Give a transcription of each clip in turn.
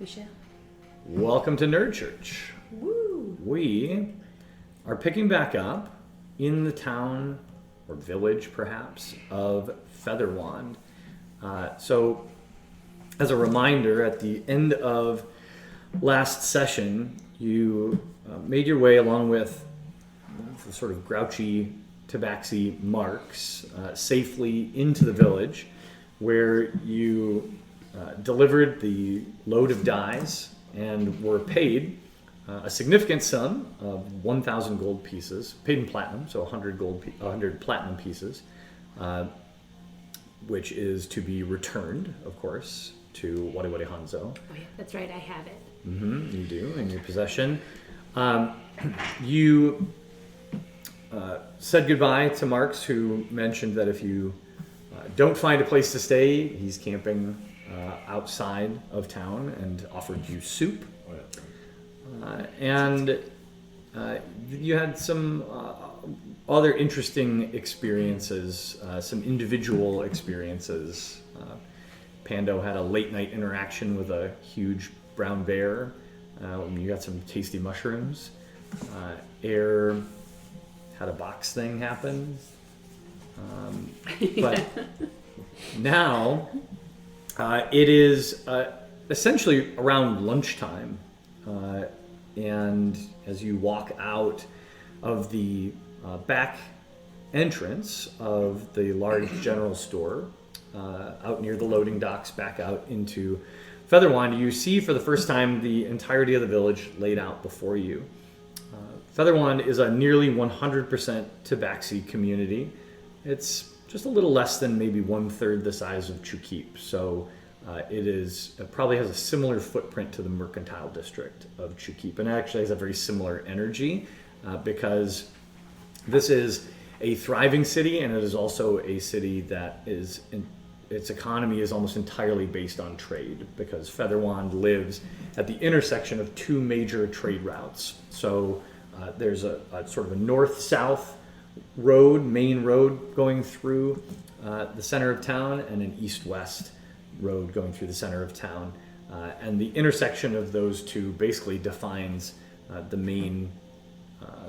Michelle. Welcome to Nerd Church. Woo! We are picking back up in the town, or village perhaps, of Featherwand. So, as a reminder, at the end of last session, you made your way along with the sort of grouchy tabaxi Marks safely into the village, where you delivered the load of dyes and were paid a significant sum of 1,000 gold pieces, paid in platinum, so 100 platinum pieces, which is to be returned, of course, to Wariwari Hanzo. Oh yeah, that's right, I have it. You do, in your possession. You said goodbye to Marks, who mentioned that if you don't find a place to stay, he's camping outside of town, and offered you soup. And you had some other interesting experiences, some individual experiences. Pando had a late night interaction with a huge brown bear. You got some tasty mushrooms. Air had a box thing happen. But now it is essentially around lunchtime. And as you walk out of the back entrance of the large general store, out near the loading docks, back out into Featherwand, you see for the first time the entirety of the village laid out before you. Featherwand is a nearly 100% tabaxi community. It's just a little less than maybe 1/3 the size of Chukip, so it probably has a similar footprint to the mercantile district of Chukip, and it actually has a very similar energy because this is a thriving city, and it is also a city that its economy is almost entirely based on trade, because Featherwand lives at the intersection of two major trade routes. So there's a sort of a north-south main road going through the center of town, and an east-west road going through the center of town. And the intersection of those two basically defines the main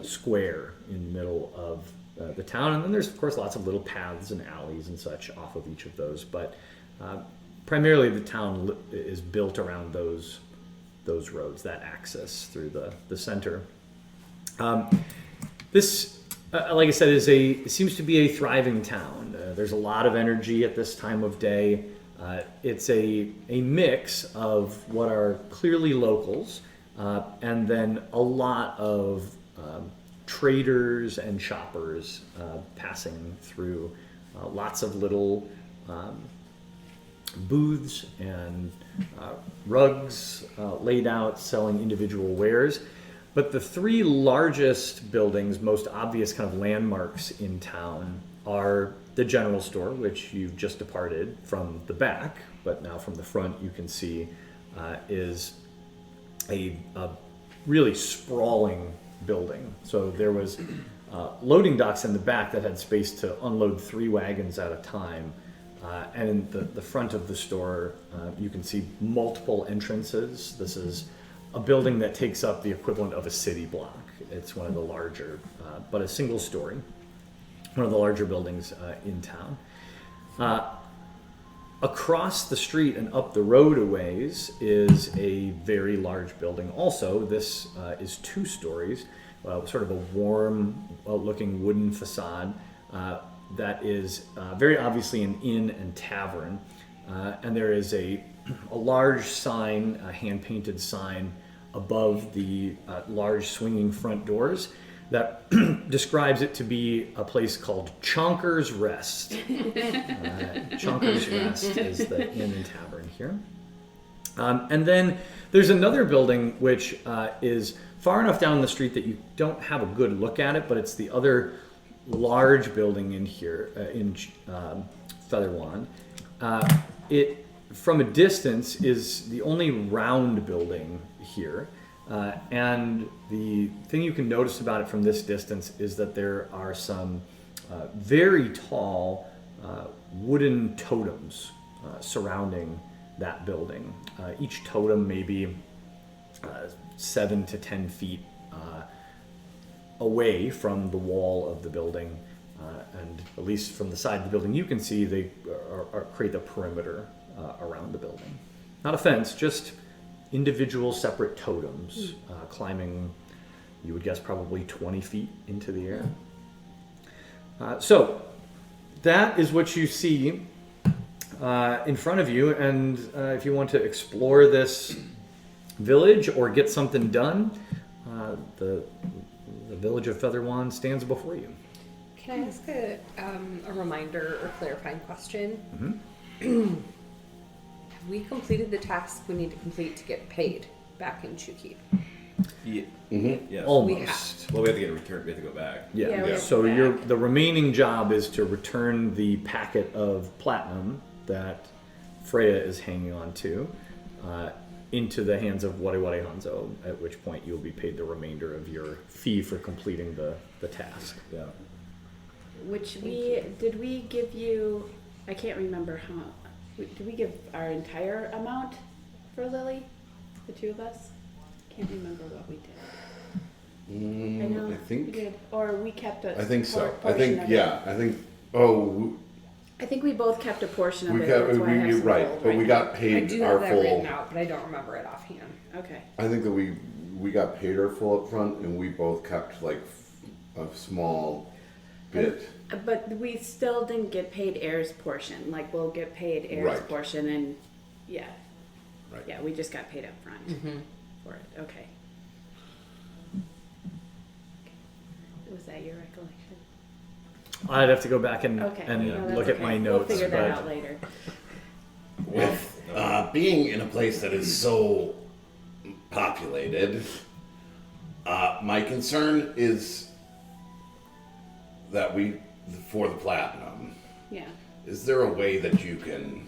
square in the middle of the town. And then there's, of course, lots of little paths and alleys and such off of each of those. But primarily the town is built around those roads, that access through the center. This, like I said, it seems to be a thriving town. There's a lot of energy at this time of day. It's a mix of what are clearly locals, and then a lot of traders and shoppers passing through. Lots of little booths and rugs laid out selling individual wares. But the three largest buildings, most obvious kind of landmarks in town, are the general store, which you've just departed from the back, but now from the front you can see is a really sprawling building. So there was loading docks in the back that had space to unload 3 wagons at a time. And in the front of the store, you can see multiple entrances. This is a building that takes up the equivalent of a city block. It's one of the larger, but a single story, one of the larger buildings in town. Across the street and up the road a ways is a very large building also. This is 2 stories, sort of a warm looking wooden facade that is very obviously an inn and tavern. And there is a large sign, a hand-painted sign above the large swinging front doors that describes it to be a place called Chonker's Rest. Chonker's Rest is the inn and tavern here. And then there's another building which is far enough down the street that you don't have a good look at it, but it's the other large building in here, in Featherwand. It, from a distance, is the only round building here. And the thing you can notice about it from this distance is that there are some very tall wooden totems surrounding that building. Each totem may be 7 to 10 feet away from the wall of the building, and at least from the side of the building you can see, they create a perimeter around the building. Not a fence, just individual separate totems climbing, you would guess, probably 20 feet into the air. So that is what you see in front of you, and if you want to explore this village or get something done, the village of Featherwand stands before you. Can I ask a reminder or clarifying question? Mm-hmm. Have we completed the task we need to complete to get paid back in Chewkeep? Yeah. Mm-hmm. Yes. Almost. Well, we have to get a return. We have to go back. Yeah. Yeah, we have to So go back. the remaining job is to return the packet of platinum that Freya is hanging on to into the hands of Wariwari Hanzo, at which point you'll be paid the remainder of your fee for completing the task. Yeah. Which did we give you? I can't remember how. Did we give our entire amount for Lily? The two of us? Can't remember what we did. I know I we think. did, or we kept a. I think so. I portion think of it. I think. Oh, I think we both kept a portion of we it. got. That's why I have You're some right, gold but we now. got I paid do our have that full. written out, but I don't remember it offhand. Okay. I think that we got paid our full up front, and we both kept like a small bit. But we still didn't get paid Air's portion. Like, we'll get paid Air's Right. portion, and yeah. Right. Yeah, we just got paid up front for it. Okay. Was that your recollection? I'd have to go back and, Okay. and No, that's look at okay. my notes. We'll figure that but out later. With being in a place that is so populated, my concern is that for the platinum, Yeah. is there a way that you can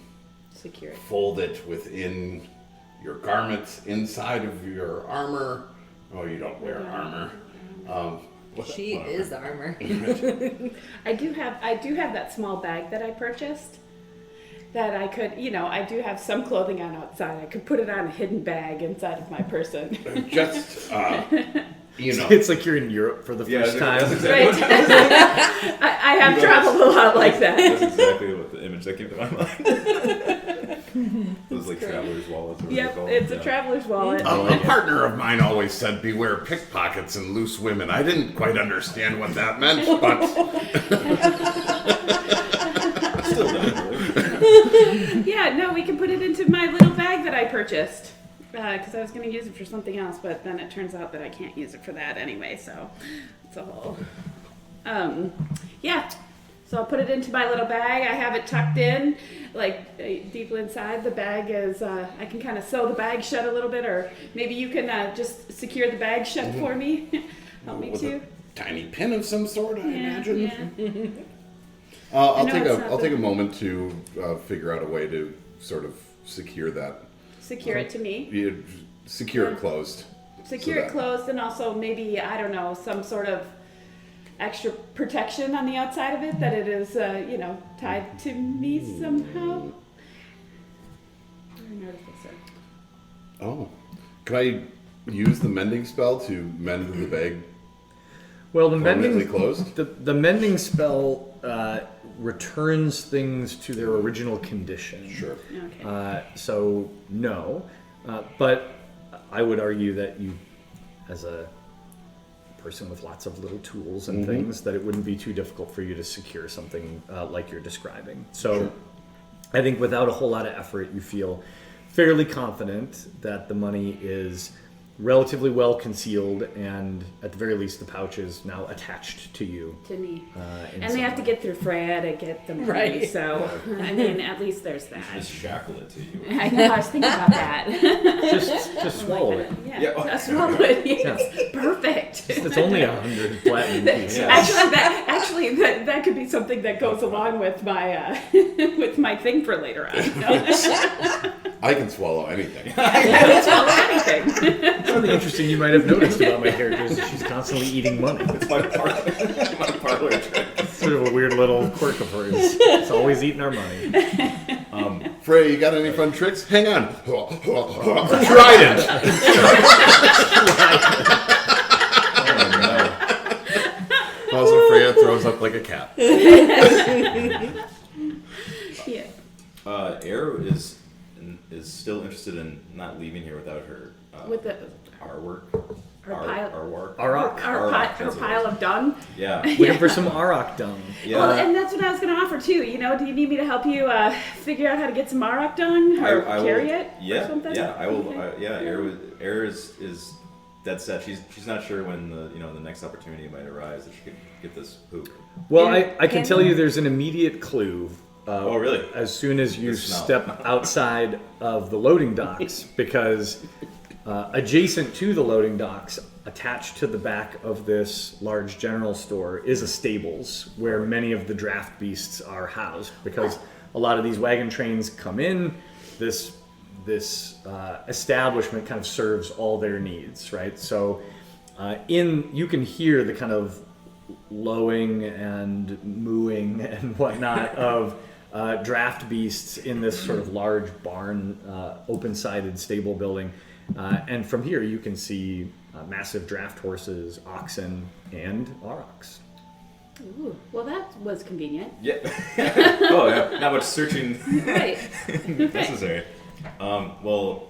Secure it. fold it within your garments inside of your armor? Oh, you don't wear armor. She is armor. I do have that small bag that I purchased that I could, I do have some clothing on outside. I could put it on a hidden bag inside of my person. Just, it's like you're in Europe for the first time. That's exactly, Right. I have traveled a lot like that. that's exactly what the image that came to my mind. Those like traveler's wallets. Or whatever Yep, they're called. it's Yeah. a traveler's wallet. a partner of mine always said, "Beware pickpockets and loose women." I didn't quite understand what that meant, but Still done, really. Yeah, no, we can put it into my little bag that I purchased. Because I was going to use it for something else, but then it turns out that I can't use it for that anyway, so it's a whole... yeah, so I'll put it into my little bag. I have it tucked in, like deep inside. The bag is, I can kind of sew the bag shut a little bit, or maybe you can just secure the bag shut for me. Help me with too. a tiny pin of some sort, I imagine. Yeah. I'll know take it's not I'll the- take a moment to figure out a way to sort of secure that. Secure it to me. Secure it closed. Secure So it that- closed, and also maybe, I don't know, some sort of extra protection on the outside of it, that it is, tied to me somehow. Or an artificer. Oh, can I use the mending spell to mend the bag Well, the permanently mending closed? the mending spell returns things to their original condition. Sure. Okay. So no, but I would argue that you, as a person with lots of little tools and things, that it wouldn't be too difficult for you to secure something like you're describing. So Sure. I think without a whole lot of effort, you feel fairly confident that the money is relatively well concealed, and at the very least, the pouch is now attached to you. To me. In And some they have to way. get through Freya to get them Right. right. So, I mean, at least there's that. Just shackle it to you. I know, I was thinking about that. just swallow it. Yeah, Yeah. I swallow it. Yes. Perfect. It's only 100 platinum pieces. Yeah. Actually, that could be something that goes along with my with my thing for later on. I can swallow anything. I would swallow anything. Something interesting you might have noticed about my character is that she's constantly eating money. It's my parlor trick. Sort of a weird little quirk of hers. It's always eating our money. Frey, you got any fun tricks? Hang on. Trident. Also, Freya throws up like a cat. Yeah. Air is still interested in not leaving here without her With the artwork. our pile, Artwork. Arok. our that's pile what of dung. Yeah. Looking for some Arok dung. Yeah. Well, and that's what I was going to offer too. You know, do you need me to help you figure out how to get some Marok dung or I carry will, it Yeah, or something? yeah, I will. Okay. Air is dead set. She's not sure when the next opportunity might arise that she could get this poop. Well, And I can can- tell you there's an immediate clue. Oh, really? As soon as you The smell. step outside of the loading docks, because adjacent to the loading docks, attached to the back of this large general store, is a stables where many of the draft beasts are housed. Because a lot of these wagon trains come in, this establishment kind of serves all their needs, right? So you can hear the kind of lowing and mooing and whatnot of draft beasts in this sort of large barn, open-sided stable building. And from here you can see massive draft horses, oxen, and aurochs. Ooh, well, that was convenient. Yeah. Oh, yeah. Not much searching Right. necessary. Well,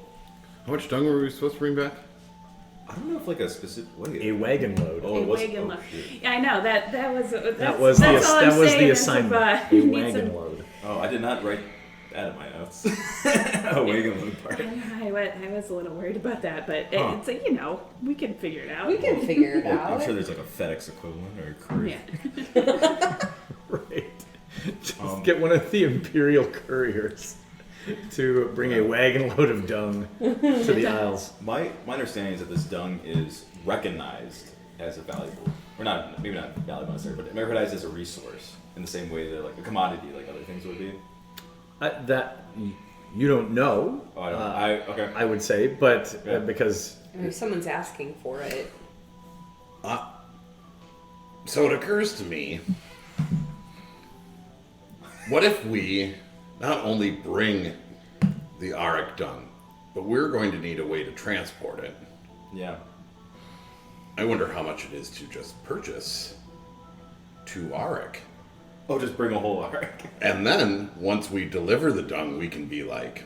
How much dung were we supposed to bring back? I don't know if like a specific. A wagon load. Oh, A it was. wagon Oh, load. shoot. Yeah, I know that was That was that's all I'm that was saying the is if, assignment. A you need wagon some- load. Oh, I did not write that in my notes. A wagon load part. I was a little worried about that, but Huh. it's like, we can figure it out. We can figure it Well, out. I'm sure there's like a FedEx equivalent or a courier. Yeah. Right. Just Um, get one of the Imperial couriers to bring a wagon load of dung to the Isles. My understanding is that this dung is recognized as a valuable, or not, maybe not valuable necessarily, but recognized as a resource in the same way that like a commodity, like other things would be. That you don't know. Oh, I don't. Okay. I would say, but Yeah. because I mean, if someone's asking for it, So it occurs to me, what if we not only bring the Arik dung, but we're going to need a way to transport it. Yeah. I wonder how much it is to just purchase 2 Arik. Oh, just bring a whole arc. And then, once we deliver the dung, we can be like,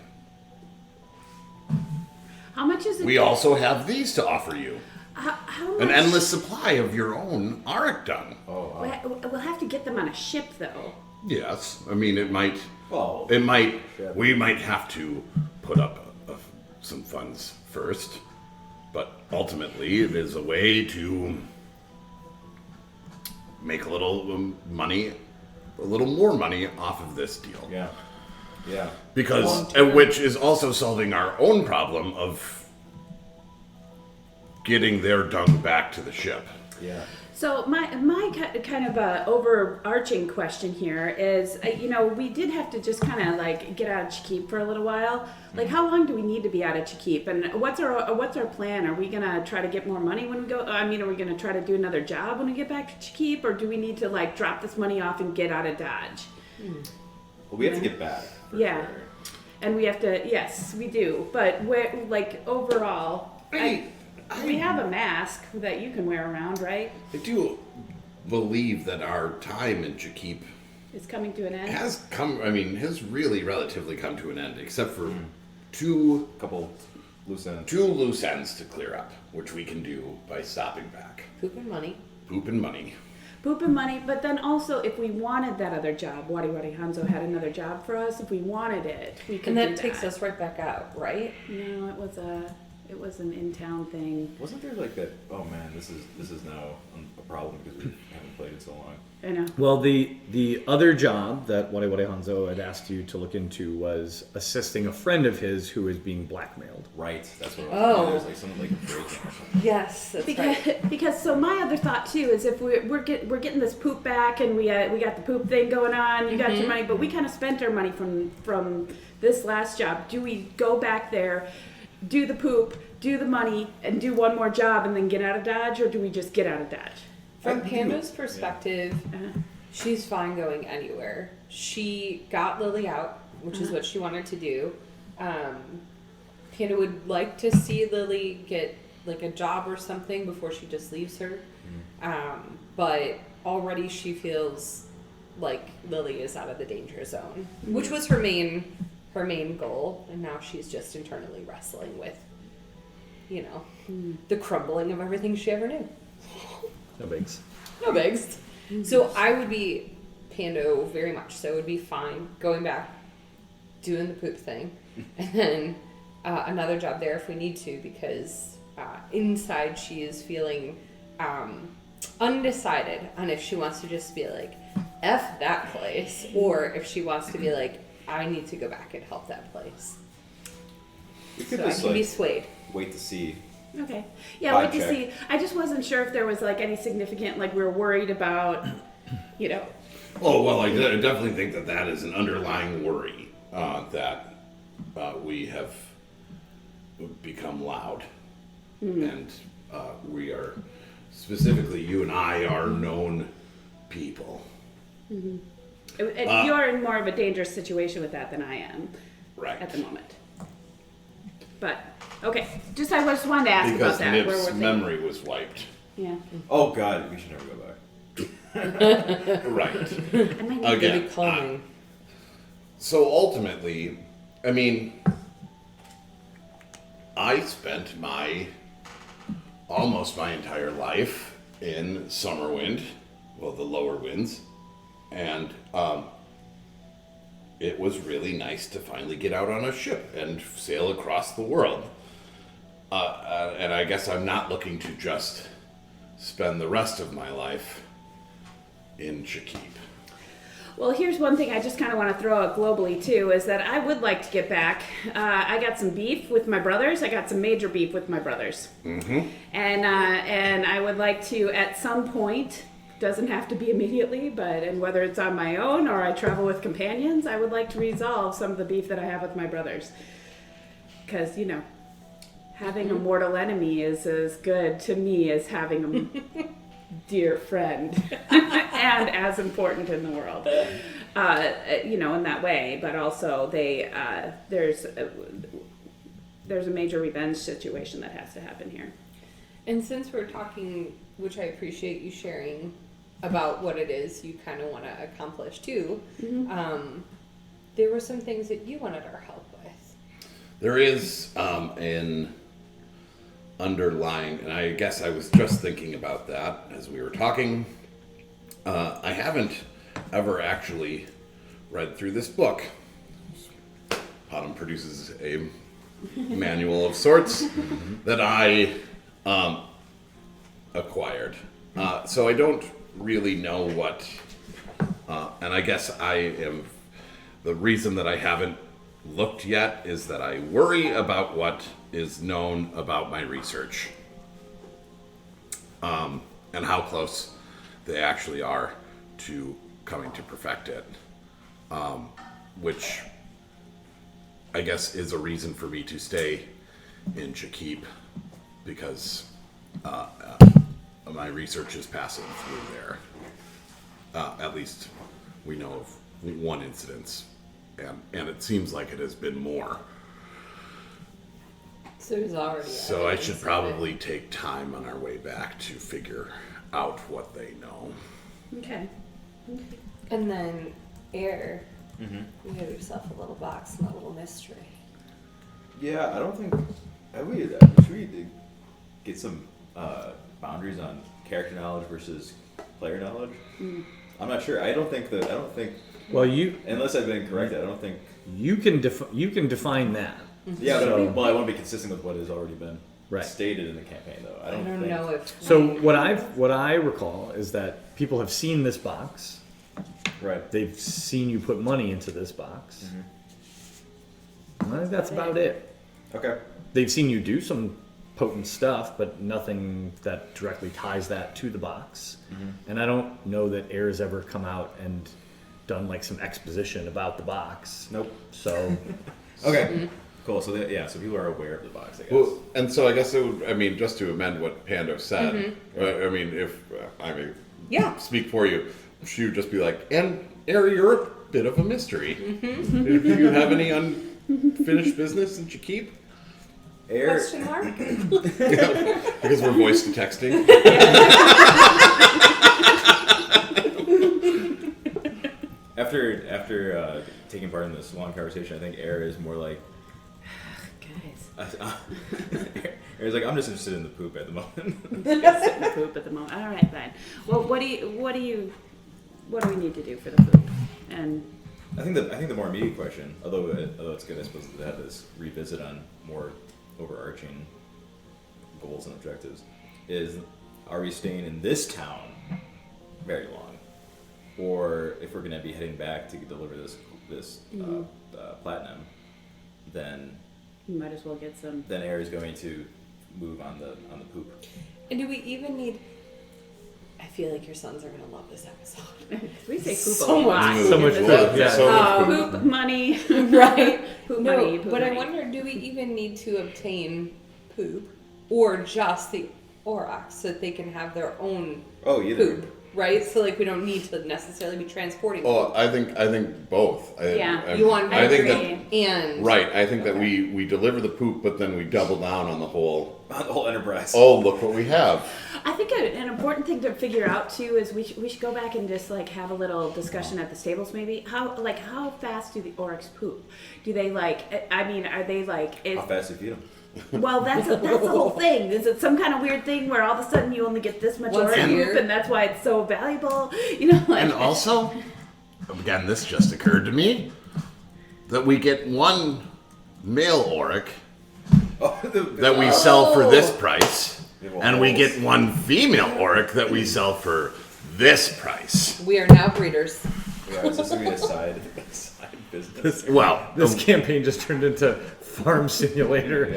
How much is it? we also have these to offer you. How much? An endless supply of your own Arik dung. Oh. We'll have to get them on a ship, though. Yes, I mean, Well. we might have to put up some funds first, but ultimately it is a way to make a little more money off of this deal. Yeah. Yeah. Because, which is also solving our own problem of getting their dung back to the ship. Yeah. So my kind of overarching question here is, we did have to just kind of like get out of Chikip for a little while. Like, how long do we need to be out of Chikip? And what's our plan? Are we gonna try to get more money when we go? I mean, are we gonna try to do another job when we get back to Chikip, or do we need to like drop this money off and get out of Dodge? Well, we have to get back. for Yeah. sure. And we have to, yes, we do. But overall, we have a mask that you can wear around, right? I do believe that our time in Chikip It's coming to an end. has really relatively come to an end, except for two Couple loose ends. loose ends to clear up, which we can do by stopping back. poop and money. Poop and money. Poop and money, but then also if we wanted that other job, Wadi Wadi Hanzo had another job for us. If we wanted it, we could And that do takes us right back out, right? No, it was an in-town thing. Wasn't there like that? Oh man, this is now a problem because we haven't played it so long. I know. well, the other job that Wade Wade Hanzo had asked you to look into was assisting a friend of his who is being blackmailed. Right. That's what. Oh. There's like something like a break-in or something. Yes, that's Because so my other thought too is if we're getting this poop back and we got the poop thing going on, you got your money, but we kind of spent our money from this last job. Do we go back there, do the poop, do the money, and do one more job and then get out of Dodge, or do we just get out of Dodge? From Pando's perspective, Uh-huh. she's fine going anywhere. She got Lily out which is what she wanted to do. Panda would like to see Lily get like a job or something before she just leaves her. But already she feels like Lily is out of the danger zone, which was her main goal, and now she's just internally wrestling with, you know, the crumbling of everything she ever knew. No bigs. No bigs. So I would be Pando very much so would be fine going back, doing the poop thing, and then another job there if we need to, because inside she is feeling undecided on if she wants to just be like, F that place, or if she wants to be like, I need to go back and help that place. We could So I just can be like swayed. wait to see. Okay. Yeah, Vibe wait to check. see. I just wasn't sure if there was like any significant, like we were worried about, you know. Oh, well, I definitely think that that is an underlying worry, that we have become loud. And we are, specifically you and I, are known people. And you're in more of a dangerous situation with that than I am Right. at the moment. But, okay. I just wanted to ask Because about that. Where Nip's we're memory was wiped. Yeah. Oh God, we should never go back. Right. I might need Again, Maybe calming. so ultimately, I mean, I spent almost my entire life in Summerwind, well, the lower winds, and it was really nice to finally get out on a ship and sail across the world. And I guess I'm not looking to just spend the rest of my life in Shakib. Well, here's one thing I just kind of want to throw out globally too, is that I would like to get back. I got some beef with my brothers. I got some major beef with my brothers, and I would like to, at some point, doesn't have to be immediately, but and whether it's on my own or I travel with companions, I would like to resolve some of the beef that I have with my brothers, because you know, having a mortal enemy is as good to me as having a dear friend and as important in the world, you know, in that way. But also there's a major revenge situation that has to happen here. And since we're talking, which I appreciate you sharing about what it is you kind of want to accomplish too, there were some things that you wanted our help with. There is an underlying, and I guess I was just thinking about that as we were talking. I haven't ever actually read through this book. Autumn produces a manual of sorts that I acquired. So I don't really know what, and I guess the reason that I haven't looked yet is that I worry about what is known about my research, and how close they actually are to coming to perfect it, which I guess is a reason for me to stay in Shakib, because my research is passing through there. At least we know of one incident, and it seems like it has been more. So there's already. So I evidence should of probably take time on our way back to figure out what they know. Okay. it. And then air. You have yourself a little box and a little mystery. Yeah, I don't think. Should we get some boundaries on character knowledge versus player knowledge? I'm not sure. I don't think. Well, you Unless I've been corrected, I don't think. you can define that. Yeah, So- well, I want to be consistent with what has already been Right. stated in the campaign, though. I I don't, don't think. know if. So what I recall is that people have seen this box. Right. They've seen you put money into this box. I think that's about it. Okay. They've seen you do some potent stuff, but nothing that directly ties that to the box. And I don't know that Air has ever come out and done like some exposition about the box. Nope. So Okay. Cool. So so people are aware of the box, I guess. Well, and so I guess it would, I mean, just to amend what Pando said, I mean, if, I mean, Yeah. speak for you, she would just be like, and Air, you're bit of a mystery. Do you have any unfinished business that you keep? Air. Question mark? Because we're voice to texting. After taking part in this long conversation, I think Air is more like. Guys. Air's like, I'm just interested in the poop at the moment. Poop at the moment. All right, fine. Well, what do we need to do for the poop? And I think the more immediate question, although it's good, I suppose, to have this revisit on more overarching goals and objectives, is are we staying in this town very long, or if we're going to be heading back to deliver this platinum, then you might as well get some. then Air is going to move on the poop. And do we even need... I feel like your sons are going to love this episode. We say poop So a lot. much So much in poop, this yeah. So much Um, poop. Poop money. Right. Poop No, money. Poop but I money. wonder, do we even need to obtain poop or just the Aurochs so that they can have their own Oh, either. poop, right? So like we don't need to necessarily be transporting Oh, poop. I think both. Yeah, You want I think agree. that and right. I think that Okay. we deliver the poop, but then we double down on the whole. On the whole enterprise. Oh, look what we have. I think an important thing to figure out too is we should go back and just like have a little discussion at the stables maybe. How fast do the oryx poop? Do they are they like How fast you feed them? well that's the whole thing. Is it some kind of weird thing where all of a sudden you only get this much Once a oryx year? poop and that's why it's so valuable? You know, like And also, again, this just occurred to me that we get one male auric Oh, that we sell for this price, Yeah, well, and we holes. get one female auric that we sell for this price. we are now breeders. Yeah, it's just gonna be a side business. Well, This campaign just turned into Farm Simulator.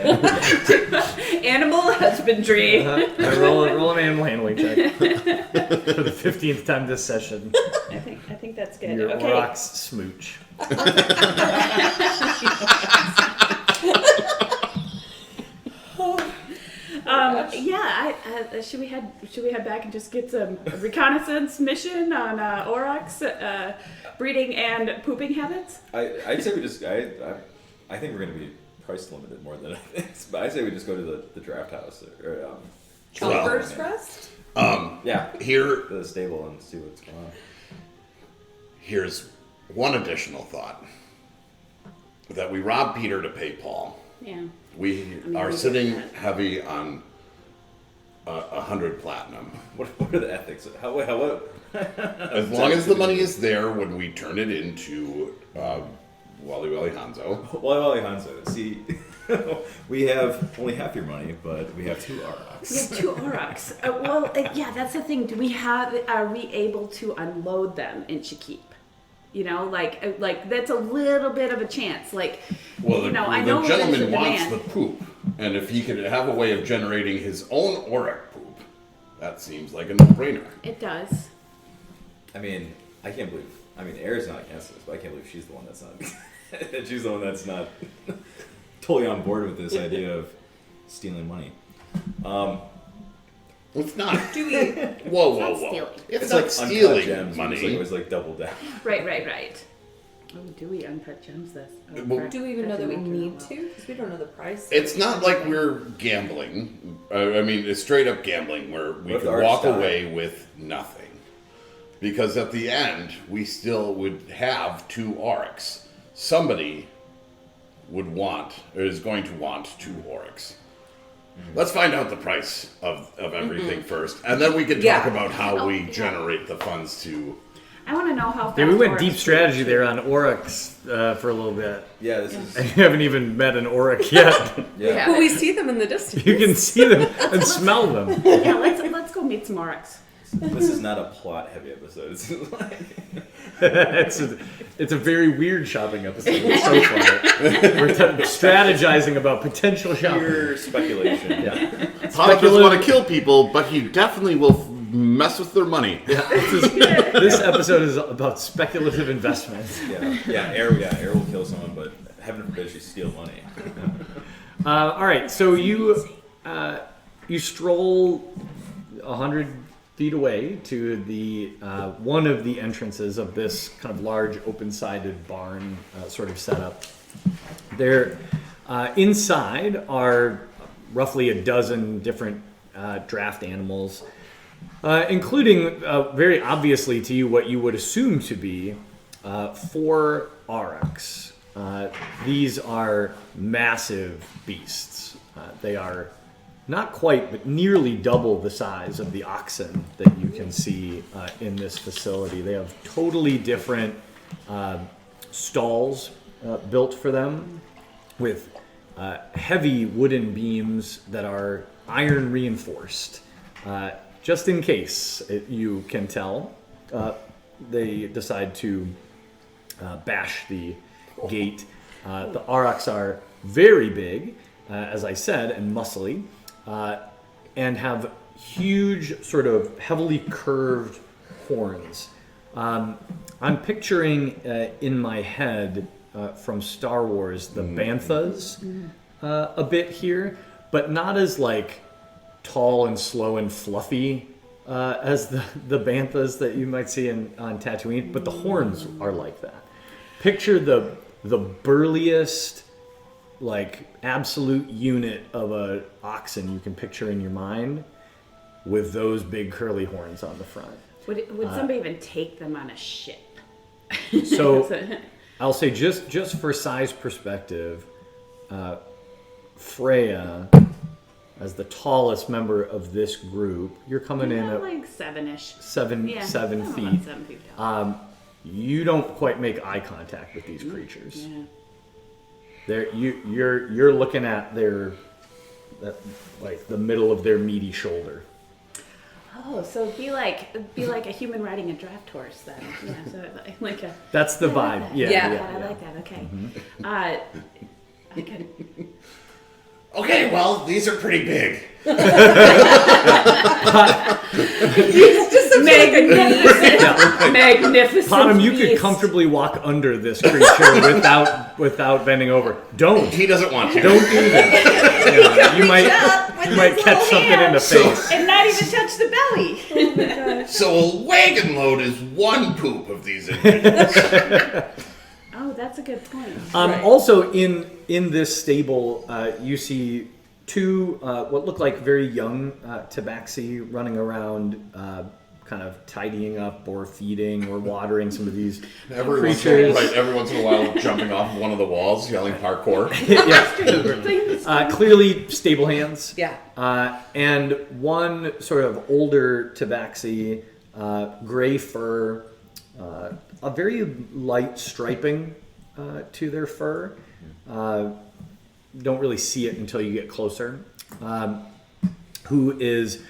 animal husbandry. I roll an animal handling check for the 15th time this session. I think that's good. Your Okay. rocks smooch. Should we head back and just get some reconnaissance mission on aurochs breeding and pooping habits? I'd say we just I think we're gonna be price limited more than anything. But I say we just go to the draft house or Chompers Rest? yeah, here, to the stable and see what's going on. here's one additional thought. That we rob Peter to pay Paul. Yeah. We mean, are we sitting get that. heavy on 100 platinum. What are the ethics? What? As long as the money is there when we turn it into Wally Wally Hanzo. Wally Hanzo. See, we have only half your money, but we have 2 We Aurochs. have 2 aurochs. Yeah, that's the thing. Are we able to unload them in Shakip? You know, like that's a little bit of a chance. Like, Well, you know, the I know there's a gentleman wants demand. the poop, and if he could have a way of generating his own auric poop, that seems like a no-brainer. It does. I mean, I can't believe. I mean, Air's not against this, but I can't believe she's the one that's not. She's the one that's not totally on board with this idea of stealing money. It's not. Do we? Whoa, not whoa, whoa! stealing. It's like not uncut stealing gems. money. It was like double down. Right. Oh, do we uncut gems this? Oh, Well, crap. Do we even know that we That didn't need work out to? Because we don't know the price. It's not like we're gambling. I mean, it's straight up gambling where we What if could ours walk die? away with nothing. Because at the end, we still would have 2 aurics. Somebody would want, or is going to want 2 aurics. Let's find out the price of everything first, and then we can talk Yeah. about how Oh, we yeah. generate the funds to. I want to know how fast. Yeah, we went aurochs deep poop. strategy there on Oryx for a little bit. Yeah, this is. And you haven't even met an Oryx yet. Yeah. Well, we see them in the distance. You can see them and smell them. Yeah, let's go meet some aurochs. This is not a plot-heavy episode. It's like It's a very weird shopping episode so far. We're strategizing about potential shopping. pure speculation. Yeah. Potter doesn't want to kill people, but he definitely will mess with their money. This episode is about speculative investment. Air will kill someone, but heaven forbid she steal money. All right, so you stroll 100 feet away to the one of the entrances of this kind of large open-sided barn sort of setup. There, inside are roughly a dozen different draft animals, including very obviously to you what you would assume to be 4 aurochs. These are massive beasts. They are not quite, but nearly double the size of the oxen that you can see in this facility. They have totally different stalls built for them with heavy wooden beams that are iron reinforced. Just in case you can tell, they decide to bash the gate. The aurochs are very big, as I said, and muscly. And have huge, sort of heavily curved horns. I'm picturing in my head from Star Wars the banthas a bit here, but not as like tall and slow and fluffy as the banthas that you might see on Tatooine, but the horns are like that. Picture the burliest, like absolute unit of a oxen you can picture in your mind with those big curly horns on the front. Would somebody even take them on a ship? So I'll say just for size perspective, Freya, as the tallest member of this group, you're coming in at like 7-ish. seven Yeah, feet. about 7 feet tall. You don't quite make eye contact with these creatures. Yeah. You're looking at like the middle of their meaty shoulder. Oh, so it'd be like a human riding a draft horse then. Yeah, so like a. That's the I like vibe. that. Yeah. I like that. Okay. Mm-hmm. I could. Okay, well, these are pretty big. Magnificent. Bottom, you could beast. comfortably walk under this creature without bending over. Don't He doesn't want to. do that. You might catch something in the face. and not even touch the belly. So a wagon load is one poop of these individuals. Oh, that's a good point. Also, in this stable, you see 2 what look like very young tabaxi running around, kind of tidying up or feeding or watering some of these creatures. Every once in a while, jumping off one of the walls, yelling parkour. Yeah, clearly stable hands. Yeah. And one sort of older tabaxi, gray fur, a very light striping to their fur. Don't really see it until you get closer. Who is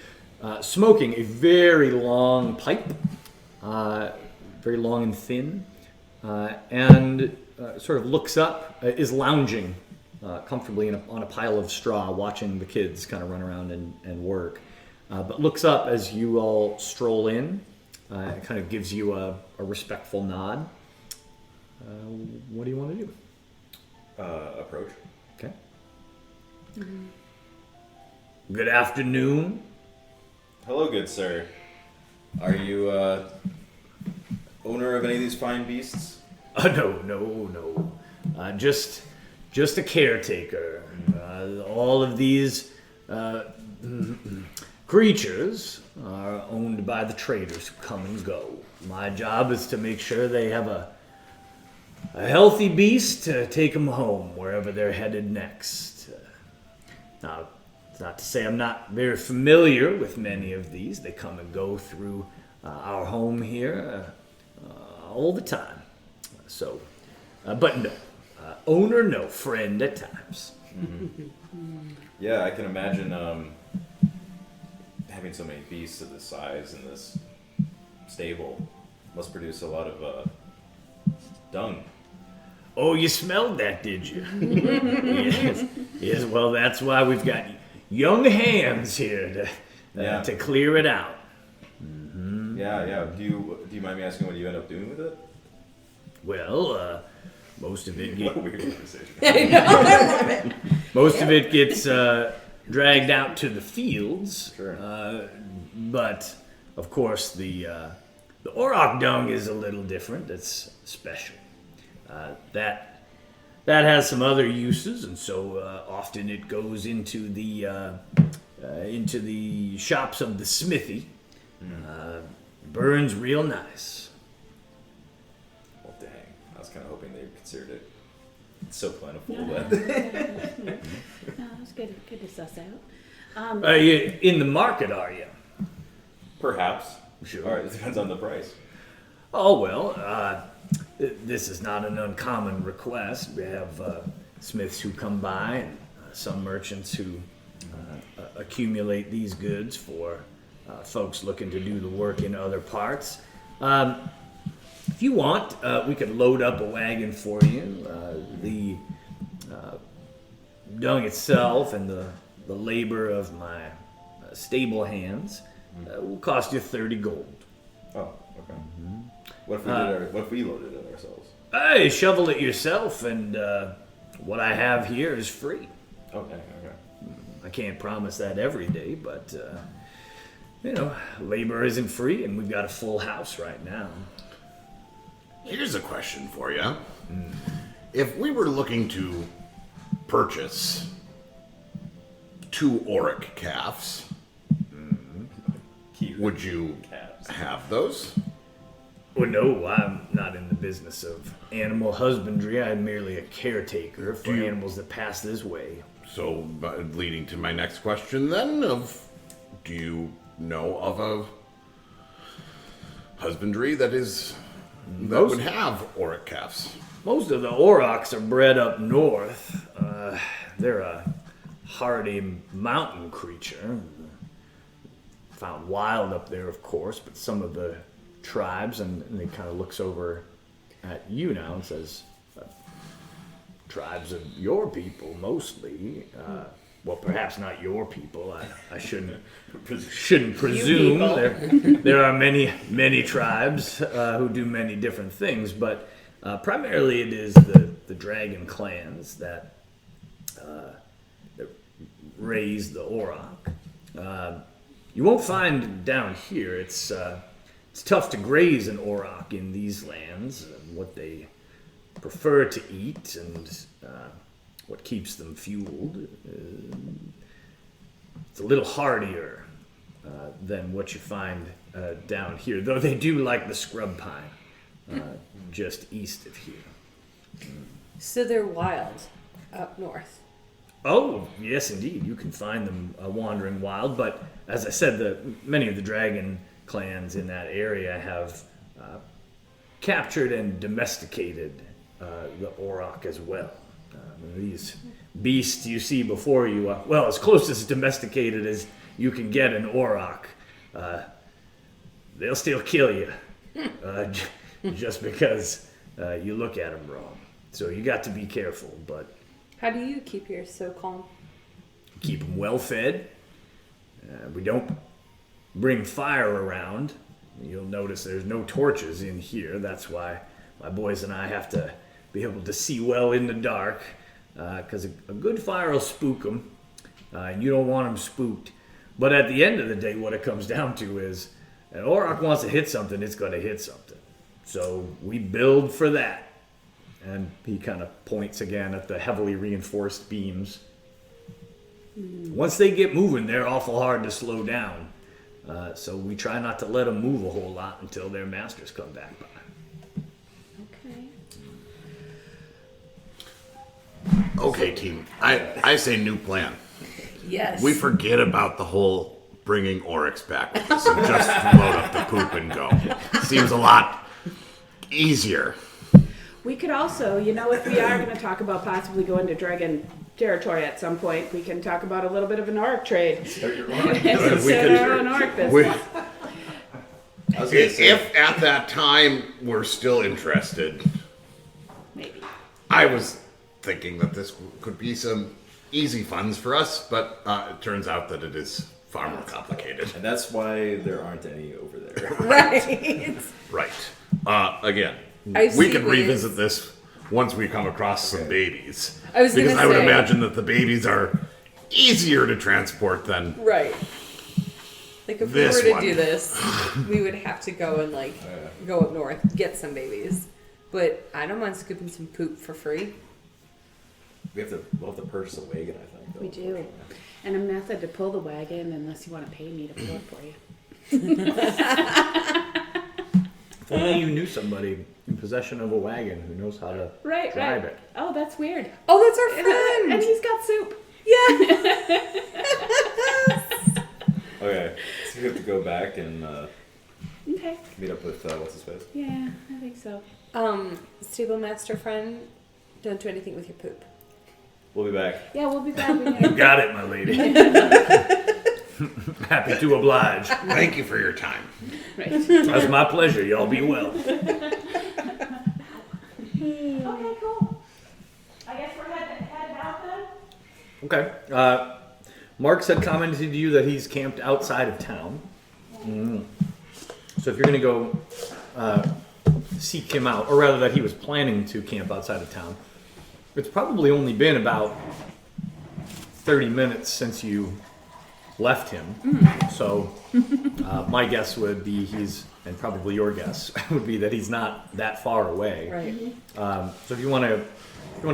smoking a very long pipe, very long and thin, and sort of looks up, is lounging comfortably on a pile of straw, watching the kids kind of run around and work. But looks up as you all stroll in. It kind of gives you a respectful nod. What do you want to do? Approach. Okay. Good afternoon. Hello, good sir. Are you owner of any of these fine beasts? No. Just a caretaker. All of these creatures are owned by the traders who come and go. My job is to make sure they have a healthy beast to take them home wherever they're headed next. Now, it's not to say I'm not very familiar with many of these. They come and go through our home here all the time. So, but no. Owner, no. Friend at times. Mm-hmm. Yeah, I can imagine having so many beasts of this size in this stable must produce a lot of dung. Oh, you smelled that, did you? Yes. Well, that's why we've got young hands here to clear it out. Mm-hmm. Yeah. Do you mind me asking what you end up doing with it? Well, most of it What a weird conversation. most of it gets dragged out to the fields. Sure. But of course, the auroch dung is a little different. It's special. That has some other uses, and so often it goes into the shops of the smithy. Burns real nice. Well, dang. I was kind of hoping they considered it. It's so plentiful, No, but it's good to suss out. You in the market, are you? perhaps. Sure. All right, it depends on the price. Oh, well, this is not an uncommon request. We have smiths who come by and some merchants who accumulate these goods for folks looking to do the work in other parts. If you want, we could load up a wagon for you. The dung itself and the labor of my stable hands will cost you 30 gold. Oh, okay. What if we what if we loaded it ourselves? Hey, shovel it yourself, and what I have here is free. Okay, okay. I can't promise that every day, but labor isn't free, and we've got a full house right now. Here's a question for you. If we were looking to purchase 2 auric calves, Cute. would you Calves. have those? Well, no, I'm not in the business of animal husbandry. I'm merely a caretaker for animals that pass this way. So, leading to my next question then, do you know of a husbandry that would have auric calves? Most of the aurochs are bred up north. They're a hardy mountain creature. Found wild up there, of course, but some of the tribes, and he kind of looks over at you now and says, tribes of your people, mostly. Well, perhaps not your people. I shouldn't presume. people. There are many tribes who do many different things, but primarily it is the dragon clans that raise the auroch. You won't find down here. It's tough to graze an auroch in these lands. What they prefer to eat and what keeps them fueled. It's a little hardier than what you find down here, though they do like the scrub pine just east of here. So they're wild up north. Oh, yes, indeed. You can find them wandering wild, but as I said, many of the dragon clans in that area have captured and domesticated the auroch as well. These beasts you see before you, as close as domesticated as you can get an auroch. They'll still kill you just because you look at them wrong. So you got to be careful, but How do you keep yours so calm? keep them well fed. We don't bring fire around. You'll notice there's no torches in here. That's why my boys and I have to be able to see well in the dark, because a good fire will spook them, and you don't want them spooked. But at the end of the day, what it comes down to is an auroch wants to hit something, it's going to hit something. So we build for that. And he kind of points again at the heavily reinforced beams. Once they get moving, they're awful hard to slow down. So we try not to let them move a whole lot until their masters come back by. Okay. Okay, team. I say new plan. Yes. We forget about the whole bringing Oryx back with us and just load up the poop and go. Seems a lot easier. We could also, if we are going to talk about possibly going to dragon territory at some point, we can talk about a little bit of an orc trade. Start our own orc business. I was gonna say, If at that time we're still interested, Maybe. I was thinking that this could be some easy funds for us, but it turns out that it is far more complicated. and that's why there aren't any over there. Right. Right. Again, I we see can ways- revisit this once we come across some babies. I was because gonna I would say- imagine that the babies are easier to transport than Right. Like if This we were to one. do this, we would have to go and like go up north, get some babies. But I don't mind scooping some poop for free. We'll have to purchase a wagon, I think. Though, We do. And a method to pull the wagon, unless you want to pay me to pull it for you. If only you knew somebody in possession of a wagon who knows how to Right, drive right. it. Oh, that's weird. Oh, that's our And friend. he's got soup. Okay, so we have to go back and Okay. meet up with what's his face. Yeah, I think so. Stable master friend, don't do anything with your poop. We'll be back. Yeah, we'll be back. You got it, my lady. Happy to oblige. Thank you for your time. Right. That's my pleasure. Y'all be well. Okay, cool. I guess we're heading out then? Okay. Marks had commented to you that he's camped outside of town. So if you're going to go seek him out, or rather that he was planning to camp outside of town, it's probably only been about 30 minutes since you left him. So my guess would be and probably your guess would be that he's not that far away. Right. So if you want to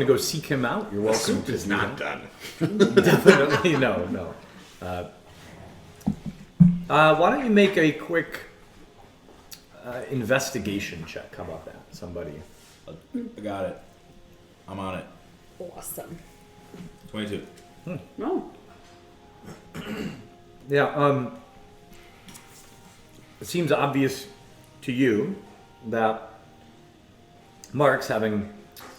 go seek him out, you're welcome. Soup to is do not that. done. Definitely no. Why don't you make a quick investigation check? How about that? Somebody. I got it. I'm on it. Awesome. 22. Oh. Yeah. It seems obvious to you that Marks, having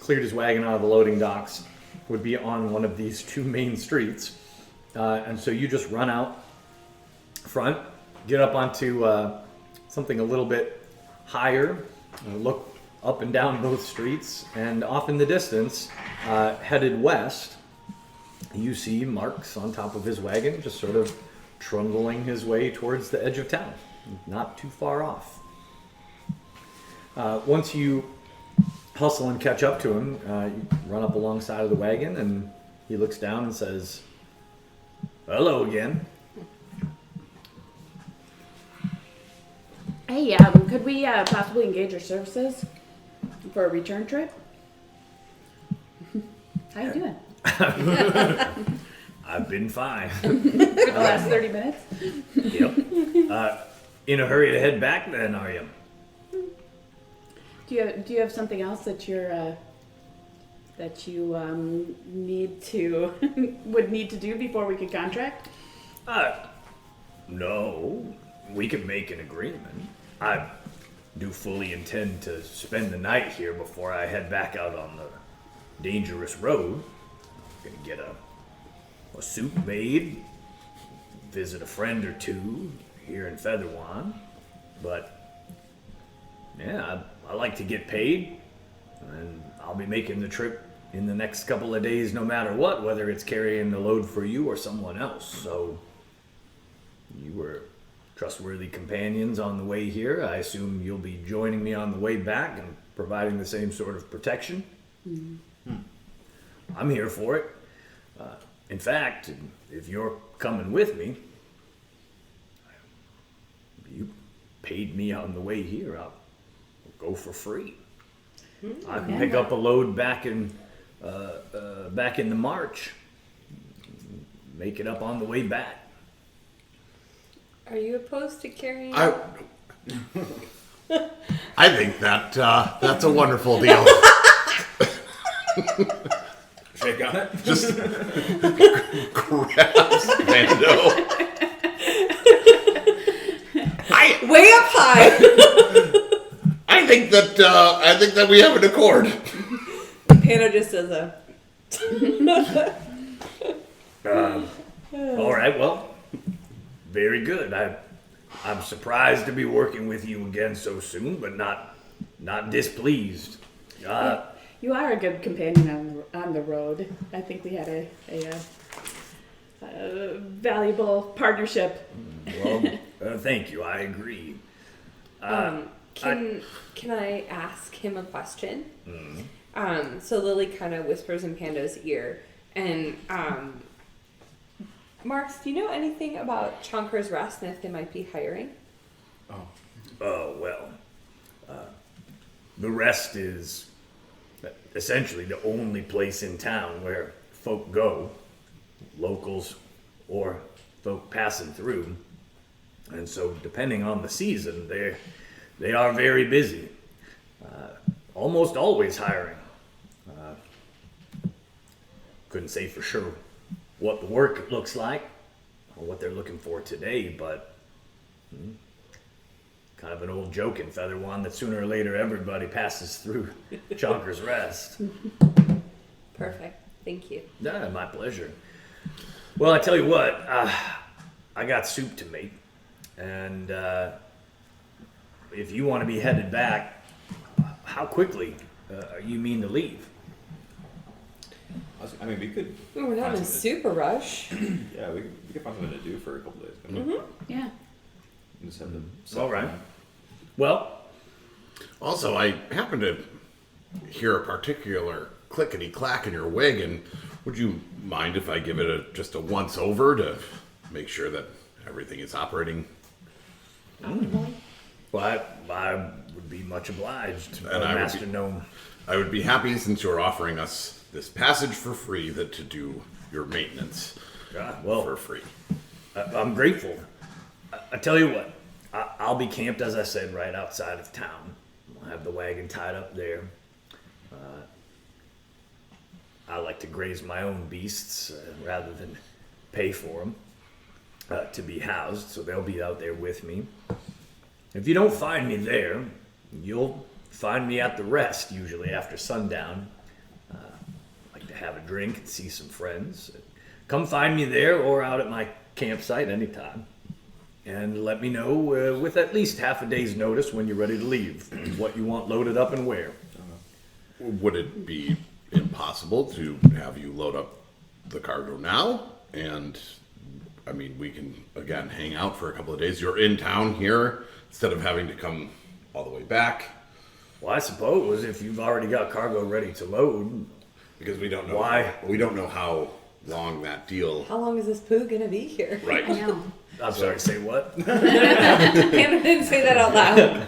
cleared his wagon out of the loading docks, would be on one of these two main streets, and so you just run out front, get up onto something a little bit higher, look up and down both streets, and off in the distance, headed west, you see Marks on top of his wagon, just sort of trundling his way towards the edge of town, not too far off. Once you hustle and catch up to him, you run up alongside of the wagon, and he looks down and says, "Hello again." Hey, could we possibly engage your services for a return trip? How you doing? I've been fine. For the last 30 minutes? Yep. In a hurry to head back then, are you? Do you have something else that you're need to would need to do before we could contract? No. We can make an agreement. I do fully intend to spend the night here before I head back out on the dangerous road. I'm gonna get a soup made, visit a friend or two here in Featherwan, but yeah, I like to get paid, and I'll be making the trip in the next couple of days no matter what, whether it's carrying the load for you or someone else. So you were trustworthy companions on the way here. I assume you'll be joining me on the way back and providing the same sort of protection. I'm here for it. In fact, if you're coming with me, you paid me on the way here, I'll go for free. I can pick up a load back in the March, make it up on the way back. Are you opposed to carrying? I think that that's a wonderful deal. Shake on it. Just grabs Mando. Way up high. I think that we have an accord. Panda just does a. All right, well, very good. I'm surprised to be working with you again so soon, but not displeased. You are a good companion on the road. I think we had a valuable partnership. Well, thank you. I agree. Can I ask him a question? So Lily kind of whispers in Pando's ear, and Marks, do you know anything about Chonker's Rest and if they might be hiring? Oh, well, the Rest is essentially the only place in town where folk go, locals or folk passing through. And so, depending on the season, they are very busy. Almost always hiring. Couldn't say for sure what the work looks like or what they're looking for today, but kind of an old joke in Feather Wand that sooner or later everybody passes through Chonker's Rest. Perfect. Thank you. Yeah, my pleasure. Well, I tell you what, I got soup to make, and if you want to be headed back, how quickly you mean to leave? I mean, we could. Well, we're not find in a something super rush. Yeah, we could find something to do for a couple days. Yeah. Just have them. All right. Well, Also, I happen to hear a particular clickety clack in your wagon. Would you mind if I give it just a once over to make sure that everything is operating? well I would be much obliged, And I would Master be- Gnome. I would be happy, since you're offering us this passage for free, that to do your maintenance Well, for free. I'm grateful. I tell you what, I'll be camped, as I said, right outside of town. I'll have the wagon tied up there. I like to graze my own beasts rather than pay for them to be housed, so they'll be out there with me. If you don't find me there, you'll find me at the Rest, usually after sundown. Like to have a drink and see some friends. Come find me there or out at my campsite anytime. And let me know with at least half a day's notice when you're ready to leave, and what you want loaded up and where. Would it be impossible to have you load up the cargo now? And, I mean, we can, again, hang out for a couple of days. You're in town here, instead of having to come all the way back. Well, I suppose if you've already got cargo ready to load, Because we don't know. Why? We don't know how long that deal. How long is this poo gonna be here? Right. I know. I'm sorry, say what? Hannah didn't say that out loud.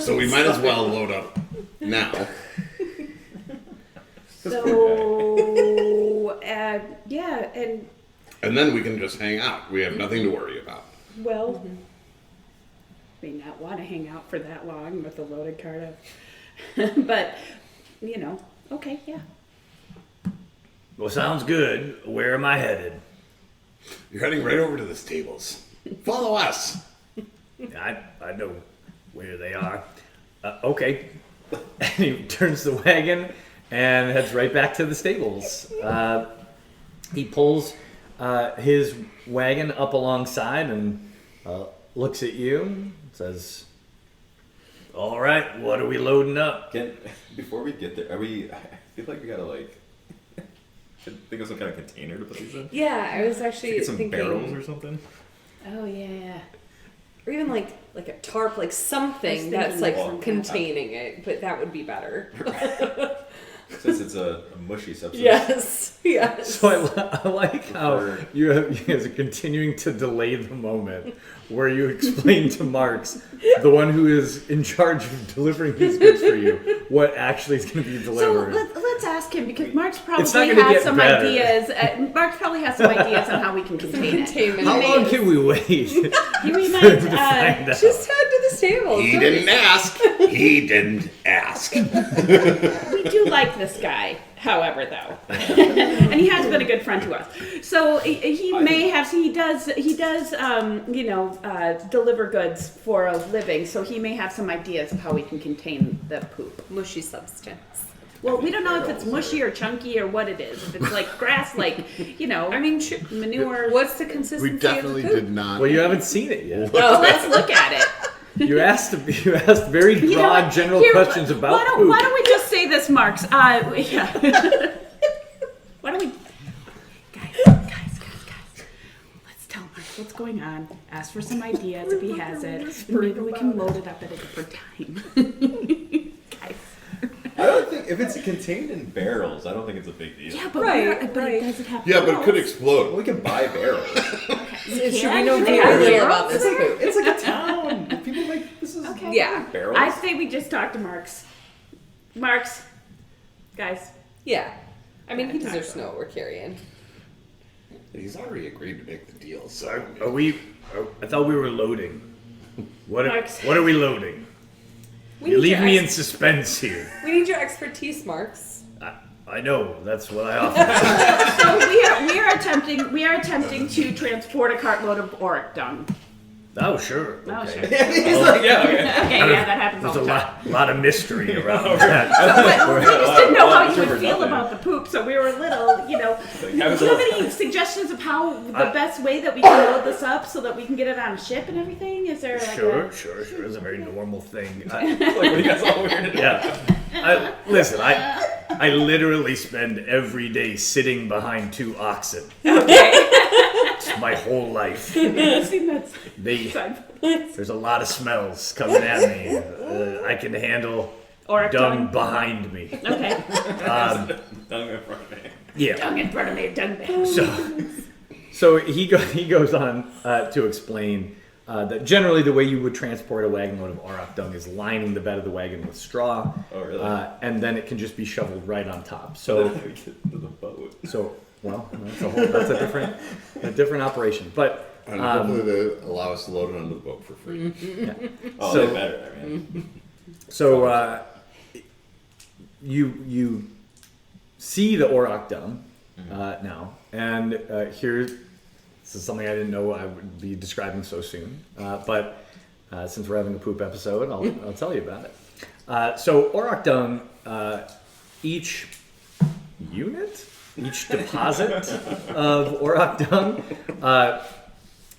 So we might as well load up now. So, yeah, and And then we can just hang out. We have nothing to worry about. well, may not want to hang out for that long with a loaded cart of, but you know, okay, yeah. Well, sounds good. Where am I headed? You're heading right over to the stables. Follow us. I know where they are. Okay. And he turns the wagon and heads right back to the stables. He pulls his wagon up alongside and looks at you and says, "All right, what are we loading up?" Before we get there, I feel like we gotta should think of some kind of container to put these in. Yeah, I was actually Get some thinking, barrels or something. Oh yeah. or even like a tarp, like I something was that's thinking like some kind of- containing it. But that would be better. Since it's a mushy substance. Yes, yes. So I like how Prefer- you guys are continuing to delay the moment where you explain to Marks, the one who is in charge of delivering these goods for you, what actually is going to be So delivered. let's ask him because Mark's It's probably not gonna has get some better. ideas. Mark probably has some ideas on how we can contain it. Containment. How long can we wait? We might to find out? Just head to the stables. He Don't didn't be- ask. He didn't ask. We do like this guy, however, though, and he has been a good friend to us. So he does, deliver goods for a living. So he may have some ideas of how we can contain the poop. Mushy substance. Well, we don't know if it's mushy or chunky or what it is. If it's like grass, I mean, manure. What's the consistency We definitely of the poop? did not. Well, you haven't seen it yet. Well, let's look at it. You asked very You know broad, what? general Here, questions about why don't, poop. Why don't we just say this, Marks? Yeah. Why don't we, guys? Let's tell Marks what's going on. Ask for some ideas if he has it. And maybe we can load it up at a different time. Guys. I don't think if it's contained in barrels, I don't think it's a big deal. Yeah, but, Right, but right. it doesn't have Yeah, but it could barrels. explode. We can buy barrels. Should we know They very have little barrels? about this poop? It's like a town. People make this is Okay. Yeah. barrels. I say we just talk to Marks. Marks, guys. Yeah. I mean, he deserves to know what we're carrying. He's already agreed to make the deal, so. Are we? I thought we were loading. What Marks. are we loading? We You need leave your me in ex- suspense here. We need your expertise, Marks. I know. That's what I offer. So we are attempting to transport a cartload of auric dung. Oh, sure. Oh, Okay. sure. He's like, yeah, okay. Okay, yeah, that happens all There's the a time. lot of mystery around that. But we just didn't know how you Sure would for feel nothing. about the poop, so we were a little, you know. Like, Do I was you a have little- any suggestions of how the best way that we can load this up so that we can get it on a ship and everything? Is there like Sure. a... It's a very normal thing. Like, what are you guys all weird? Yeah. Listen, I literally spend every day sitting behind 2 oxen. It's my whole life. See, that's They, there's a lot of smells coming at me. I can handle auric dung dung. behind me. Okay. Dung in front of me. Yeah. Dung in front of me, dung behind. So he goes on to explain that generally the way you would transport a wagon load of auroch dung is lining the bed of the wagon with straw. Oh, really? And then it can just be shoveled right on top. So We get to the boat. well, that's a different operation. But And hopefully they allow us to load it onto the boat for free. Oh, So- they better. I mean, so you see the auroch dung now, and here this is something I didn't know I would be describing so soon. But since we're having a poop episode, I'll tell you about it. So auroch dung, each unit, each deposit of auroch dung,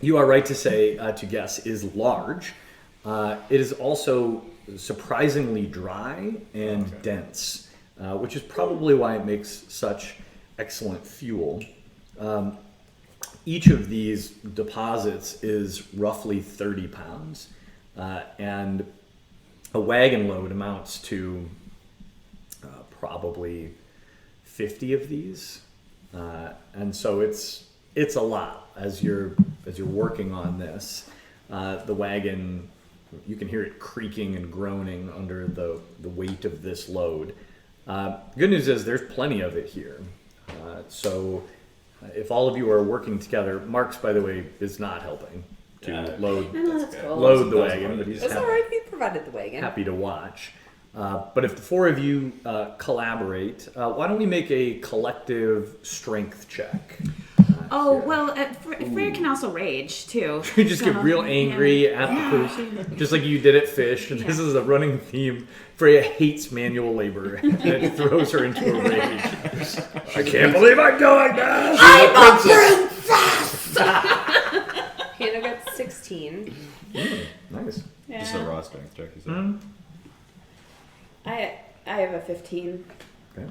you are right to say, to guess, is large. It is also surprisingly dry and dense, which is probably why it makes such excellent fuel. Each of these deposits is roughly 30 pounds, and a wagon load amounts to probably 50 of these, and so it's a lot as you're working on this. The wagon, you can hear it creaking and groaning under the weight of this load. Good news is there's plenty of it here. So if all of you are working together, Marks, by the way, is not helping to Yeah. load No, that's good. cool. load the That was wagon, part of but it. he's That's all right. We provided the wagon. happy to watch. But if the 4 of you collaborate, why don't we make a collective strength check? Oh, well, Freya can also rage, too. You just get So, real angry yeah. at the poop, just like you did at Fish. And this is a running theme. Freya hates manual labor, and it throws her into a rage. I can't believe I'm doing this! Hannah got 16. Nice. just a Yeah. raw strength check. You said. Mm-hmm. I have a 15. Okay.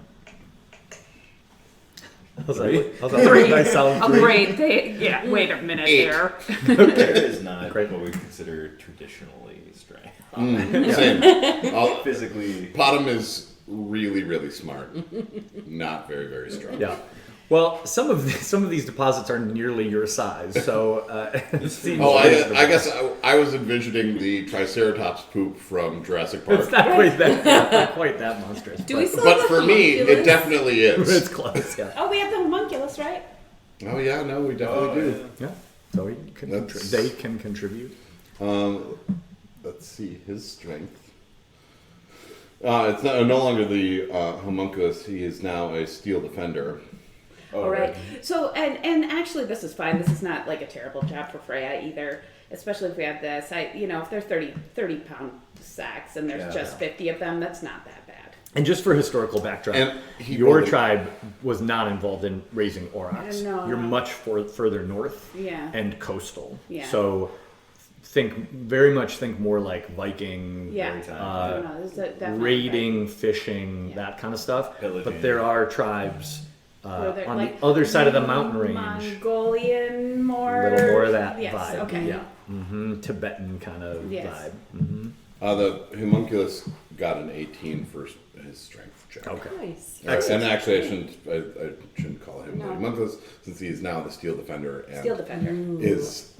How's that? Nice sound. Oh, Three. great. Wait a minute 8. there. It is not Great. what we consider traditionally strength. Same. Physically. Potom is really, really smart. Not very, very strong. Yeah. Well, some of these deposits are nearly your size, so it seems Oh, reasonable. I guess I was envisioning the Triceratops poop from Jurassic Park. It's not quite that monstrous. Do we still But have for the me, it homunculus? definitely It's is. close, yeah. Oh, we have the homunculus, right? Oh yeah, no, we definitely do. Yeah. So he can That's- they can contribute. Let's see his strength. It's no longer the homunculus. He is now a steel defender. Oh, All right. So, and actually, this is fine. This is not like a terrible job for Freya either, especially if we have this. If there's 30 pound sacks and there's Yeah. just 50 of them, that's not that bad. And just for historical backdrop, And he your rolled- tribe was not involved in raising aurochs. No. You're much further north Yeah. and coastal. Yeah. So very much think more like Viking, Yeah. Very time. I don't know. This is definitely raiding, fishing, Yeah. that kind of stuff. Pillaging. But there are tribes Where they're, on like, the other side of the mountain range. Mongolian, more. A little more of that Yes, vibe. okay. Yeah. Tibetan kind of Yes. vibe. The homunculus got an 18 for his strength. check. Okay. Nice. And actually, I shouldn't call him No. Lily Munthus, since he is now the Steel Defender and Steel Defender.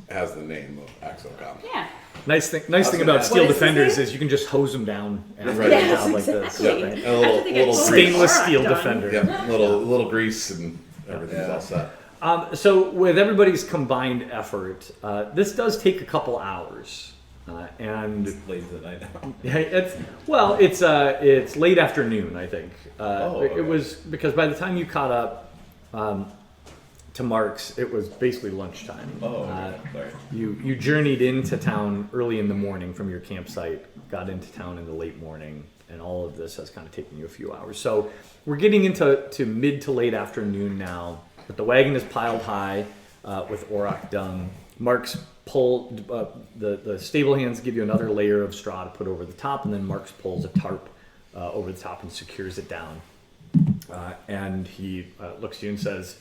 has the name of Axocom. Yeah. Nice thing gonna about ask- Steel What is his Defenders name? is you can just hose them down after Right. a Yes, job like this. exactly. Right? And a little, After they get little totally grease. Stainless Alright, steel done. defender. Yep, little grease and everything's Yeah. all set. So with everybody's combined effort, this does take a couple hours, and Late into the night now. yeah, it's late afternoon, I think. Okay. It was because by the time you caught up to Mark's, it was basically lunchtime. Oh, okay. Sorry. You journeyed into town early in the morning from your campsite, got into town in the late morning, and all of this has kind of taken you a few hours. So we're getting into mid to late afternoon now, but the wagon is piled high with auroch dung. Mark's pulled, the stable hands give you another layer of straw to put over the top, and then Mark's pulls a tarp over the top and secures it down. And he looks at you and says,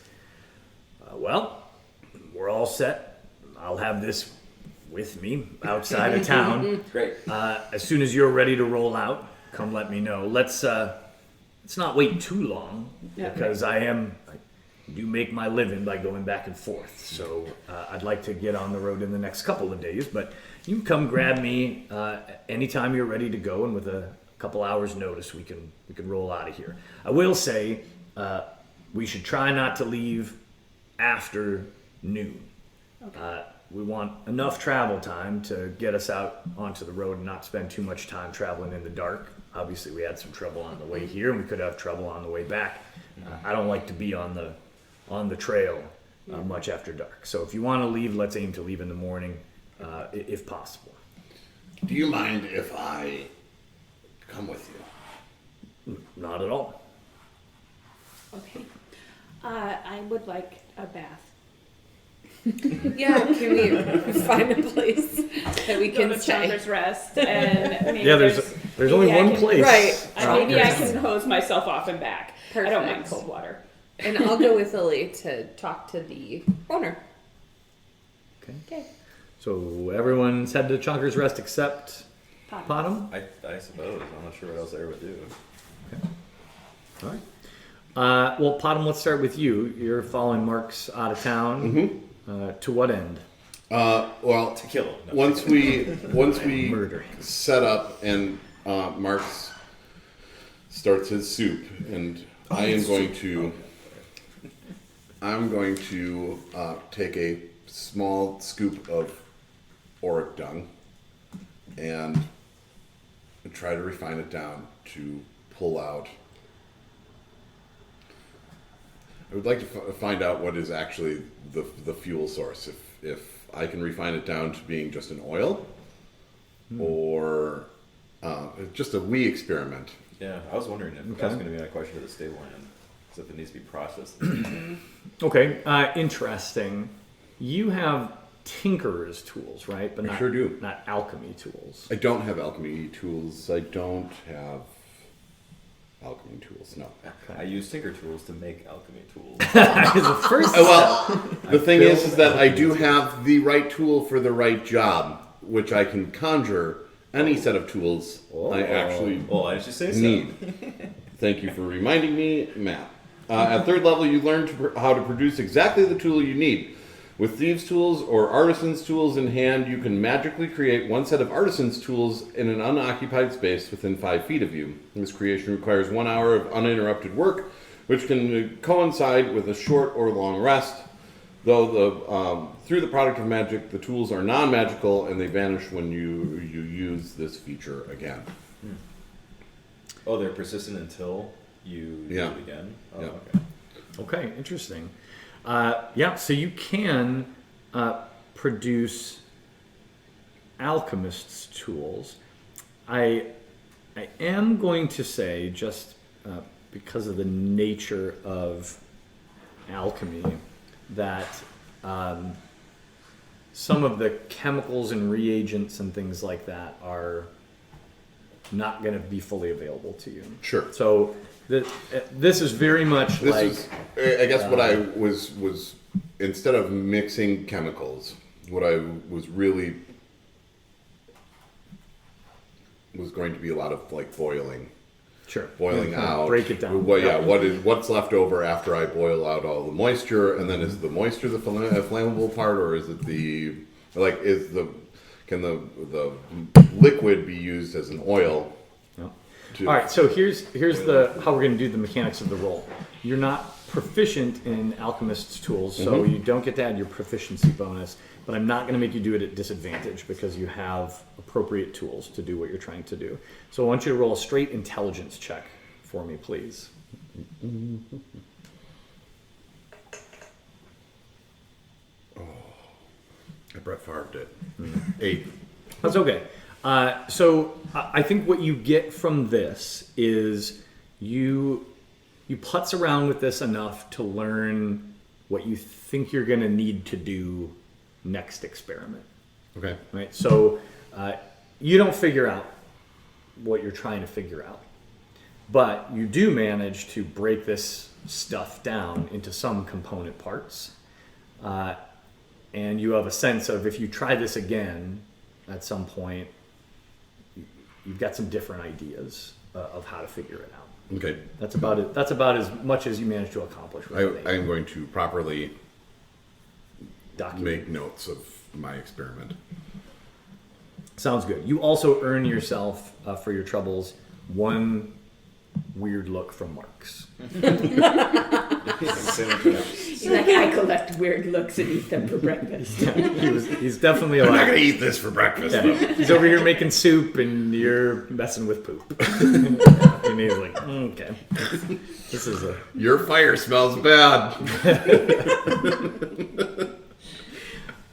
well, we're all set. I'll have this with me outside of town. Great. As soon as you're ready to roll out, come let me know. Let's not wait too long, Yeah. because I do make my living by going back and forth. So I'd like to get on the road in the next couple of days, but you can come grab me anytime you're ready to go, and with a couple hours notice we can roll out of here. I will say we should try not to leave after noon. We want enough travel time to get us out onto the road and not spend too much time traveling in the dark. Obviously, we had some trouble on the way here, and we could have trouble on the way back. I don't like to be on the trail much after dark. So if you want to leave, let's aim to leave in the morning, if possible. Do you mind if I come with you? Not at all. Okay. I would like a bath. Yeah, can we find a place that we Go can to stay? Chalmers Rest, and maybe Yeah, there's only maybe I one can- place. Right. Maybe I Chalmers. can hose myself off and back. I don't mind Perfect. cold water. And I'll go with Lily to talk to the owner. Okay. Okay. So everyone's head to Chalkers Rest except Potham. I suppose. I'm not sure what else I would do. All right. Well, Potham, let's start with you. You're following Mark's out of town. To what end? Well, To kill him. No. once we Murdering. set up and Marx starts his soup, and I'm going to take a small scoop of auroch dung and try to refine it down to pull out. I would like to find out what is actually the fuel source. If I can refine it down to being just an oil, or just a wee experiment. Yeah, I was wondering if Okay. that's going to be my question to the stable hand. Because if it needs to be processed. Okay, interesting. You have tinkerer's tools, right? But I not, sure do. Not alchemy tools. I don't have alchemy tools. I don't have alchemy tools. No. I use tinker tools to make alchemy tools. Is the first Well, the thing is that I do have the right tool for the right job, which I can conjure any set of tools I actually Oh, I just say so. need. Thank you for reminding me, Matt. At third level, you learn how to produce exactly the tool you need. With thieves' tools or artisans' tools in hand, you can magically create one set of artisans' tools in an unoccupied space within 5 feet of you. This creation requires 1 hour of uninterrupted work, which can coincide with a short or long rest. Though through the product of magic, the tools are non-magical and they vanish when you use this feature again. Oh, they're persistent until you do Yeah. it again? Oh, Yeah. okay. Okay, interesting. Yeah, so you can produce alchemist's tools. I am going to say, just because of the nature of alchemy, that some of the chemicals and reagents and things like that are not going to be fully available to you. Sure. So this is very much This like is, I guess, what I was instead of mixing chemicals, what I was really was going to be a lot of like boiling. Sure. boiling out. Break it down. Well, yeah, what's left over after I boil out all the moisture, and then is the moisture the flammable part, or is it can the liquid be used as an oil? Yeah. to- All right, so here's how we're going to do the mechanics of the roll. You're not proficient in alchemist's tools, so you don't get to add your proficiency bonus. But I'm not going to make you do it at disadvantage because you have appropriate tools to do what you're trying to do. So I want you to roll a straight intelligence check for me, please. I Brett Favre'd it. 8. That's okay. So I think what you get from this is you putz around with this enough to learn what you think you're going to need to do next experiment. Okay. Right? So you don't figure out what you're trying to figure out, but you do manage to break this stuff down into some component parts. And you have a sense of if you try this again at some point, you've got some different ideas of how to figure it out. Okay. That's about it. That's about as much as you manage to accomplish with it. I am going to properly Document. make notes of my experiment. Sounds good. You also earn yourself for your troubles one weird look from Marks. He's like, I collect weird looks and eat them for breakfast. He's definitely I'm not like, gonna eat this for breakfast. yeah, he's over here making soup and you're messing with poop. And he's like, okay, this is a Your fire smells bad.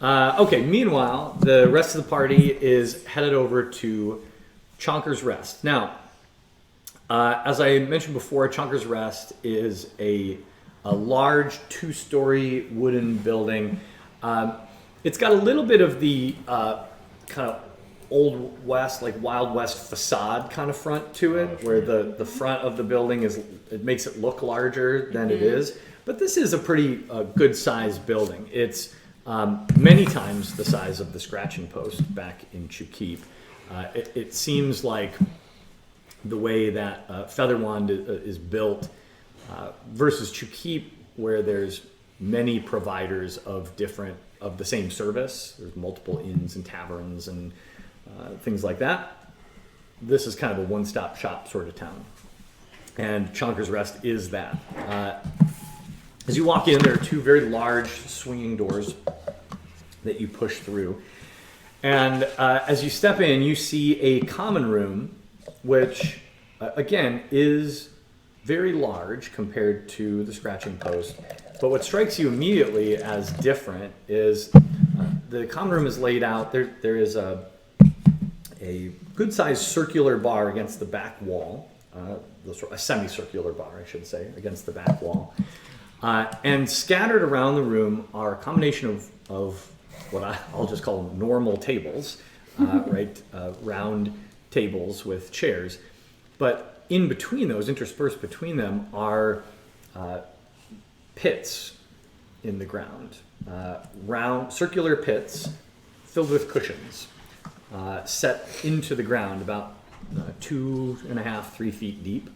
okay. Meanwhile, the rest of the party is headed over to Chonker's Rest. Now, as I mentioned before, Chonker's Rest is a large 2-story wooden building. It's got a little bit of the kind of Old West, like Wild West facade kind of front to it, where the front of the building it makes it look larger than it is. But this is a pretty good sized building. It's many times the size of the scratching post back in Chukip. It seems like the way that Featherwand is built versus Chukip, where there's many providers of the same service. There's multiple inns and taverns and things like that. This is kind of a one-stop shop sort of town, and Chonker's Rest is that. As you walk in, there are 2 very large swinging doors that you push through, and as you step in, you see a common room, which again is very large compared to the scratching post. But what strikes you immediately as different is the common room is laid out. There is a good-sized circular bar against the back wall, a semicircular bar, I should say, against the back wall. And scattered around the room are a combination of what I'll just call normal tables, right? Round tables with chairs. But in between those, interspersed between them, are pits in the ground. Round, circular pits filled with cushions, set into the ground about 2.5, 3 feet deep,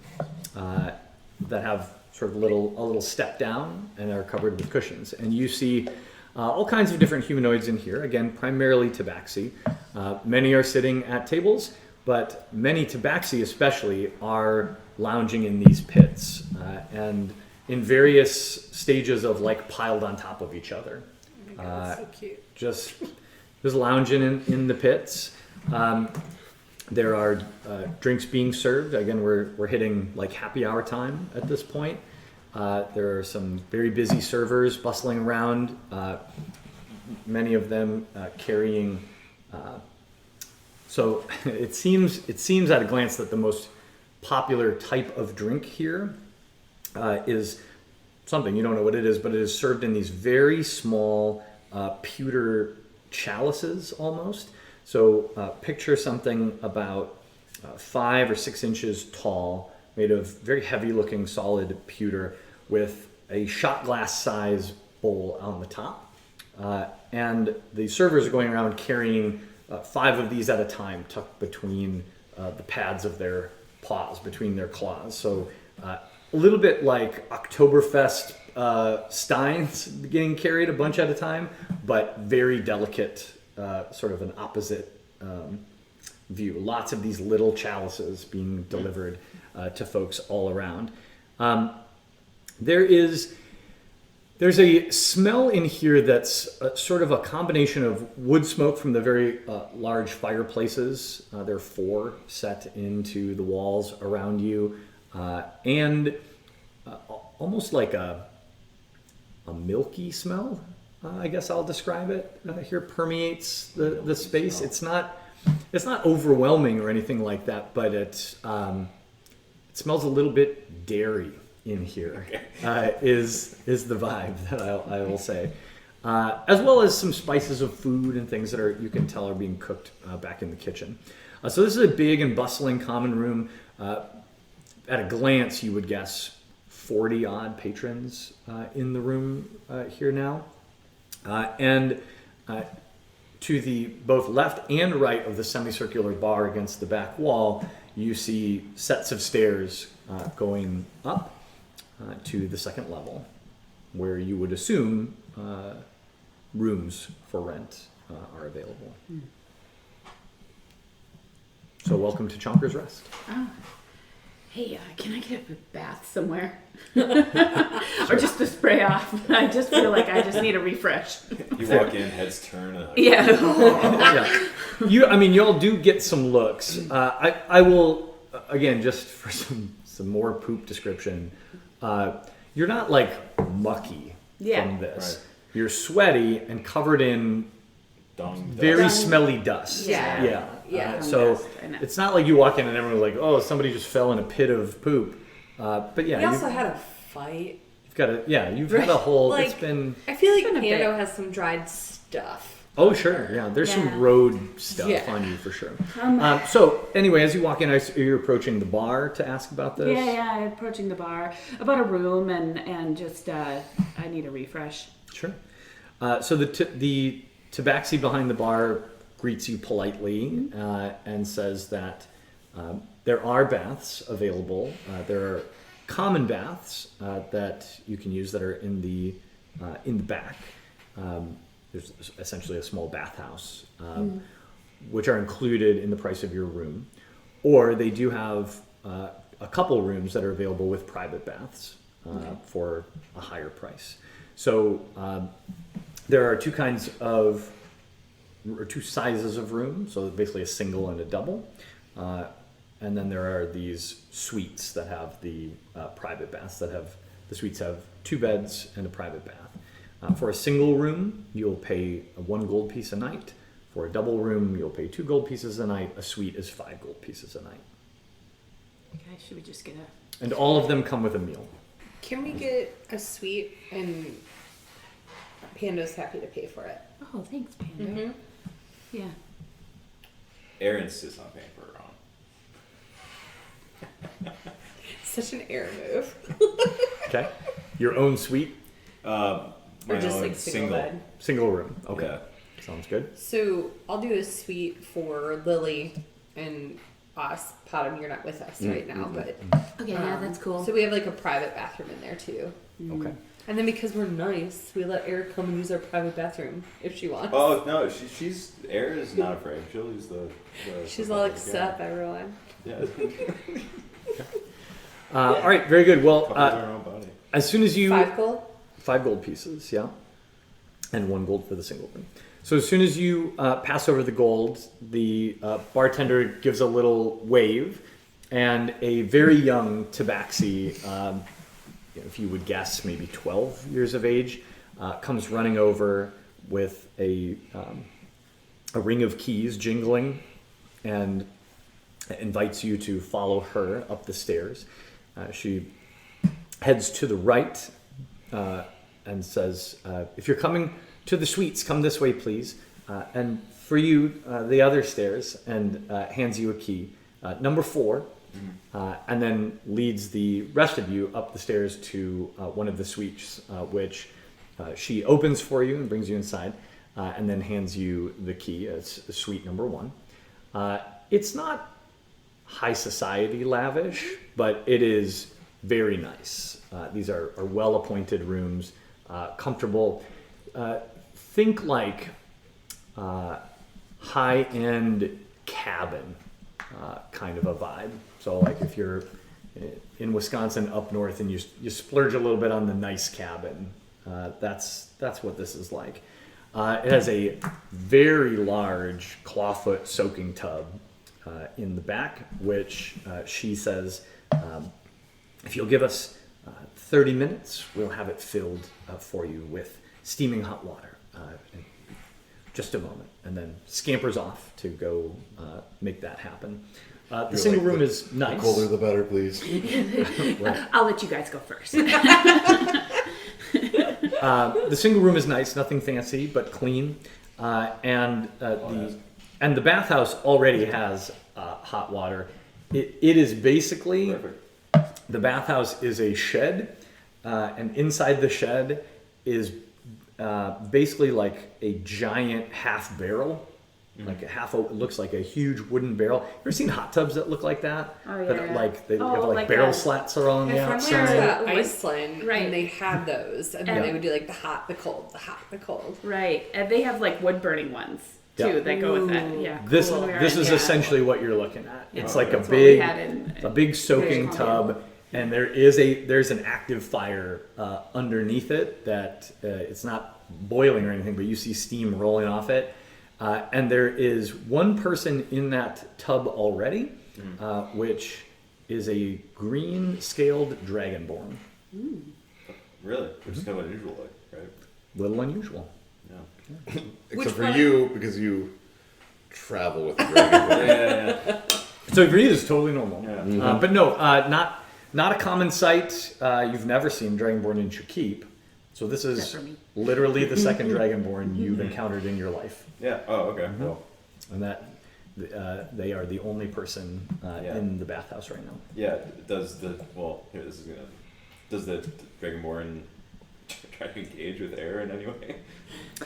that have sort of a little step down and are covered with cushions. And you see all kinds of different humanoids in here, again, primarily tabaxi. Many are sitting at tables, but many tabaxi especially are lounging in these pits and in various stages of like piled on top of each other. So cute. Just lounging in the pits. There are drinks being served. Again, we're hitting like happy hour time at this point. There are some very busy servers bustling around, many of them carrying. So it seems at a glance that the most popular type of drink here is something, you don't know what it is, but it is served in these very small pewter chalices almost. So picture something about 5 or 6 inches tall, made of very heavy looking solid pewter with a shot glass size bowl on the top. And the servers are going around carrying 5 of these at a time tucked between the pads of their paws, between their claws. So a little bit like Oktoberfest steins getting carried a bunch at a time, but very delicate, sort of an opposite view. Lots of these little chalices being delivered to folks all around. There's a smell in here that's sort of a combination of wood smoke from the very large fireplaces. There are 4 set into the walls around you, and almost like a milky smell, I guess I'll describe it. Here permeates the space. It's not overwhelming or anything like that, but it smells a little bit dairy in here. Is the vibe that I will say, as well as some spices of food and things that you can tell are being cooked back in the kitchen. So this is a big and bustling common room. At a glance, you would guess 40 odd patrons in the room here now, and to the both left and right of the semicircular bar against the back wall, you see sets of stairs going up to the second level, where you would assume rooms for rent are available. So welcome to Chonker's Rest. Oh. Hey, can I get a bath somewhere? Or just to spray off? I just feel like I just need a refresh. You walk in, heads turn. Yeah. Yeah. Y'all do get some looks. I will, again, just for some more poop description, you're not like mucky from this. Right. You're sweaty and covered in Dung, very Dust. smelly dust. Yeah. So Dust, I know. it's not like you walk in and everyone's like, oh, somebody just fell in a pit of poop. But yeah, We also had a fight. you've had a whole, it's Like- been, I feel like Been a bit. Pando has some dried stuff. oh sure, yeah, there's Yeah. some road stuff Yeah. on you for sure. So anyway, as you walk in, you're approaching the bar to ask about this. Yeah, approaching the bar about a room and just I need a refresh. Sure. So the tabaxi behind the bar greets you politely and says that there are baths available. There are common baths that you can use that are in the back. There's essentially a small bathhouse, which are included in the price of your room. Or they do have a couple rooms that are available with private baths for a higher price. So there are two sizes of room, so basically a single and a double. And then there are these suites that have the private baths the suites have 2 beds and a private bath. For a single room, you'll pay 1 gold piece a night. For a double room, you'll pay 2 gold pieces a night. A suite is 5 gold pieces a night. Okay, should we just get a... And all of them come with a meal. Can we get a suite and Pando's happy to pay for it? Oh, thanks, Panda. Mm-hmm. Yeah. Aaron insists on paying for her own. Such an air move. Okay? Your own suite, My Or just own like single bed. single room. Okay. Yeah. Sounds good. So I'll do a suite for Lily and us. Potom, you're not with us right now, but Okay, yeah, that's cool. So we have like a private bathroom in there too. Okay. And then because we're nice, we let Eric come and use our private bathroom if she wants. Oh no, she's Aaron is not afraid. She'll use the She's the all public, accept everyone. Yeah. All right, very good. Well, Couples are her own body. as soon as you... 5 gold. 5 gold pieces, yeah. And 1 gold for the single room. So as soon as you pass over the gold, the bartender gives a little wave, and a very young tabaxi, if you would guess maybe 12 years of age, comes running over with a ring of keys jingling and invites you to follow her up the stairs. She heads to the right and says, if you're coming to the suites, come this way, please. And for you, the other stairs, and hands you a key. Number 4, and then leads the rest of you up the stairs to one of the suites, which she opens for you and brings you inside, and then hands you the key. It's suite number 1. It's not high society lavish, but it is very nice. These are well appointed rooms, comfortable. Think like high end cabin kind of a vibe. So like if you're in Wisconsin up north and you splurge a little bit on the nice cabin, that's what this is like. It has a very large clawfoot soaking tub in the back, which she says, if you'll give us 30 minutes, we'll have it filled for you with steaming hot water. In just a moment, and then scampers off to go make that happen. The single room is nice. The colder the better, please. I'll let you guys go first. The single room is nice, nothing fancy, but clean. And the bathhouse already has hot water. It is basically, the bathhouse is a shed, and inside the shed is basically like a giant half barrel. Like it looks like a huge wooden barrel. You ever seen hot tubs that look like that? Oh, yeah. That like they have like barrel a- slats around the My friend went outside. to Iceland, Right. and they had those, and And- they would do like the hot, the cold, the hot, the cold. Right, and they have like wood burning ones too Yeah. that go with that. Yeah, This cool. When we were this in- is yeah. essentially what you're looking at. Yeah. It's like a That's what we had big soaking British tub, and there's an active fire underneath it that it's not boiling or anything, but you see steam rolling off it. And there is one person in that tub already, which is a green scaled dragonborn. Really? Which is kind of unusual, like, right? Little unusual. Yeah. Except Which for one? you, because you travel with the dragon. Yeah. So for you, it's totally normal. Yeah. But no, not a common sight. You've never seen dragonborn in Shakip. So this is Except for me. literally the second dragonborn you've encountered in your life. Yeah. Oh, okay. Cool. And that they are the only person Yeah. in the bathhouse right now. Yeah. Does the Dragonborn try to engage with air in any way?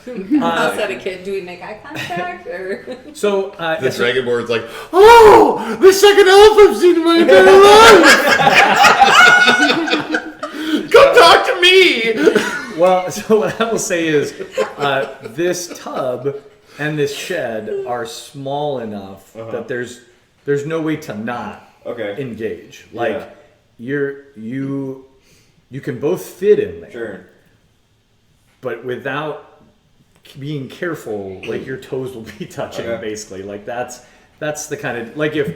How's that a kid? Do we make eye contact or? So The it's- dragonborn's like, oh, the second elf I've seen in my entire life. Come talk to me. well, so what I will say is this tub and this shed are small enough that there's no way to not Okay. engage. Like Yeah. you can both fit in there. Sure. But without being careful, like your toes will be touching, Okay. basically. Like that's the kind of, like, if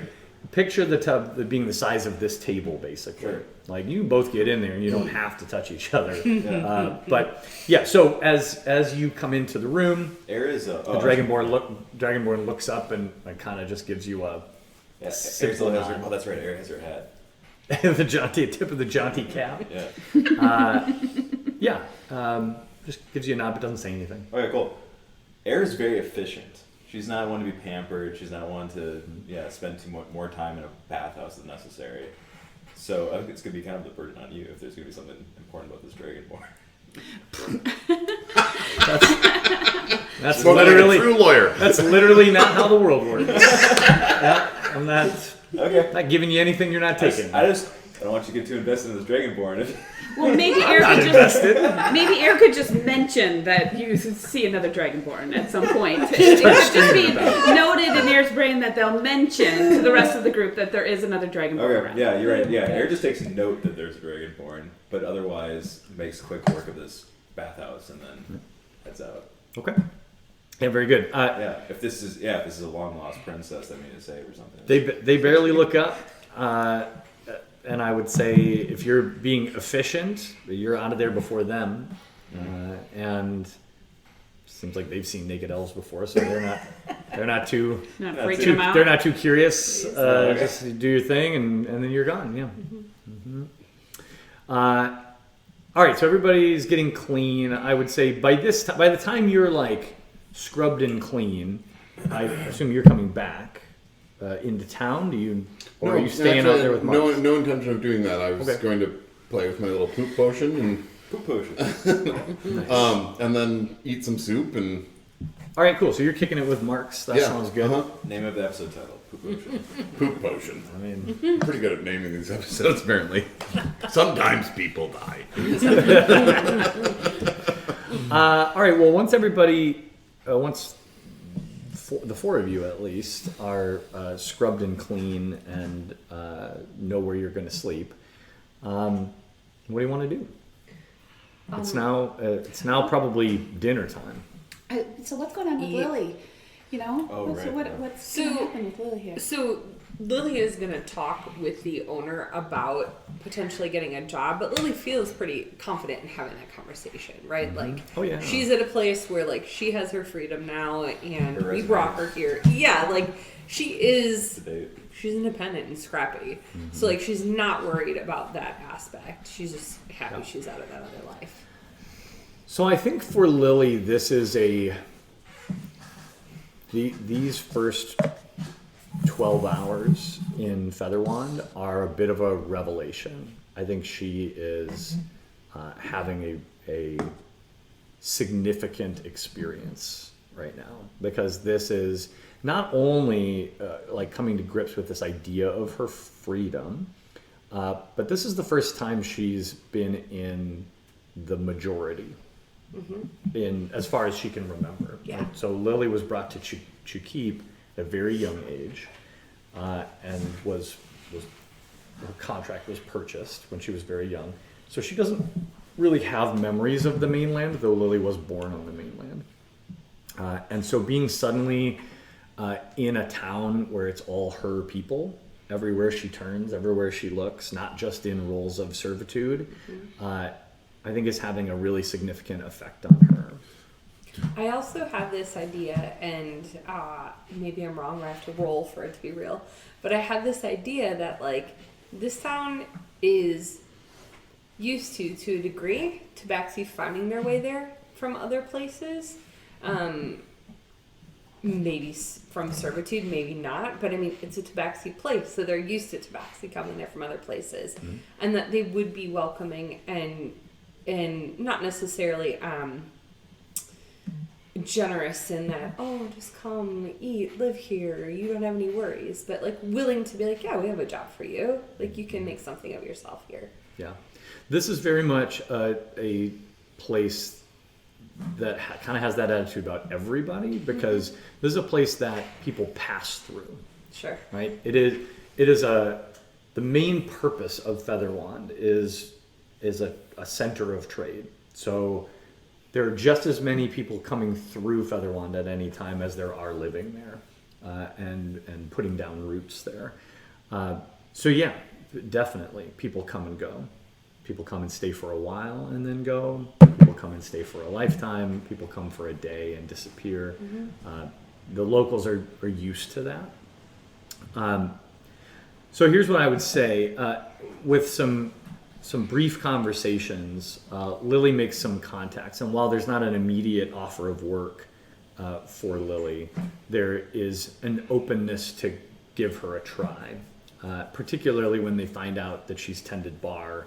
picture the tub being the size of this table, basically. Sure. Like you both get in there and you don't have to touch each other. Yeah. But yeah, so as you come into the room, Air is a the Dragonborn looks up and kind of just gives you a Yeah. Air simple still has her, nod. oh, that's right. Air has her hat. the tip of the jaunty cap. Yeah. Yeah, just gives you a nod but doesn't say anything. Okay. Cool. Air is very efficient. She's not one to be pampered. She's not one to spend more time in a bathhouse than necessary. So I think it's gonna be kind of the burden on you if there's gonna be something important about this Dragonborn. That's Spoken like a literally true lawyer. That's literally not how the world works. Yeah, I'm Okay. not giving you anything you're not taking. I don't want you to get too invested in this Dragonborn. Well, maybe Air not could invested. maybe Air could just mention that you see another Dragonborn at some point. It could just be noted in Air's brain that they'll mention to the rest of the group that there is another Dragonborn Okay, around. yeah, you're right. Yeah, Air just takes note that there's a Dragonborn, but otherwise makes quick work of this bathhouse and then heads out. Okay. Yeah, very good. If this is a long lost princess that we need to save or something. They barely look up, and I would say if you're being efficient, you're out of there before them, and seems like they've seen naked elves before, so they're not too Not That's freaking it. them out. they're not too curious. Okay. Just do your thing, and then you're gone. Yeah. All right, so everybody's getting clean. I would say by the time you're like scrubbed and clean, I assume you're coming back into town. Or are you staying out there with Mark? No intention of doing that. I was Okay. going to play with my little poop potion Poop potion. and then eat some soup and All right, cool. So you're kicking it with Marks. That Yeah, sounds good. uh-huh. Name of the episode title: Poop Ocean. Poop potion. I mean, I'm pretty good at naming these episodes, apparently. Sometimes people die. all right. Well, once everybody, the four of you at least are scrubbed and clean and know where you're going to sleep, what do you want to do? It's now probably dinner time. So what's going on with Yeah. Lily? You know? Oh, what's, right, what, yeah. what's So- going to happen with Lily here? So Lily is going to talk with the owner about potentially getting a job, but Lily feels pretty confident in having that conversation, right? Like, Oh, yeah. she's at a place where like she has her freedom now, and Her we resume. brought her here. Yeah, like she is. Debate. She's independent and scrappy, so like she's not worried about that aspect. She's just happy Yeah. she's out of that other life. So I think for Lily, this is these first 12 hours in Featherwand are a bit of a revelation. I think she is having a significant experience right now, because this is not only like coming to grips with this idea of her freedom, but this is the first time she's been in the majority in as far as she can remember. Yeah. Right? So Lily was brought to Chukip at a very young age, and was her contract was purchased when she was very young. So she doesn't really have memories of the mainland, though Lily was born on the mainland. And so being suddenly in a town where it's all her people, everywhere she turns, everywhere she looks, not just in roles of servitude, I think is having a really significant effect on her. I also have this idea, and maybe I'm wrong, or I have to roll for it to be real, but I have this idea that, like, this town is used to a degree, Tabaxi finding their way there from other places. Maybe from servitude, maybe not, but I mean, it's a Tabaxi place, so they're used to Tabaxi coming there from other places, and that they would be welcoming and not necessarily generous in that, oh, just come eat, live here, you don't have any worries, but like willing to be like, yeah, we have a job for you, like you can make something of yourself here. Yeah. This is very much a place that kind of has that attitude about everybody, because this is a place that people pass through, Sure. right? It is the main purpose of Featherwand is a center of trade. So there are just as many people coming through Featherwand at any time as there are living there, and putting down roots there. So yeah, definitely people come and go. People come and stay for a while and then go. People come and stay for a lifetime. People come for a day and disappear. The locals are used to that. So here's what I would say. With some brief conversations, Lily makes some contacts. And while there's not an immediate offer of work for Lily, there is an openness to give her a try, particularly when they find out that she's tended bar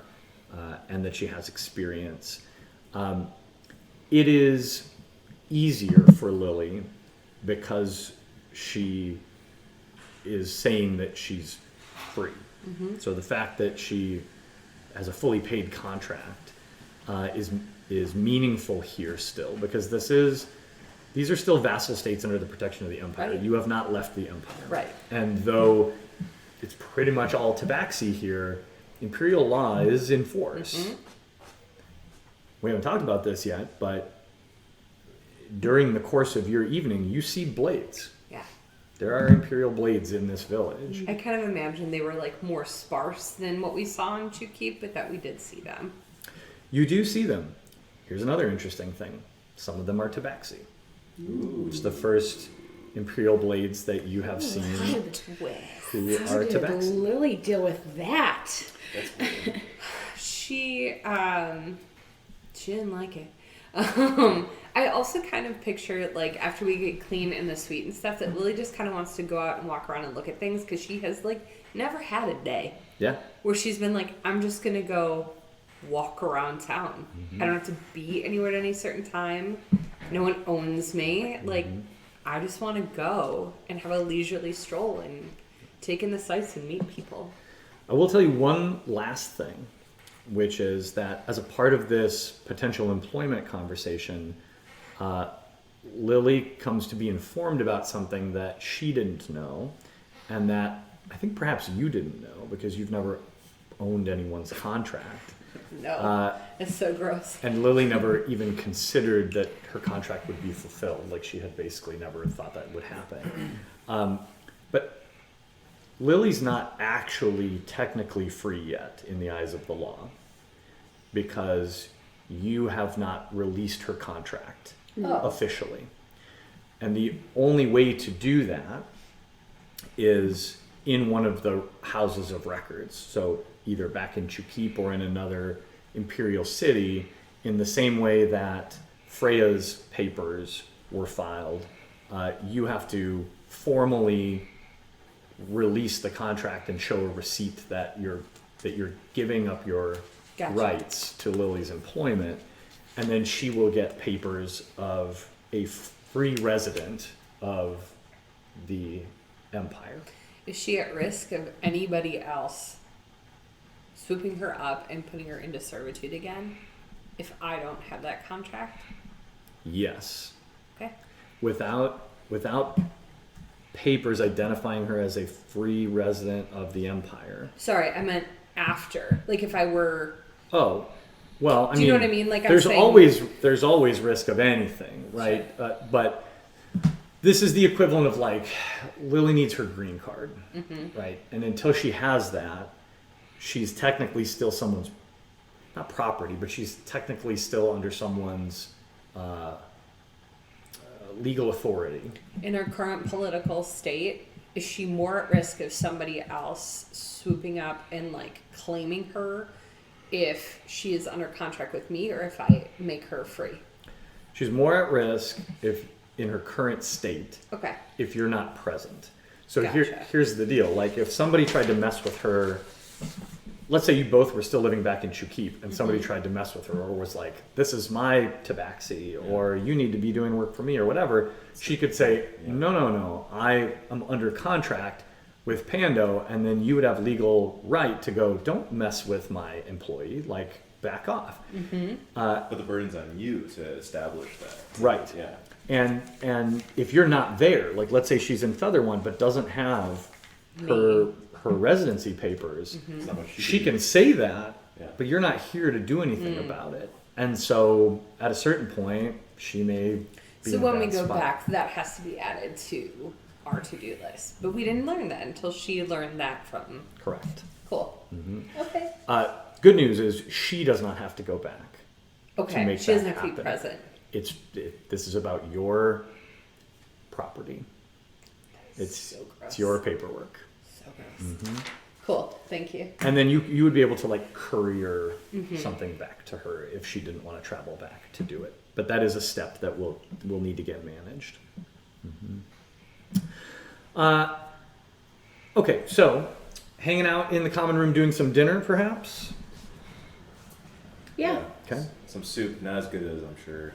and that she has experience. It is easier for Lily because she is saying that she's free. So the fact that she has a fully paid contract is meaningful here still, because these are still vassal states under the protection of the empire. Right. You have not left the empire. Right. And though it's pretty much all Tabaxi here, imperial law is in force. We haven't talked about this yet, but during the course of your evening, you see blades. Yeah. There are imperial blades in this village. I kind of imagine they were like more sparse than what we saw in Chukip, but that we did see them. You do see them. Here's another interesting thing. Some of them are Tabaxi. It's the first imperial blades that you have seen who How are did Tabaxi. Lily deal with that? She didn't like it. I also kind of picture, like, after we get clean in the suite and stuff, that Lily just kind of wants to go out and walk around and look at things, because she has, like, never had a day Yeah. where she's been like, I'm just going to go walk around town. I don't have to be anywhere at any certain time. No one owns me. Like, I just want to go and have a leisurely stroll and take in the sights and meet people. I will tell you one last thing, which is that as a part of this potential employment conversation, Lily comes to be informed about something that she didn't know, and that I think perhaps you didn't know because you've never owned anyone's contract. No, it's so gross. And Lily never even considered that her contract would be fulfilled. Like, she had basically never thought that would happen. But Lily's not actually technically free yet in the eyes of the law because you have not released her contract officially. And the only way to do that is in one of the houses of records. So either back in Chukip or in another imperial city, in the same way that Freya's papers were filed, you have to formally release the contract and show a receipt that you're giving up your Gotcha. rights to Lily's employment, and then she will get papers of a free resident of the empire. Is she at risk of anybody else swooping her up and putting her into servitude again if I don't have that contract? Yes. Okay. Without papers identifying her as a free resident of the empire. Sorry, I meant after. Like if I were. Oh, well, I Do mean, you know what I mean? Like, I'm there's saying- there's always risk of anything, right? But this is the equivalent of, like, Lily needs her green card, right? And until she has that, she's technically still someone's, not property, but she's technically still under someone's legal authority. In her current political state, is she more at risk of somebody else swooping up and like claiming her if she is under contract with me or if I make her free? She's more at risk if in her current state Okay. if you're not present. So Gotcha. here's the deal. Like, if somebody tried to mess with her, let's say you both were still living back in Chukip and somebody tried to mess with her or was like, this is my tabaxi, or you need to be doing work for me or whatever, she could say, no, I am under contract with Pando, and then you would have legal right to go, don't mess with my employee, like, back off. But the burden's on you to establish that. Right. Yeah. And if you're not there, like, let's say she's in Feather One but doesn't have her residency papers, It's not much she can say that, Yeah. but you're not here to do anything about it. And so at a certain point, she may be So in a when we bad go spot. back, that has to be added to our to-do list. But we didn't learn that until she learned that from. Correct. Cool. Okay. Good news is she does not have to go back. Okay. make She doesn't that have to be happen. present. This is about your property. It's So gross. it's your paperwork. So gross. Cool. Thank you. And then you would be able to, like, courier something back to her if she didn't want to travel back to do it. But that is a step that will need to get managed. Okay, so hanging out in the common room doing some dinner, perhaps? Yeah. Okay. Some soup, not as good as I'm sure.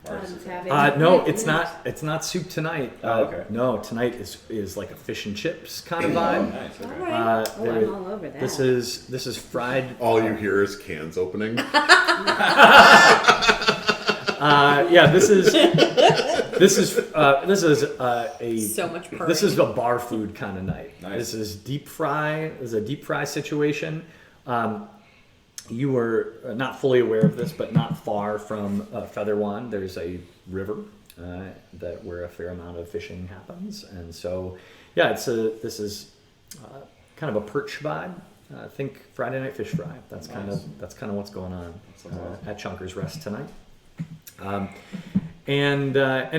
Mark's Tom's is. having. No, it's not. It's not soup tonight. Oh, okay. No, tonight is like a fish and chips kind of Oh, vibe. nice. Okay. All right. There- I'm all over that. This is fried. All you hear is cans opening. Yeah, this is a So much purring. this is a bar food kind of night. Nice. This is deep fry. This is a deep fry situation. You were not fully aware of this, but not far from Feather One, there's a river where a fair amount of fishing happens, and so yeah, this is kind of a perch vibe. Think Friday Night Fish Fry. That's kind of what's going on at Chunker's Rest tonight. And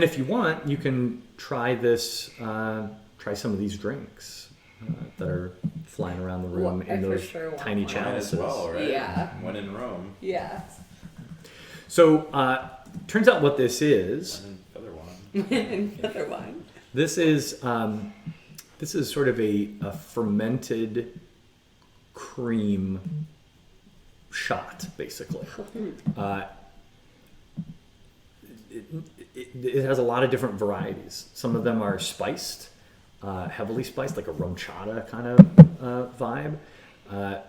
if you want, you can try this. Try some of these drinks that are flying around the room Well, I in for those sure want tiny one. Might as chalices. well, right? Yeah. When in Rome. Yeah. So turns out what this is. When in Feather One. Another one. This is sort of a fermented cream shot, basically. it has a lot of different varieties. Some of them are spiced, heavily spiced, like a romchata kind of vibe.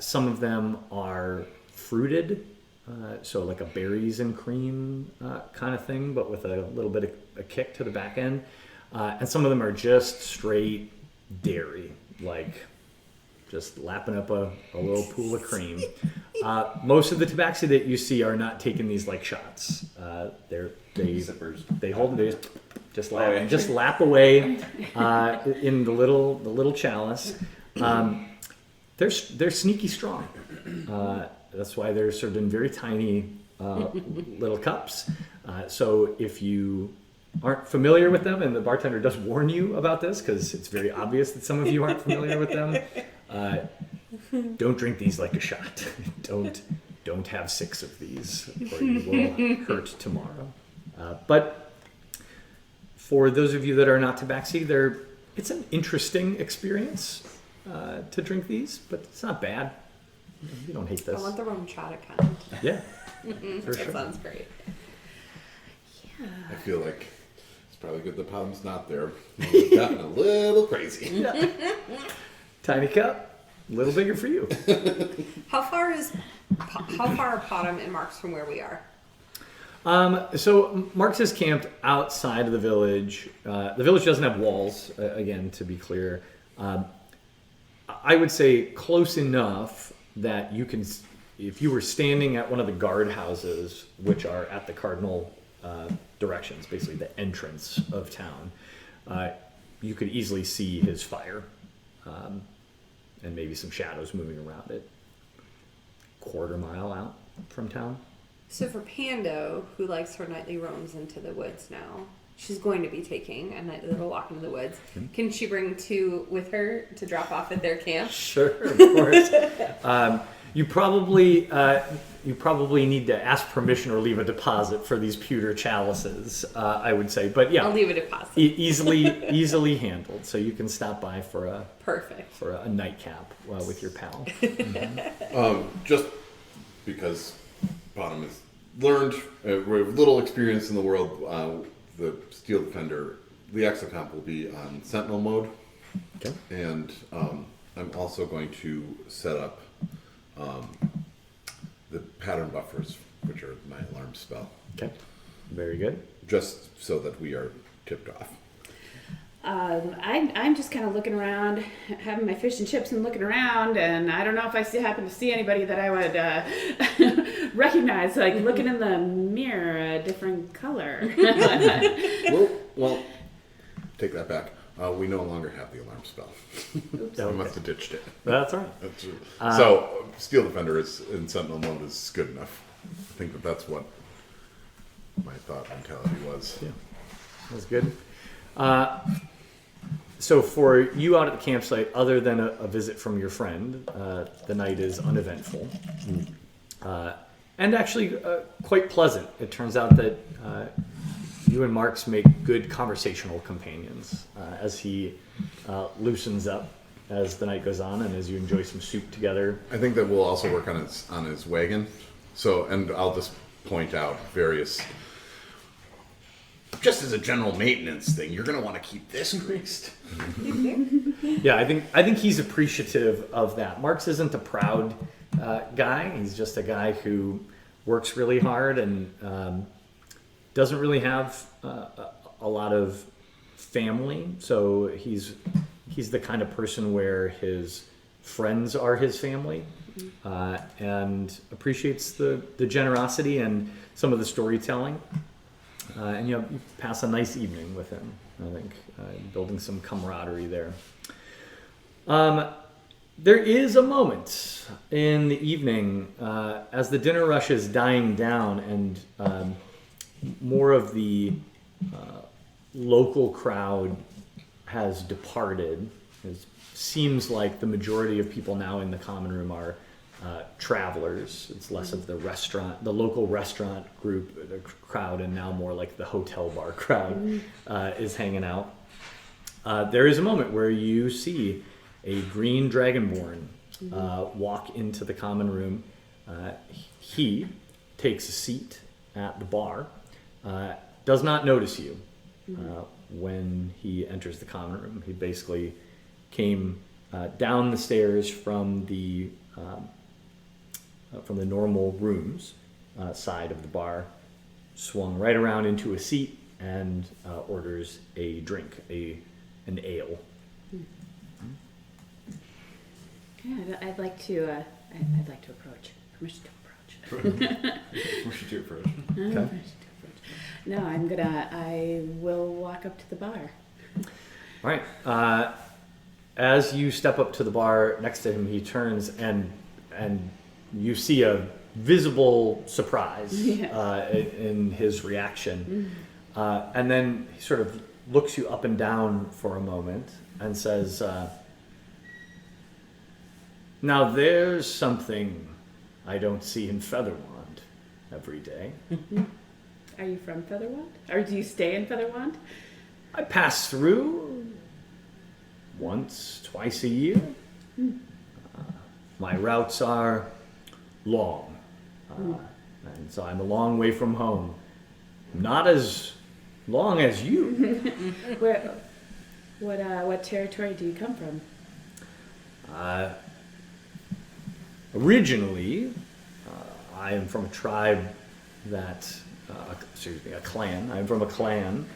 Some of them are fruited, so like a berries and cream kind of thing, but with a little bit of a kick to the back end. And some of them are just straight dairy, like just lapping up a little pool of cream. Most of the tabaxi that you see are not taking these like shots. Zippers. They hold them, they just lap away in the little chalice. They're sneaky strong. That's why they're served in very tiny little cups. So if you aren't familiar with them, and the bartender does warn you about this because it's very obvious that some of you aren't familiar with them, don't drink these like a shot. Don't have 6 of these, or you will hurt tomorrow. But for those of you that are not tabaxi, it's an interesting experience to drink these, but it's not bad. You don't hate I this. want the romchata kind. Yeah, for That sure. sounds great. I feel like it's probably good the Pom's not there. We've gotten a little crazy. Tiny cup, a little bigger for you. How far are Potham and Marks from where we are? So Marks is camped outside of the village. The village doesn't have walls, again, to be clear. I would say close enough that you can, if you were standing at one of the guardhouses, which are at the cardinal directions, basically the entrance of town, you could easily see his fire and maybe some shadows moving around it. Quarter mile out from town. So for Pando, who likes her nightly roams into the woods now, she's going to be taking a nightly little walk into the woods. Can she bring 2 with her to drop off at their camp? Sure, of course. You probably need to ask permission or leave a deposit for these pewter chalices, I would say. But yeah, I'll leave a deposit. easily handled. So you can stop by for a nightcap with your pal. Just because Bottom has learned, we have little experience in the world, the Steel Defender, the Exocomp will be on Sentinel mode. Okay. And I'm also going to set up the pattern buffers, which are my alarm spell, Okay. Very good. just so that we are tipped off. I'm just kind of looking around, having my fish and chips and looking around, and I don't know if I happen to see anybody that I would recognize, like looking in the mirror, a different color. Well, take that back. We no longer have the alarm spell. I must have ditched it. That's all right. So, Steel Defender is in Sentinel mode is good enough. I think that's what my thought mentality was. Yeah, that's good. So for you out at the campsite, other than a visit from your friend, the night is uneventful. And actually quite pleasant. It turns out that you and Marks make good conversational companions as he loosens up as the night goes on and as you enjoy some soup together. I think that we'll also work on his wagon. So, and I'll just point out various. Just as a general maintenance thing, you're going to want to keep this greased. Yeah, I think he's appreciative of that. Marks isn't a proud guy. He's just a guy who works really hard and doesn't really have a lot of family. So he's the kind of person where his friends are his family, and appreciates the generosity and some of the storytelling. And you pass a nice evening with him, I think, building some camaraderie there. There is a moment in the evening as the dinner rush is dying down and more of the local crowd has departed. It seems like the majority of people now in the common room are travelers. It's less of the local restaurant group, the crowd, and now more like the hotel bar crowd is hanging out. There is a moment where you see a green dragonborn walk into the common room. He takes a seat at the bar, does not notice you when he enters the common room. He basically came down the stairs from the normal rooms side of the bar, swung right around into a seat, and orders a drink, an ale. Yeah, I'd like to. I'd like to approach. Permission to approach. Push you to approach. Okay. Permission to approach. No, I will walk up to the bar. All right. As you step up to the bar next to him, he turns and you see a visible surprise in his reaction, and then he sort of looks you up and down for a moment and says, "Now there's something I don't see in Featherwand every day. Are you from Featherwand? Or do you stay in Featherwand? I pass through once, twice a year. My routes are long, and so I'm a long way from home. Not as long as you." What territory do you come from? Originally, I am from a tribe that, a clan. I'm from a clan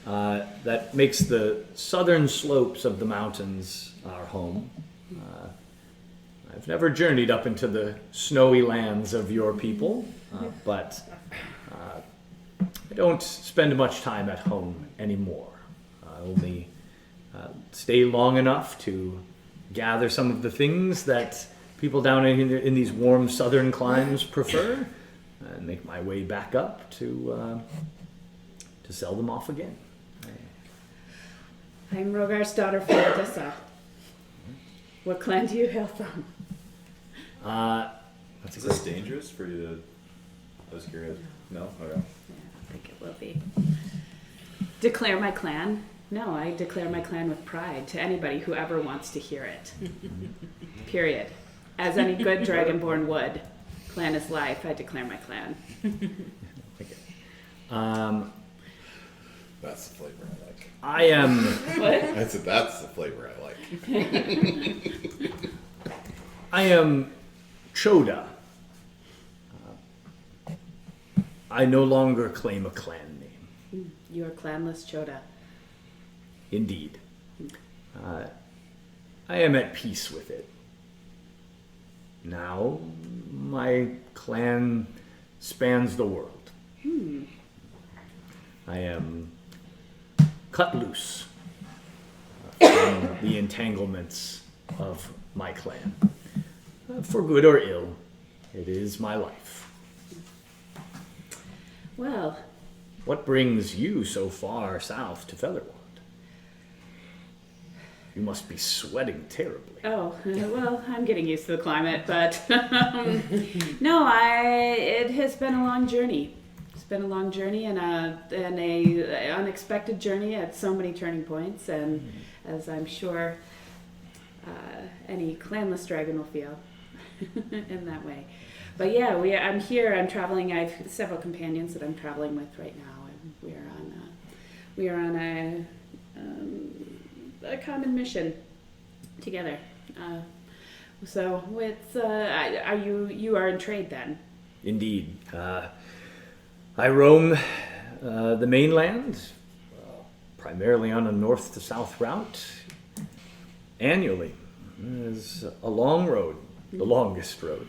that makes the southern slopes of the mountains our home. I've never journeyed up into the snowy lands of your people, but I don't spend much time at home anymore. I only stay long enough to gather some of the things that people down in these warm southern climes prefer, and make my way back up to sell them off again. I'm Rogar's daughter, Philadissa. What clan do you hail from? That's Is a this great. dangerous for you to... I was curious. No? Okay. Yeah, I think it will be. Declare my clan? No, I declare my clan with pride to anybody who ever wants to hear it. Period. As any good dragonborn would. Clan is life. I declare my clan. Okay. That's the flavor I like. I am. What? I said that's the flavor I like. I am Choda. I no longer claim a clan name. You are clanless Choda. Indeed. I am at peace with it. Now, my clan spans the world. I am cut loose from the entanglements of my clan. For good or ill, it is my life. Well, What brings you so far south to Featherwand? You must be sweating terribly. well, I'm getting used to the climate, but no, it has been a long journey. It's been a long journey and a unexpected journey at so many turning points, and as I'm sure any clanless dragon will feel in that way. But yeah, I'm here. I'm traveling. I have several companions that I'm traveling with right now, and we are on a common mission together. So it's you are in trade then? Indeed. I roam the mainland, primarily on a north to south route, annually. It's a long road, the longest road.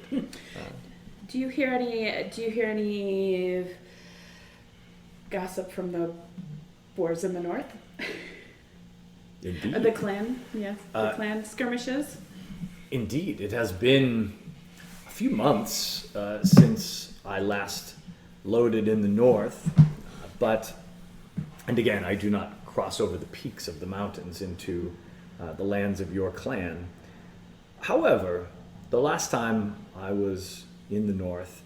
Do you hear any gossip from the boars in the north? Indeed. The clan, yes, the clan skirmishes. Indeed. It has been a few months since I last loaded in the north, and again, I do not cross over the peaks of the mountains into the lands of your clan. However, the last time I was in the north,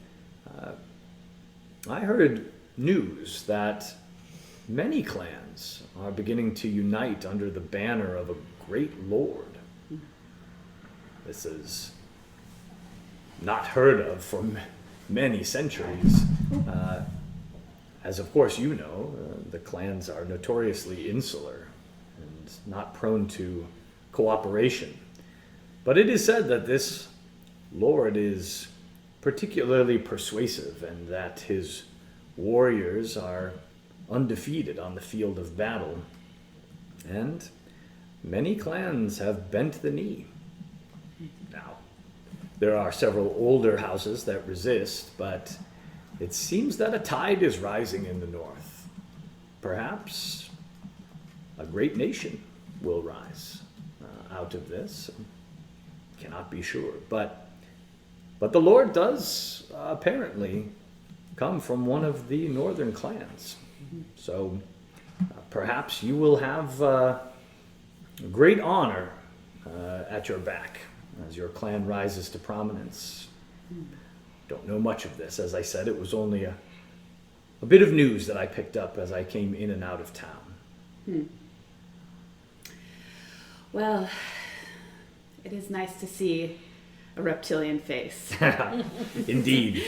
I heard news that many clans are beginning to unite under the banner of a great lord. This is not heard of for many centuries. as of course you know, the clans are notoriously insular and not prone to cooperation. But it is said that this lord is particularly persuasive and that his warriors are undefeated on the field of battle. And many clans have bent the knee. Now, there are several older houses that resist, but it seems that a tide is rising in the north. Perhaps a great nation will rise out of this. Cannot be sure, but the Lord does apparently come from one of the northern clans. So perhaps you will have great honor at your back as your clan rises to prominence. Don't know much of this. As I said, it was only a bit of news that I picked up as I came in and out of town. Well, it is nice to see a reptilian face. Indeed.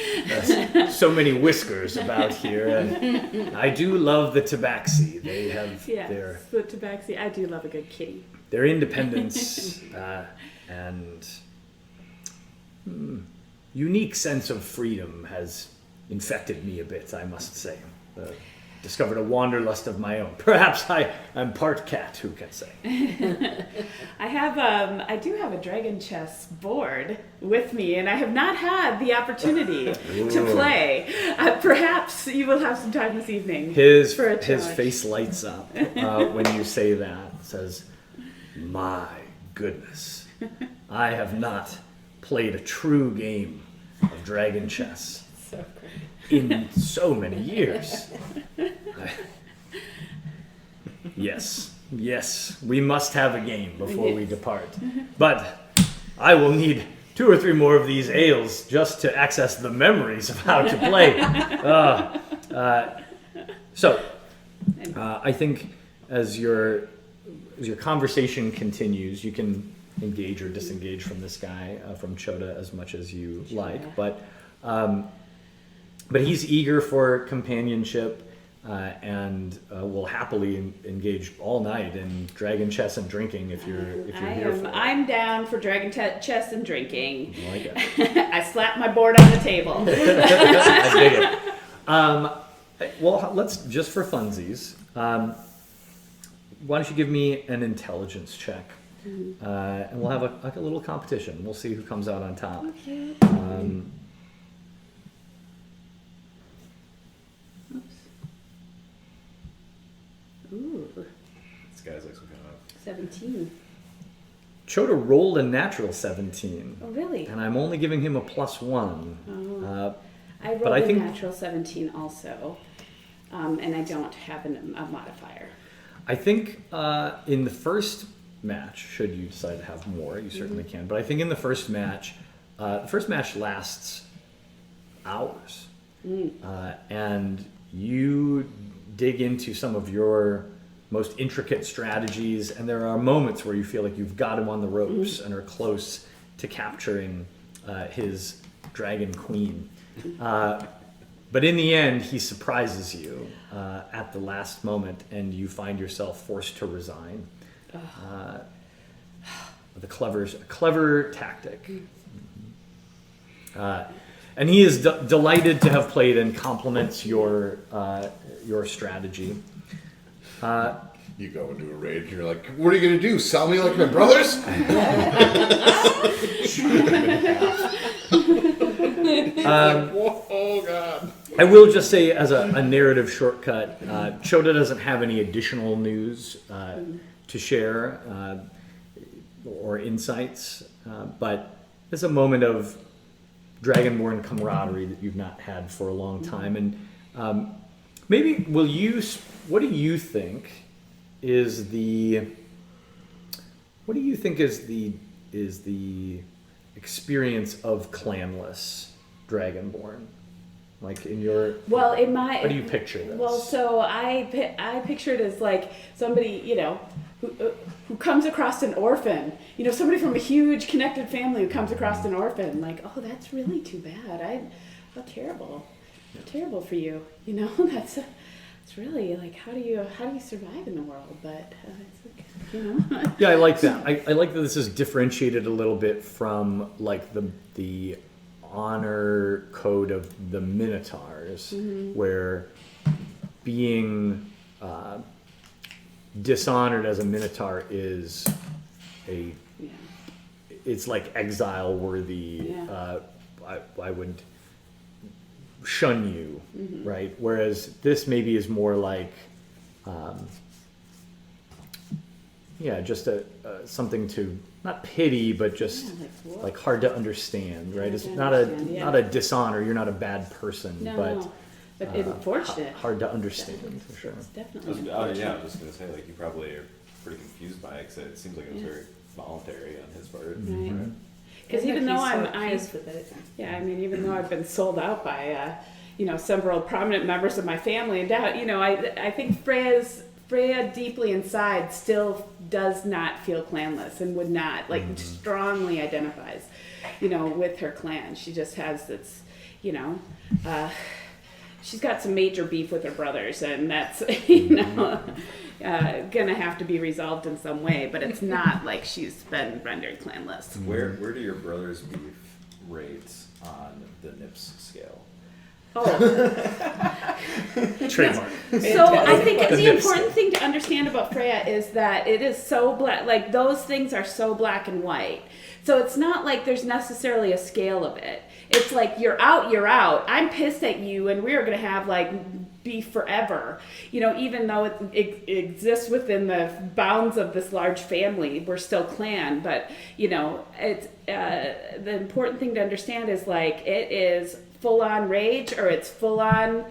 So many whiskers about here. And I do love the Tabaxi. They have Yes, the tabaxi. I do love a good kitty. their independence and unique sense of freedom has infected me a bit, I must say. Discovered a wanderlust of my own. Perhaps I'm part cat, who can say? I do have a dragon chess board with me, and I have not had the opportunity to play. Perhaps you will have some time this evening His for a challenge. face lights up when you say that. It says, "My goodness, I have not played a true game of dragon chess So great. in so many years." Yes, we must have a game before we depart. But I will need 2 or 3 more of these ales just to access the memories of how to play. So, I think as your conversation continues, you can engage or disengage from this guy, from Chota, as much as you like. But he's eager for companionship and will happily engage all night in dragon chess and drinking if you're here for it. I'm down for dragon chess and drinking. I like it. I slap my board on the table. I dig it. Well, let's, just for funsies, why don't you give me an intelligence check? And we'll have a little competition. We'll see who comes out on top. Okay. Ooh, This guy's like some kind of 17. Chota rolled a natural 17, Oh, really? and I'm only giving him a +1. Oh. I rolled but I a think- natural 17 also, and I don't have a modifier. I think in the first match, should you decide to have more, you certainly can. But I think in the first match lasts hours, and you dig into some of your most intricate strategies, and there are moments where you feel like you've got him on the ropes and are close to capturing his dragon queen. But in the end, he surprises you at the last moment, and you find yourself forced to resign. The clever tactic. And he is delighted to have played and compliments your strategy. You go into a rage, you're like, what are you going to do? Sell me like my brothers? Oh, God. I will just say, as a narrative shortcut, Chota doesn't have any additional news to share or insights, but it's a moment of Dragonborn camaraderie that you've not had for a long time. And maybe what do you think is the experience of clanless Dragonborn? Like in your, Well, in my how do you picture this? Well, so I picture it as like somebody, who comes across an orphan. Somebody from a huge connected family who comes across an orphan. Like, oh, that's really too bad. How terrible. terrible for you. You know, it's really like how do you survive in the world? But it's like, you know. Yeah, I like that. I like that this is differentiated a little bit from like the honor code of the Minotaurs, where being dishonored as a Minotaur is Yeah. it's like exile worthy. Yeah. I would shun you, right? Whereas this maybe is more like, just a something to not pity, but just Yeah, like what? like hard to understand, right? Hard It's to not understand, yeah. not a dishonor. You're not a bad person, No, but but unfortunate. hard to understand for sure. It's I definitely was, unfortunate. yeah, I was just gonna say, like, you probably are pretty confused by it, 'cause it seems like it was Yeah. very voluntary on his part. Right. Because And even that though he's so I'm, at peace with it. yeah, I mean, even though I've been sold out by, several prominent members of my family, and I think Freya deeply inside still does not feel clanless and would not strongly identifies, with her clan. She just has this, she's got some major beef with her brothers, and that's gonna have to be resolved in some way. But it's not like she's been rendered clanless. Where do your brothers' beef rates on the NIPS scale? Oh, Trademark. so I think the Nips. important thing to understand about Freya is that it is so black. Like those things are so black and white. So it's not like there's necessarily a scale of it. It's like you're out, you're out. I'm pissed at you, and we're gonna have beef forever. Even though it exists within the bounds of this large family, we're still clan. But it's the important thing to understand is it is full on rage, or it's full on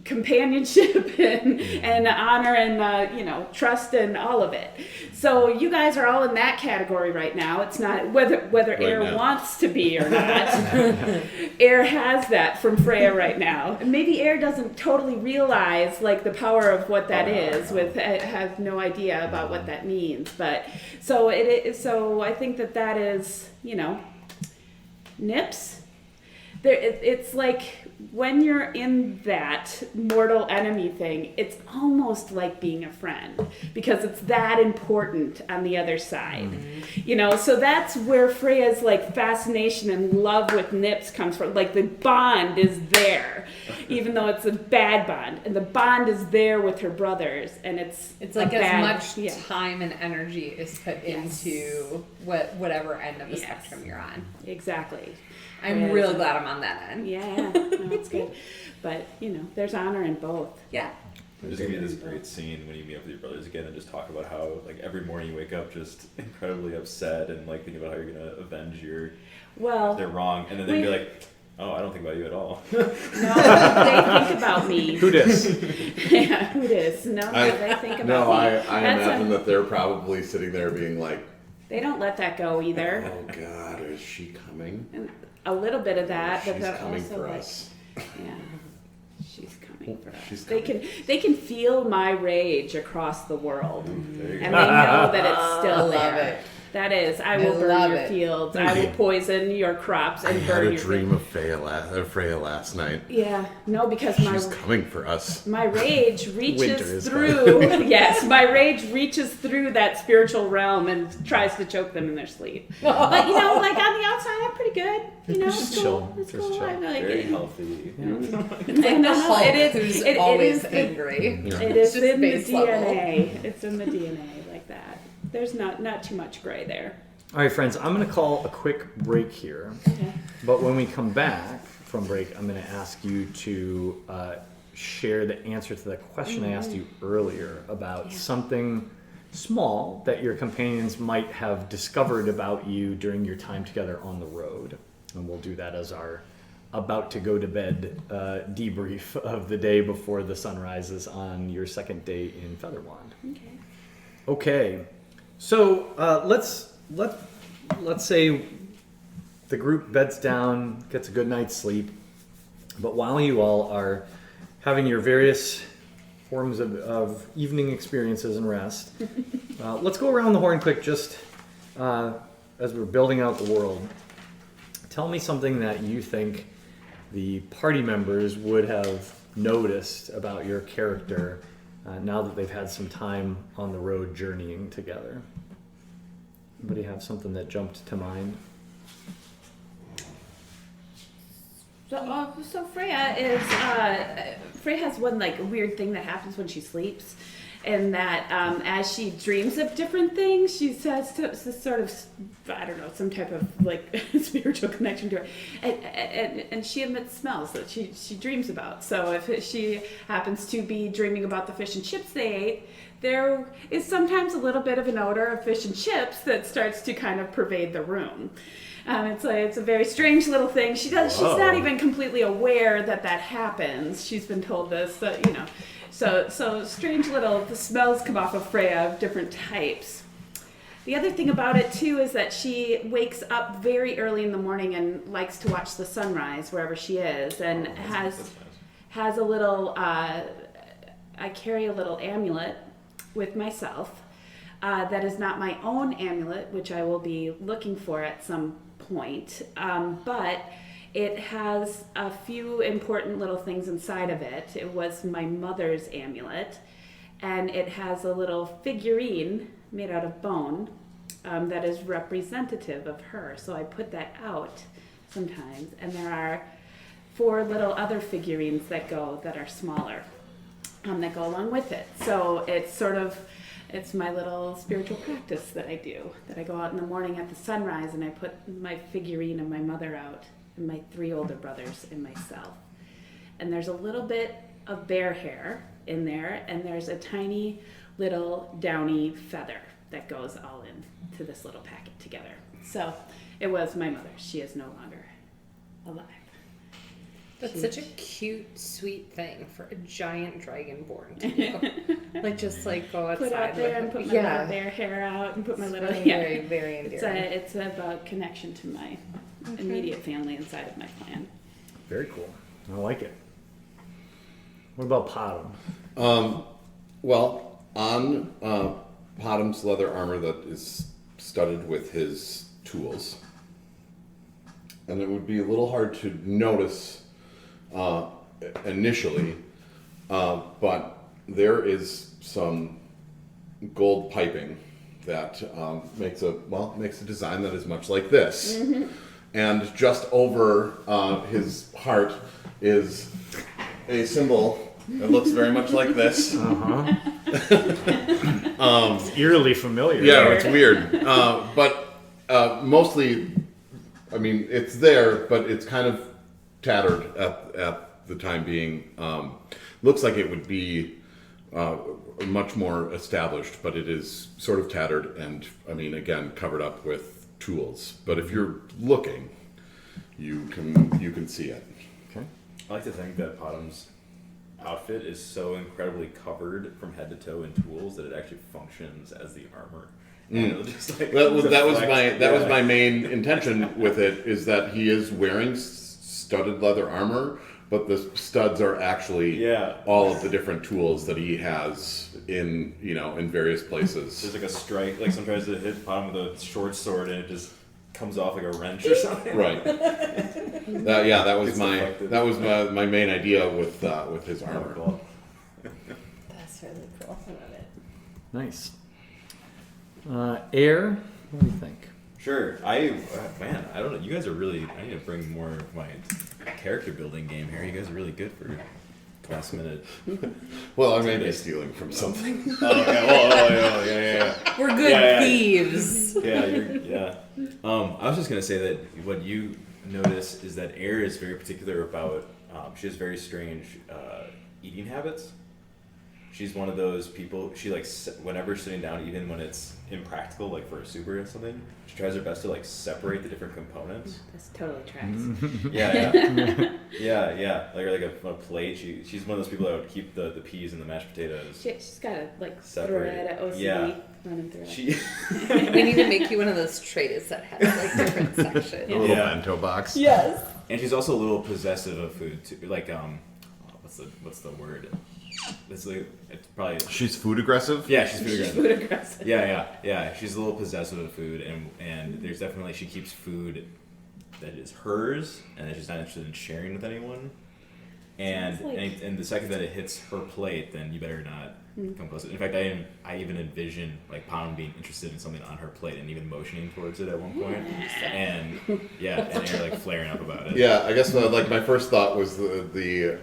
companionship and honor and trust and all of it. So you guys are all in that category right now. It's not whether Air now. wants to be or not. Air has that from Freya right now. And maybe Air doesn't totally realize the power of what that is. Have no idea about what that means. But so I think that is Nips. It's like when you're in that mortal enemy thing, it's almost like being a friend because it's that important on the other side. So that's where Freya's fascination and love with Nips comes from. The bond is there, even though it's a bad bond, and the bond is there with her brothers, and it's like a bad, as much time and energy is put into whatever end of the Yes. spectrum you're on. Exactly. I'm Whereas, real glad I'm on that end. Yeah, no, it's good. But, there's honor in both. Yeah. There's gonna be this great scene when you meet up with your brothers again and just talk about how every morning you wake up just incredibly upset and thinking about how you're gonna avenge Well, their wrong, and then they'd be like, "Oh, I don't think about you at all." no, they think about me. Who dis? Yeah, who dis? No, I- they think about No, me. I That's imagine that they're probably sitting there being like, They don't let that go either. Oh God, is she coming? And a little bit of that, but She's then coming also for us. yeah, she's coming for us. She's They coming. can feel my rage across the world, There you and go. they know that it's still I love there. it. That is, I I will burn love your it. fields. I will poison your crops I and had burn a your dream of Freya last night. Yeah, no, because She's coming for us. my rage Winter reaches is through. Yes, my rage reaches through that spiritual realm and tries to choke them in their sleep. But on the outside, I'm pretty good. It's Just cool. chill. It's Just cool. chill. I like Very it. healthy. And no, Hulk, it is. who's It always is. angry. It is Just in the base level. DNA. It's in the DNA like that. There's not too much gray there. All right, friends, I'm going to call a quick break here. Okay. But when we come back from break, I'm going to ask you to share the answer to the question I asked you earlier about something small that your companions might have discovered about you during your time together on the road. And we'll do that as our about to go to bed debrief of the day before the sun rises on your second day in Featherwand. Okay. Okay, so let's say the group beds down, gets a good night's sleep, but while you all are having your various forms of evening experiences and rest, let's go around the horn quick, just as we're building out the world. Tell me something that you think the party members would have noticed about your character now that they've had some time on the road journeying together? Anybody have something that jumped to mind? So Freya is Freya has one like weird thing that happens when she sleeps, and that as she dreams of different things, she has this sort of, I don't know, some type of like spiritual connection to her, and she emits smells that she dreams about. So if she happens to be dreaming about the fish and chips they ate, there is sometimes a little bit of an odor of fish and chips that starts to kind of pervade the room. It's a very strange little thing. She's not even completely aware that happens. She's been told this, so strange little, the smells come off of Freya of different types. The other thing about it too is that she wakes up very early in the morning and likes to watch the sunrise wherever she is, and has a little, I carry a little amulet with myself that is not my own amulet, which I will be looking for at some point, but it has a few important little things inside of it. It was my mother's amulet, and it has a little figurine made out of bone that is representative of her. So I put that out sometimes, and there are 4 little other figurines that are smaller that go along with it. So it's my little spiritual practice that I do, that I go out in the morning at the sunrise and I put my figurine of my mother out, and my 3 older brothers and myself. And there's a little bit of bear hair in there, and there's a tiny little downy feather that goes all into this little packet together. So it was my mother. She is no longer alive. That's such a cute, sweet thing for a giant dragonborn to do. Just go outside. Put out there and put my little bear hair out and put my little very, very endearing. It's about connection to my immediate family inside of my clan. Very cool. I like it. What about Potom? Well, on Potom's leather armor that is studded with his tools, and it would be a little hard to notice initially, but there is some gold piping that makes a design that is much like this. Mm-hmm. And just over his heart is a symbol that looks very much like this. It's eerily familiar. Yeah, it's weird. But mostly, I mean, it's there, but it's kind of tattered at the time being. Looks like it would be much more established, but it is sort of tattered and, I mean, again, covered up with tools. But if you're looking, you can see it. Okay. I like to think that Potom's outfit is so incredibly covered from head to toe in tools that it actually functions as the armor. That was my main intention with it, is that he is wearing studded leather armor, but the studs are actually all of the different tools that he has in various places. There's like a strike, like sometimes it hit Potom with a short sword and it just comes off like a wrench or something. Right. That was my main idea with his armor. Cool. That's really cool. I love it. Nice. Air, what do you think? Sure. I don't know. You guys are really. I need to bring more of my character building game here. You guys are really good for last minute. Well, I may be stealing from something. Yeah. We're good thieves. Yeah. I was just gonna say that what you notice is that Air is very particular about. She has very strange eating habits. She's one of those people. She whenever sitting down, even when it's impractical, like for a soup or something, she tries her best to separate the different components. This totally tracks. Yeah. Like a plate. She's one of those people that would keep the peas and the mashed potatoes. She's got a Separate. thread of OCD running through it. We need to make you one of those trays that has different sections. A little bento box. Yes. And she's also a little possessive of food too. What's the word? It's probably. She's food aggressive? Yeah, she's food She's aggressive. food aggressive. Yeah. She's a little possessive of food, and there's definitely she keeps food that is hers and that she's not interested in sharing with anyone. And, Sounds like- and the second that it hits her plate, then you better not come close. In fact, I even envision like Pound being interested in something on her plate and even motioning towards it at one point. And yeah, and you're like flaring up about it. Yeah, I guess like my first thought was the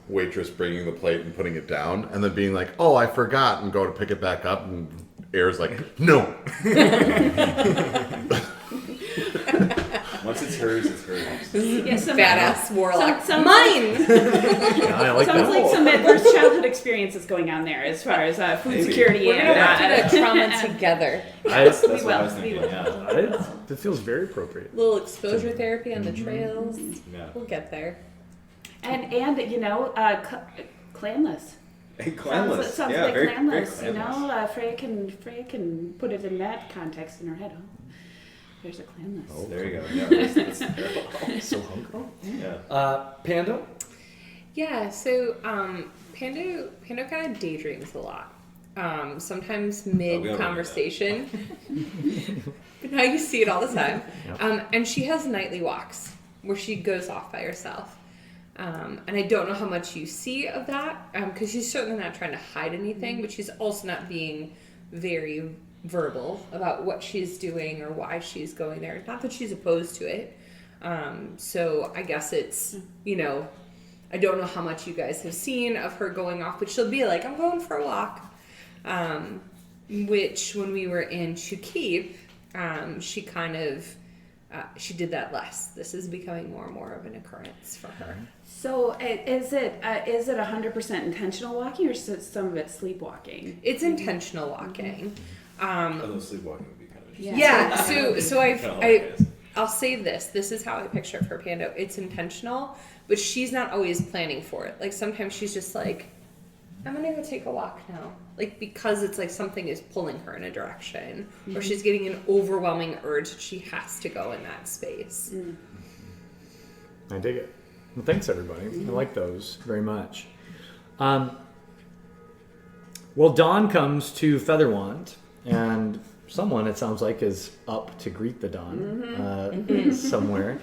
waitress bringing the plate and putting it down, and then being like, "Oh, I forgot," and go to pick it back up, and Air's like, "No." Once it's hers, it's hers. Yeah, some Badass warlock. some- Mine. Yeah, I like Sounds that. like some adverse childhood experiences going on there as far as food Maybe. security We're gonna and work through that trauma together. That's We what I was will, we thinking. will. Yeah. That feels very appropriate. Little exposure therapy on the trails. Yeah. We'll get there. and you know, clanless. Hey, clanless. Sounds yeah, like very, clanless. very You clanless. know, Freya can put it in that context in her head. Oh, there's a clanless. Oh, there you go. Yeah, that's parallel. So hungry. Yeah. Panda? Yeah, so Pando kind of daydreams a lot. Sometimes mid conversation. But now you see it all the time. And she has nightly walks where she goes off by herself. And I don't know how much you see of that, because she's certainly not trying to hide anything, but she's also not being very verbal about what she's doing or why she's going there. Not that she's opposed to it. So I guess it's, you know, I don't know how much you guys have seen of her going off, but she'll be like, I'm going for a walk. Which when we were in Shukip, she kind of, she did that less. This is becoming more and more of an occurrence for her. So is it 100% intentional walking, or is it some of it sleepwalking? It's intentional walking. Although sleepwalking would be kind of interesting. Yeah, so Kinda hilarious. I'll say this. This is how I picture it for Pando. It's intentional, but she's not always planning for it. Like sometimes she's just like, I'm gonna go take a walk now. Like because it's like something is pulling her in a direction, or she's getting an overwhelming urge that she has to go in that space. I dig it. Well, thanks, everybody. I like those very much. Well, dawn comes to Featherwand, and someone, it sounds like, is up to greet the dawn somewhere.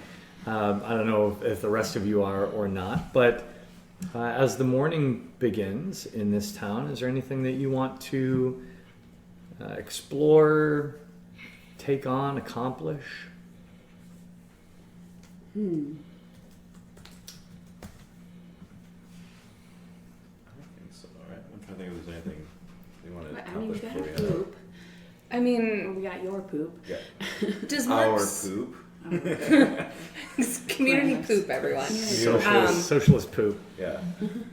I don't know if the rest of you are or not, but as the morning begins in this town, is there anything that you want to explore, take on, accomplish? I think so. All right. I'm trying to think if there's anything we want to I mean, we accomplish got before our we head out. I poop. mean, We got your poop. Yeah. does Our Mark's poop. community poop, everyone? Socialist poop. Yeah.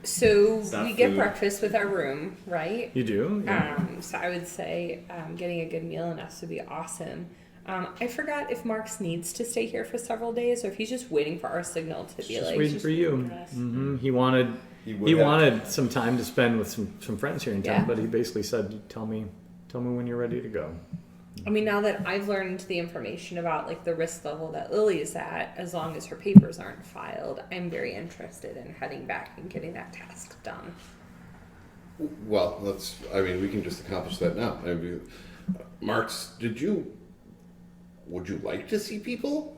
So It's not we get food. breakfast with our room, right? You do? Yeah. So I would say getting a good meal in us would be awesome. I forgot if Marks needs to stay here for several days or if he's just waiting for our signal to be Just like. waiting for you. He wanted He he would have- wanted some time to spend with some friends here in town, Yeah. but he basically said, "Tell me when you're ready to go." I mean, now that I've learned the information about like the risk level that Lily is at, as long as her papers aren't filed, I'm very interested in heading back and getting that task done. Well, we can just accomplish that now. Marks, would you like to see people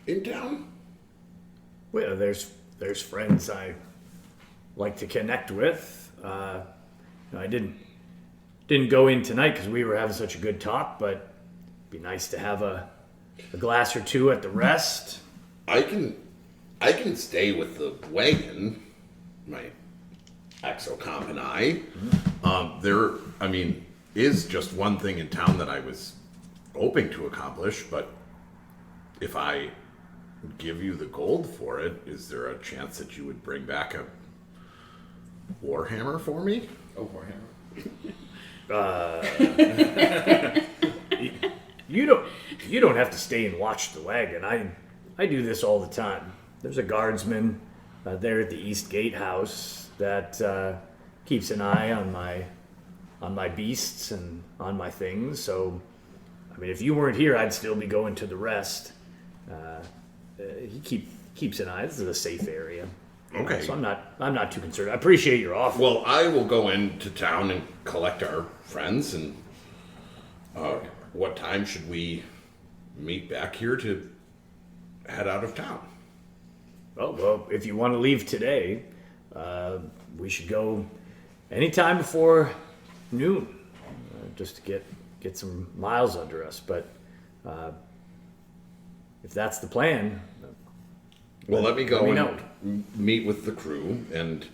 in town? Well, there's friends I like to connect with. I didn't go in tonight because we were having such a good talk, but it'd be nice to have a glass or two at the rest. I can stay with the wagon, my exocomp and I. There is just one thing in town that I was hoping to accomplish, but if I give you the gold for it, is there a chance that you would bring back a warhammer for me? Oh, Warhammer. You don't have to stay and watch the wagon. I do this all the time. There's a guardsman there at the East Gatehouse that keeps an eye on my beasts and on my things. So, I mean, if you weren't here, I'd still be going to the rest. He keeps an eye. This is a safe area. Okay. So I'm not too concerned. I appreciate your offer. Well, I will go into town and collect our friends. And what time should we meet back here to head out of town. Well, if you want to leave today, we should go anytime before noon, just to get some miles under us. But if that's the plan, Well, let me go Let me and meet with the crew, and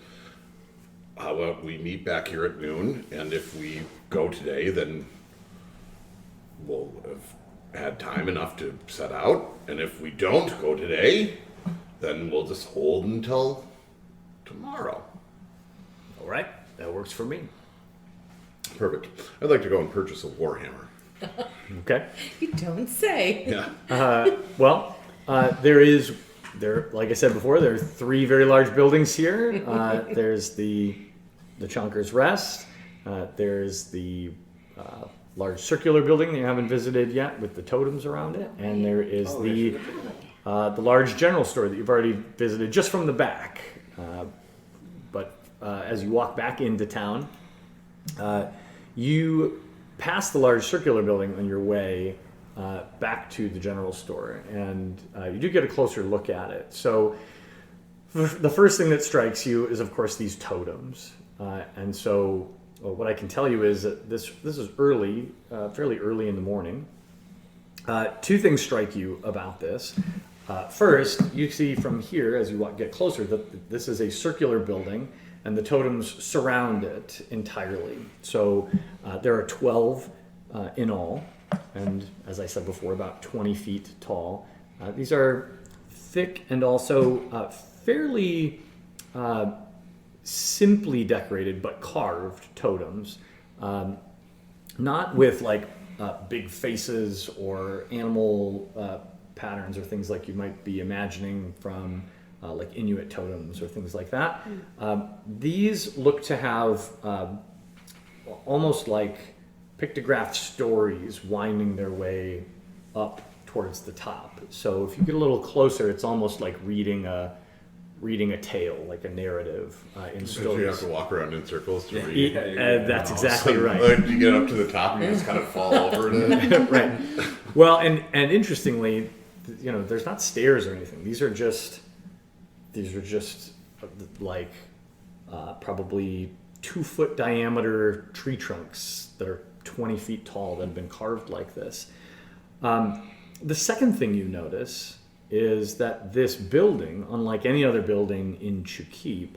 how about we meet back here at noon, and if we go today, then we'll have had time enough to set out, and if we don't go today, then we'll just hold until tomorrow. all right, that works for me. Perfect. I'd like to go and purchase a warhammer. Okay. You don't say. Yeah. Well, there, like I said before, there are 3 very large buildings here. There's the Chunker's Rest. There's the large circular building that you haven't visited yet with the totems around it, and there is the large general store that you've already visited just from the back. But as you walk back into town, you pass the large circular building on your way back to the general store, and you do get a closer look at it. So the first thing that strikes you is, of course, these totems. And so what I can tell you is that this is early, fairly early in the morning. 2 things strike you about this. First, you see from here, as you get closer, that this is a circular building, and the totems surround it entirely. So there are 12 in all, and as I said before, about 20 feet tall. These are thick and also fairly simply decorated but carved totems, not with like big faces or animal patterns or things like you might be imagining from like Inuit totems or things like that. These look to have almost like pictographed stories winding their way up towards the top. So if you get a little closer, it's almost like reading a tale, like a narrative in So you have stories. to walk around in circles to read. That's exactly right. Like, you get up to the top and you just kind of fall over it. Right. Well, and interestingly, there's not stairs or anything. These are just like probably 2-foot diameter tree trunks that are 20 feet tall that have been carved like this. The second thing you notice is that this building, unlike any other building in Chukip,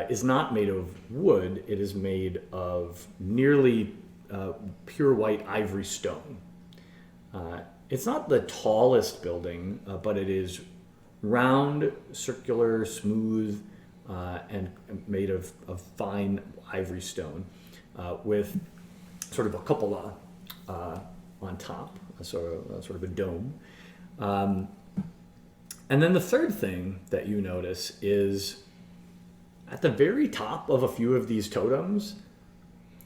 is not made of wood. It is made of nearly pure white ivory stone. It's not the tallest building, but it is round, circular, smooth, and made of fine ivory stone, with sort of a cupola on top, sort of a dome. And then the third thing that you notice is at the very top of a few of these totems,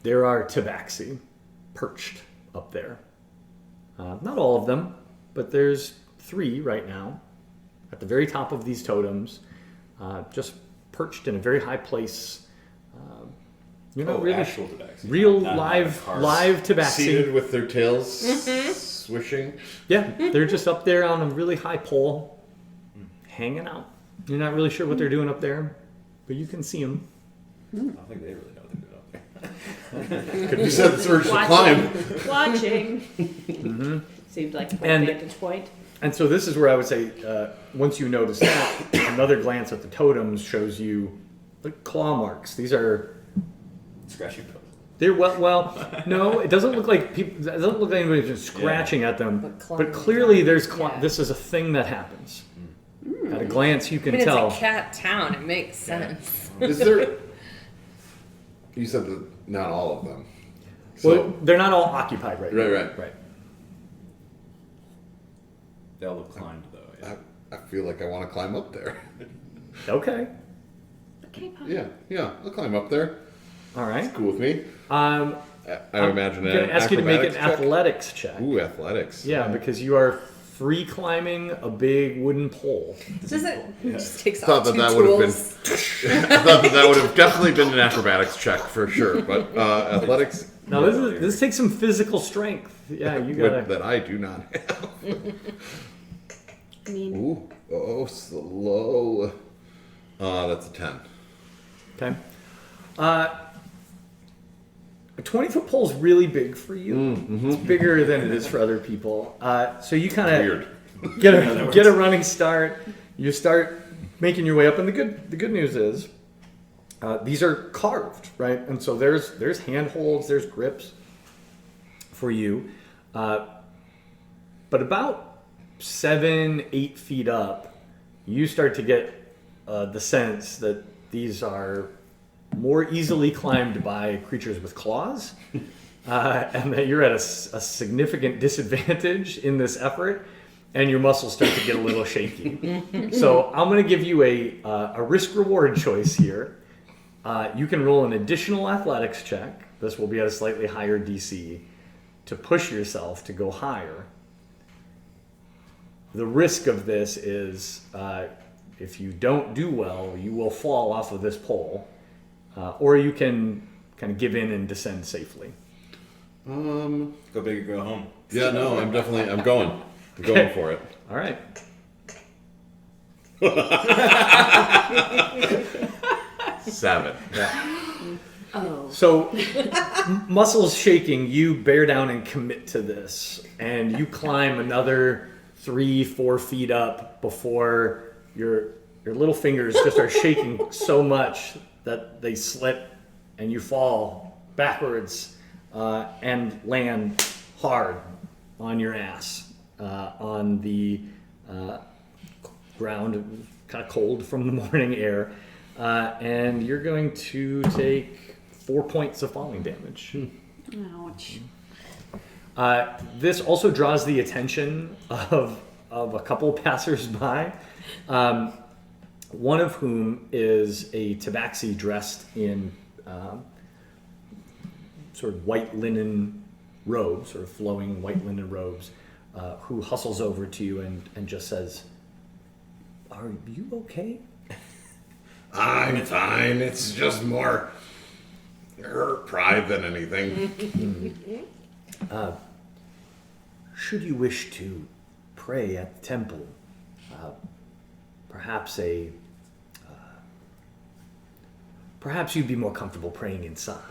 there are tabaxi perched up there. Not all of them, but there's 3 right now at the very top of these totems, just perched in a very high place. You're not really actual tabaxi. real Not live tabaxi. Seated with their tails swishing. Yeah, they're just up there on a really high pole, hanging out. You're not really sure what they're doing up there, but you can see them. I don't think they really know what they're doing up there. Could be said search to climb. Watching. Seemed like a And- vantage point. And so this is where I would say, once you notice that, another glance at the totems shows you the claw marks. These are, Scratchy pills. they're well, no, it doesn't look like people. It doesn't look like anybody's just scratching at them. But clawing But clearly, there's yeah. this is a thing that happens. At a glance, you I can mean, tell. it's a cat town. It makes sense. Is there? You said that not all of them. So, Well, they're not all occupied right now. Right. They all look climbed though. Yeah. I feel like I want to climb up there. Okay. Okay, Pop. Yeah, I'll climb up there. All right. Cool with me. Um, I imagine I'm going to ask you to make an acrobatics check. athletics check. Ooh, athletics. Yeah, because you are free climbing a big wooden pole. Does it just takes Thought off that two that would have tools? been. I thought that would have definitely been an acrobatics check for sure, but athletics. Now this takes some physical strength. Yeah, you gotta. that I do not have. I mean, Ooh, oh, slow. That's a 10. Okay. A 20-foot pole is really big for you. It's bigger than it is for other people. So you kind of Weird. get a running start. You start making your way up, and the good news is these are carved, right? And so there's handholds, there's grips for you. But about 7-8 feet up, you start to get the sense that these are more easily climbed by creatures with claws, and that you're at a significant disadvantage in this effort, and your muscles start to get a little shaky. So I'm going to give you a risk-reward choice here. You can roll an additional athletics check. This will be at a slightly higher DC to push yourself to go higher. The risk of this is if you don't do well, you will fall off of this pole. Or you can kind of give in and descend safely. Go big or go home. Yeah, no, I'm going. I'm going for it. All right. Seven. oh, So, muscles shaking, you bear down and commit to this, and you climb another 3-4 feet up before your little fingers just are shaking so much that they slip, and you fall backwards and land hard on your ass on the ground, kind of cold from the morning air, and you're going to take 4 points of falling damage. ouch. This also draws the attention of a couple passersby, one of whom is a tabaxi dressed in sort of white linen robes, sort of flowing white linen robes, who hustles over to you and just says, "Are you okay?" I'm fine. It's just more pride than anything. Should you wish to pray at the temple, perhaps perhaps you'd be more comfortable praying inside.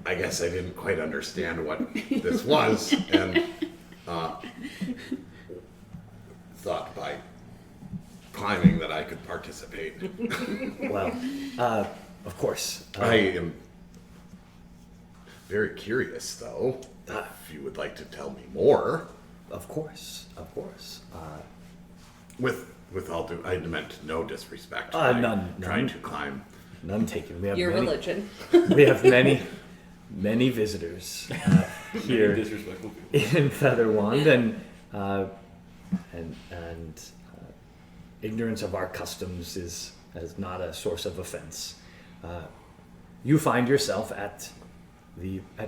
I guess I didn't quite understand what this was, and thought by climbing that I could participate. Well, of course. I am very curious, though, if you would like to tell me more. Of course. With all due, I meant no disrespect. None. Trying to climb. None taken. We have Your many, religion. We have many visitors here Disrespectful people. in Featherwand, and ignorance of our customs is not a source of offense. You find yourself at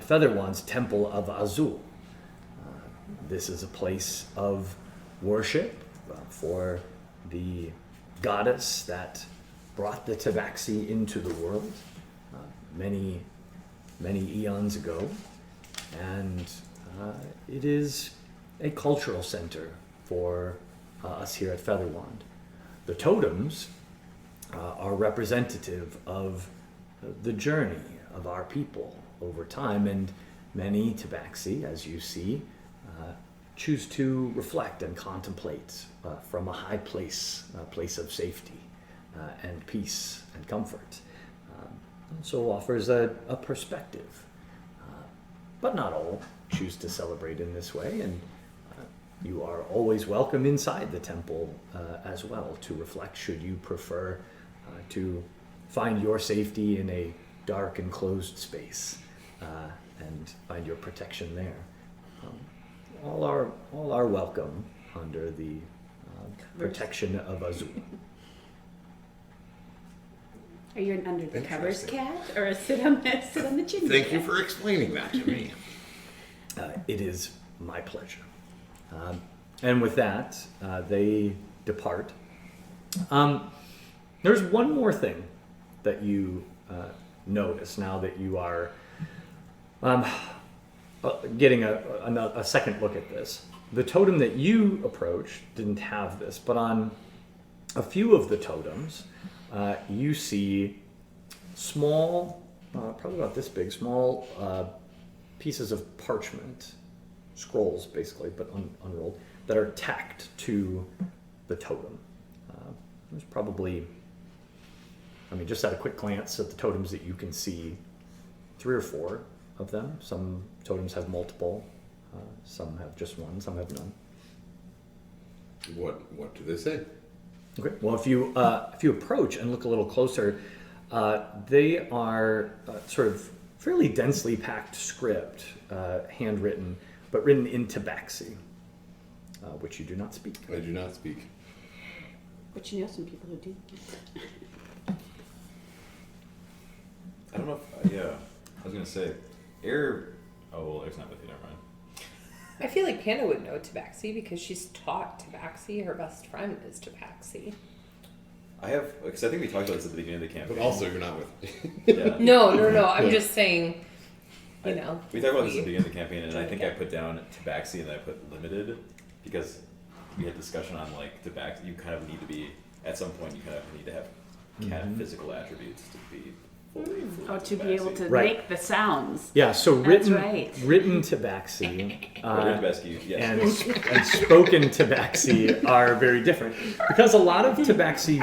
Featherwand's Temple of Azul. This is a place of worship for the goddess that brought the tabaxi into the world many eons ago, and it is a cultural center for us here at Featherwand. The totems are representative of the journey of our people over time, and many tabaxi, as you see, choose to reflect and contemplate from a high place, a place of safety and peace and comfort. Also offers a perspective, but not all choose to celebrate in this way, and you are always welcome inside the temple as well to reflect, should you prefer to find your safety in a dark and closed space and find your protection there. All are welcome under the protection of Azul. Are you an under the covers cat or a sit on the chimney? Thank you for explaining that to me. It is my pleasure. And with that, they depart. There's one more thing that you notice now that you are getting a second look at this. The totem that you approached didn't have this, but on a few of the totems, you see small, probably about this big, small pieces of parchment, scrolls basically, but unrolled, that are tacked to the totem. There's probably, just at a quick glance at the totems that you can see, 3 or 4 of them. Some totems have multiple, some have just one, some have none. What do they say? Okay. Well, if you approach and look a little closer, they are sort of fairly densely packed script, handwritten, but written in Tabaxi, which you do not speak. I do not speak. But you know some people who do. I don't know if, yeah, I was gonna say, Air, oh, well, Air's not with you, never mind. I feel like Panda would know Tabaxi because she's taught Tabaxi. Her best friend is Tabaxi. I have, because I think we talked about this at the beginning of the campaign. But also, you're not with me. Yeah. No. I'm just saying, you know. We talked about this at the beginning of the campaign, and I think I put down Tabaxi and then I put limited, because we had discussion on like Tabaxi, you kind of need to be, at some point, you kind of need to have kind of physical attributes to be fully Oh, to be able to Right. make the sounds. Yeah, so That's written right. written Tabaxi Tabaxi, yes. and spoken Tabaxi are very different, because a lot of Tabaxi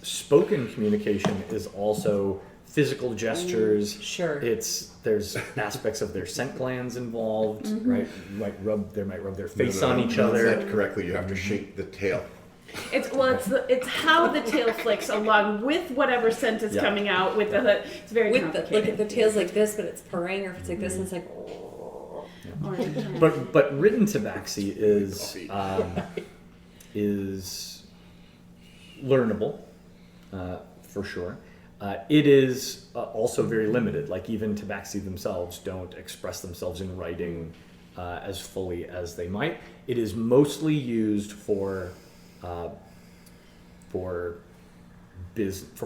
spoken communication is also physical gestures. Sure. There's aspects of their scent glands involved, right? They might rub their face No, on no, each no, other. Said correctly, you have to shake the tail. It's how the tail flicks along with whatever scent is Yeah. coming out with the. It's very With the, complicated. like, the tail's like this, but it's purring, or if it's like this, and it's like. But written Tabaxi Coffee. is learnable, for sure. It is also very limited. Like even Tabaxi themselves don't express themselves in writing as fully as they might. It is mostly used for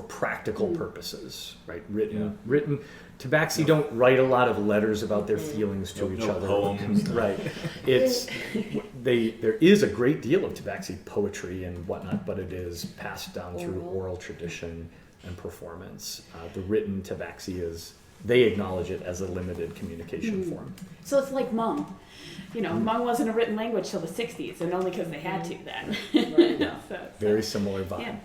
practical purposes, right? Written. Tabaxi don't write a lot of letters about their feelings to each No other. poems, no. Right. There is a great deal of Tabaxi poetry and whatnot, but it is passed down through oral tradition and performance. The written Tabaxi they acknowledge it as a limited communication form. So it's like Hmong. Hmong wasn't a written language till the 60s, and only because they had to then. Yeah. Very similar vibe.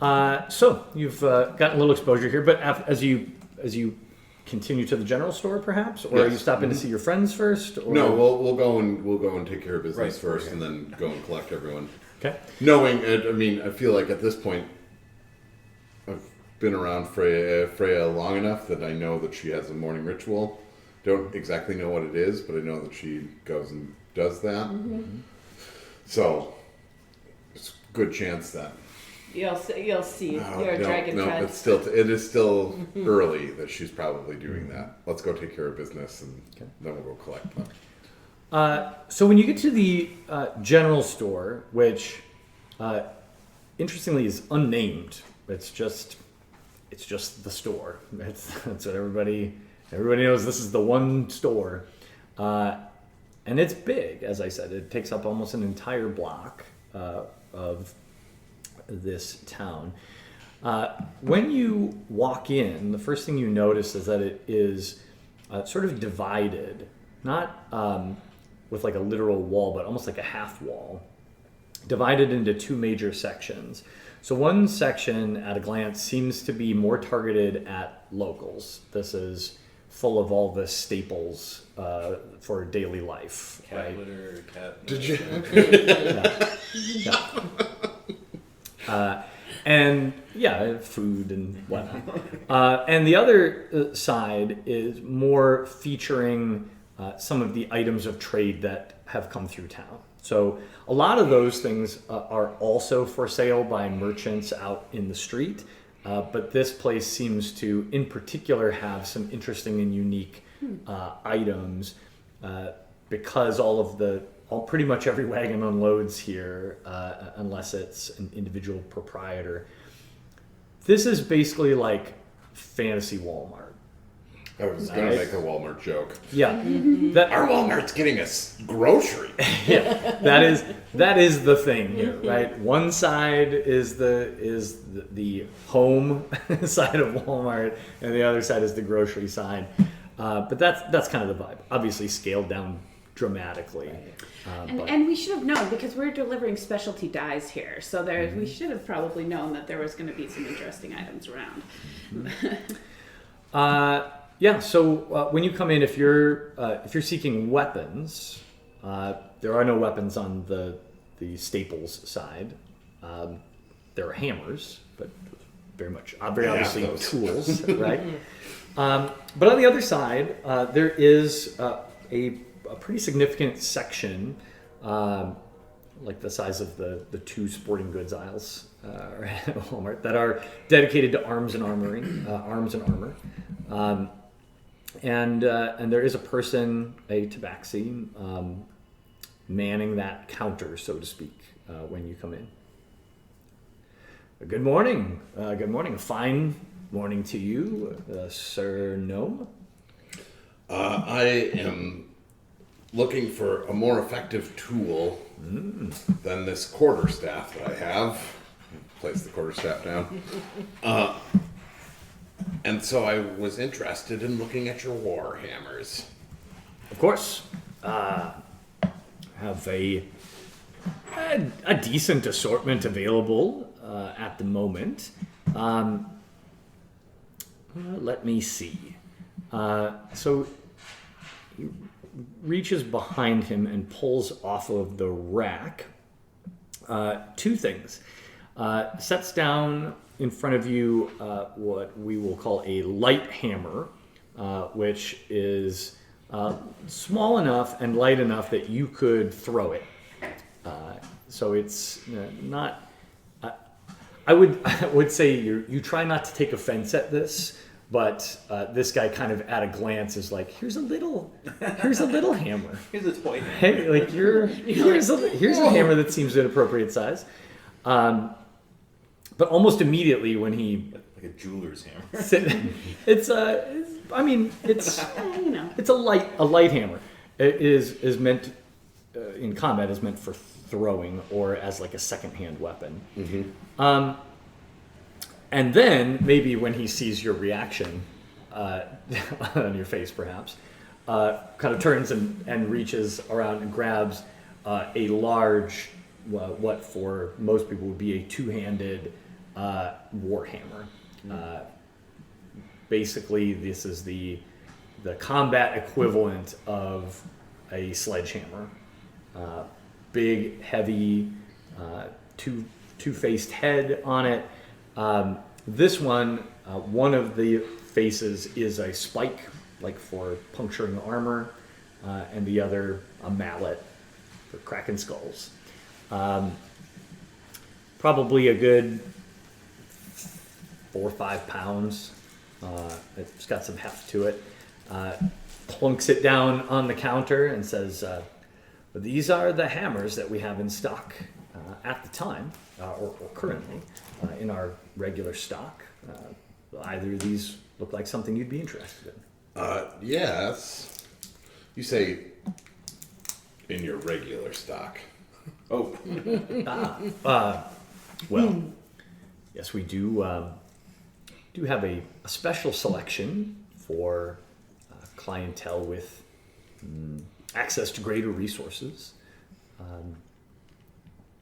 Yeah. So you've gotten a little exposure here, but as you continue to the general store, perhaps, or are you Yes. stopping to see your friends first? Or? No, we'll go and take care of business Right. first, and then go and collect everyone. Okay. Knowing, I feel like at this point, I've been around Freya long enough that I know that she has a morning ritual. Don't exactly know what it is, but I know that she goes and does that. So, it's a good chance that. You'll see your dragon no, friend. it is still early that she's probably doing that. Let's go take care of business, and then we'll go collect them. So when you get to the general store, which interestingly is unnamed, it's just the store. That's what everybody knows. This is the one store, and it's big. As I said, it takes up almost an entire block of this town. When you walk in, the first thing you notice is that it is sort of divided, not with like a literal wall, but almost like a half wall, divided into 2 major sections. So one section at a glance seems to be more targeted at locals. This is full of all the staples for daily life. Cat right? litter, cat. Did you? And food and whatnot. And the other side is more featuring some of the items of trade that have come through town. So a lot of those things are also for sale by merchants out in the street. But this place seems to, in particular, have some interesting and unique items because pretty much every wagon unloads here, unless it's an individual proprietor. This is basically like fantasy Walmart. I was going to make a Walmart joke. Yeah, that Our Walmart's getting us grocery. yeah, that is the thing here, right? One side is the home side of Walmart, and the other side is the grocery side. But that's kind of the vibe. Obviously, scaled down dramatically. And we should have known because we're delivering specialty dyes here, so we should have probably known that there was going to be some interesting items around. Yeah. So when you come in, if you're seeking weapons, there are no weapons on the Staples side. There are hammers, but very obviously those. tools, right? But on the other side, there is a pretty significant section, like the size of the two sporting goods aisles at Walmart, that are dedicated to arms and armor. And there is a person, a tabaxi, manning that counter, so to speak, when you come in. Good morning. Good morning. A fine morning to you, Sir Gnome. I am looking for a more effective tool than this quarterstaff that I have. Place the quarterstaff down. And so I was interested in looking at your war hammers. Of course. Have a decent assortment available at the moment. Let me see. So he reaches behind him and pulls off of the rack two things. Sets down in front of you what we will call a light hammer, which is small enough and light enough that you could throw it. So it's not. I would say you try not to take offense at this, but this guy kind of at a glance is like, here's a little hammer. Here's a toy. Hey, like here's a hammer that seems an appropriate size. But almost immediately when he Like a jeweler's hammer. it's a light hammer. It is meant in combat is meant for throwing or as like a second-hand weapon. Mm-hmm. And then maybe when he sees your reaction on your face, perhaps, kind of turns and reaches around and grabs a large, what for most people would be a two-handed warhammer. Basically, this is the combat equivalent of a sledgehammer. Big, heavy, two-faced head on it. This one, one of the faces is a spike, like for puncturing armor, and the other a mallet for cracking skulls. Probably a good 4 or 5 pounds. It's got some heft to it. Plunks it down on the counter and says, these are the hammers that we have in stock at the time, or currently, in our regular stock. Either of these look like something you'd be interested in. Yes. You say in your regular stock. Oh, Well, yes, we do have a special selection for clientele with access to greater resources.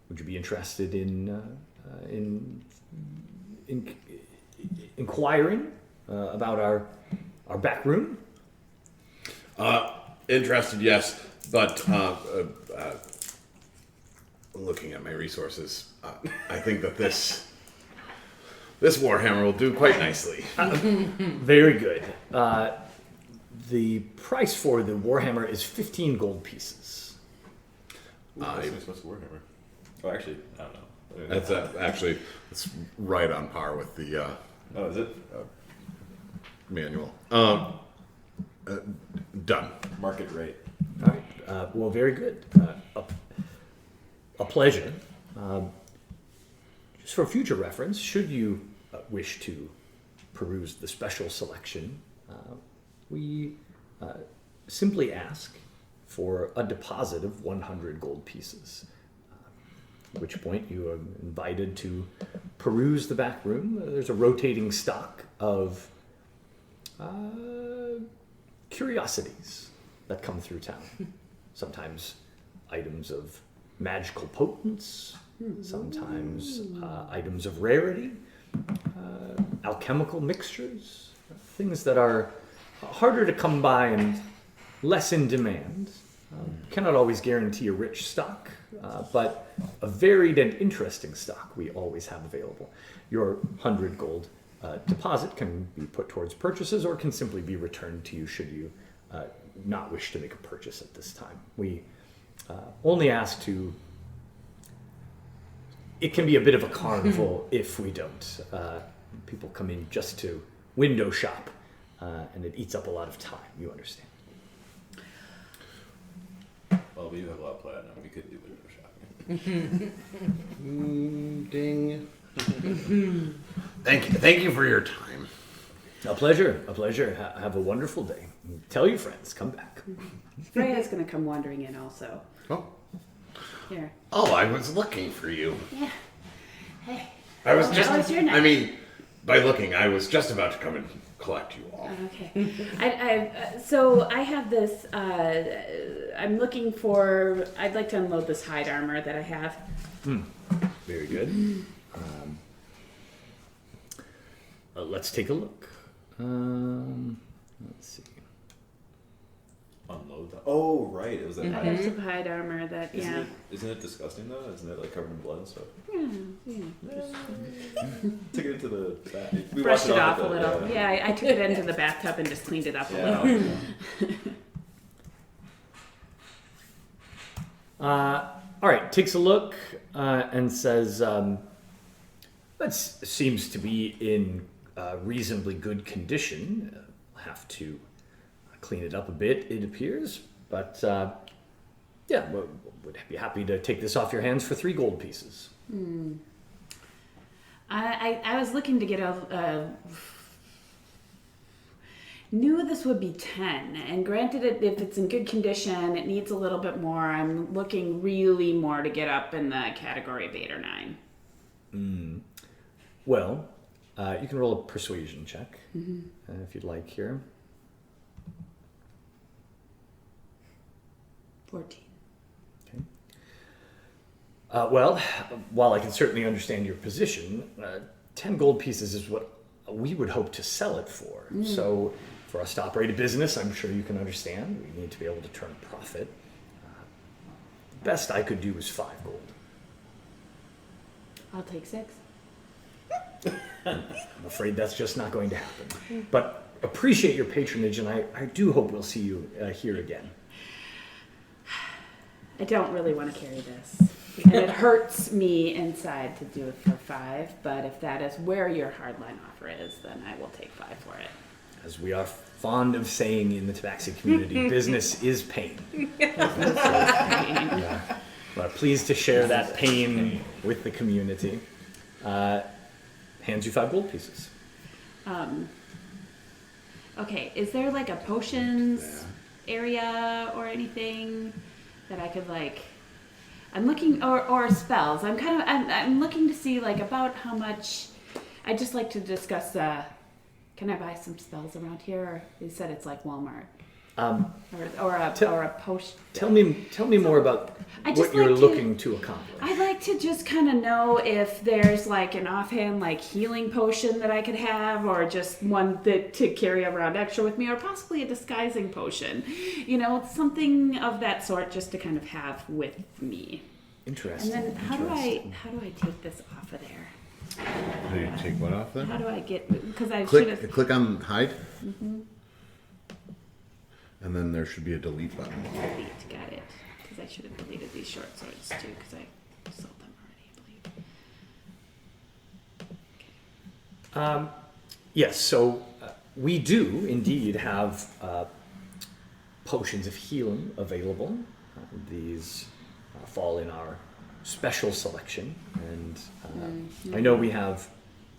Would you be interested in inquiring about our back room? Interested, yes, but looking at my resources, I think that this warhammer will do quite nicely. Very good. The price for the warhammer is 15 gold pieces. what's the warhammer? Oh, actually, I don't know. That's actually it's right on par with the Oh, is it? manual. Done. Market rate. All right. Well, very good. A pleasure. Just for future reference, should you wish to peruse the special selection, we simply ask for a deposit of 100 gold pieces. At which point you are invited to peruse the back room. There's a rotating stock of curiosities that come through town. Sometimes items of magical potence, sometimes items of rarity, alchemical mixtures, things that are harder to come by and less in demand. Cannot always guarantee a rich stock, but a varied and interesting stock we always have available. Your 100 gold deposit can be put towards purchases or can simply be returned to you should you not wish to make a purchase at this time. We only ask to... It can be a bit of a carnival if we don't. People come in just to window shop, and it eats up a lot of time, you understand. Well, we have a lot of platinum. We could do window shopping. Ding. Thank you for your time. A pleasure, a pleasure. Have a wonderful day. Tell your friends, come back. Freya's gonna come wandering in also. Oh, Here. I was looking for you. Yeah. Hey. I was How just. was your night? I mean, by looking, I was just about to come and collect you all. Okay. So I have this. I'm looking for. I'd like to unload this hide armor that I have. Very good. Let's take a look. Let's see. Unload that. Oh, right. It was that. I hide. have some hide armor that. Isn't it disgusting though? Isn't it like covered in blood and stuff? Took it into the bath. We Brushed washed it off a with little. the- Yeah, I took it into the bathtub and just cleaned it up a Yeah. little. All right, takes a look and says, that seems to be in reasonably good condition. I'll have to clean it up a bit, it appears. But yeah, would be happy to take this off your hands for 3 gold pieces. I was looking to get a knew this would be 10, and granted if it's in good condition, it needs a little bit more. I'm looking really more to get up in the category of 8 or 9. Well, you can roll a persuasion check if you'd like here. 14. Okay. Well, while I can certainly understand your position, 10 gold pieces is what we would hope to sell it for. So for us to operate a business, I'm sure you can understand, we need to be able to turn a profit. The best I could do is 5 gold. I'll take 6. I'm afraid that's just not going to happen. But appreciate your patronage, and I do hope we'll see you here again. I don't really want to carry this. And it hurts me inside to do it for 5, but if that is where your hardline offer is, then I will take 5 for it. As we are fond of saying in the Tabaxi community, business is pain. Yeah. We're pleased to share that pain with the community. Hands you 5 gold pieces. Okay, is there like a potions area or anything that I could like? I'm looking, or spells. I'm looking to see like about how much. I'd just like to discuss. Can I buy some spells around here? Or you said it's like Walmart. Or a potion. Tell me more about I just what you're like to- looking to accomplish. I'd like to just kind of know if there's like an offhand like healing potion that I could have, or just one that to carry around extra with me, or possibly a disguising potion. You know, something of that sort, just to kind of have with me. Interesting. And then how do interesting. I take this off of there? How do you take what off How then? do I get? Because I should have. Click on hide. And then there should be a delete button. Delete, got it. Because I should have deleted these short swords too, because I sold them already, I believe. Yes, so we do indeed have potions of healing available. These fall in our special selection, and I know we have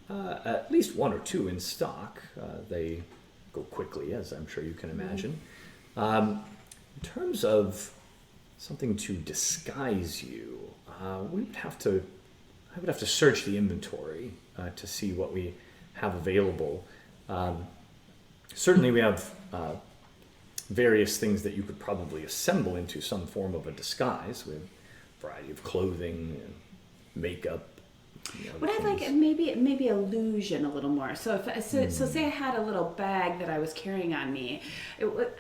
at least 1 or 2 in stock. They go quickly, as I'm sure you can imagine. In terms of something to disguise you, I would have to search the inventory to see what we have available. Certainly, we have various things that you could probably assemble into some form of a disguise. We have a variety of clothing, and makeup. Would I like maybe illusion a little more? So so say I had a little bag that I was carrying on me,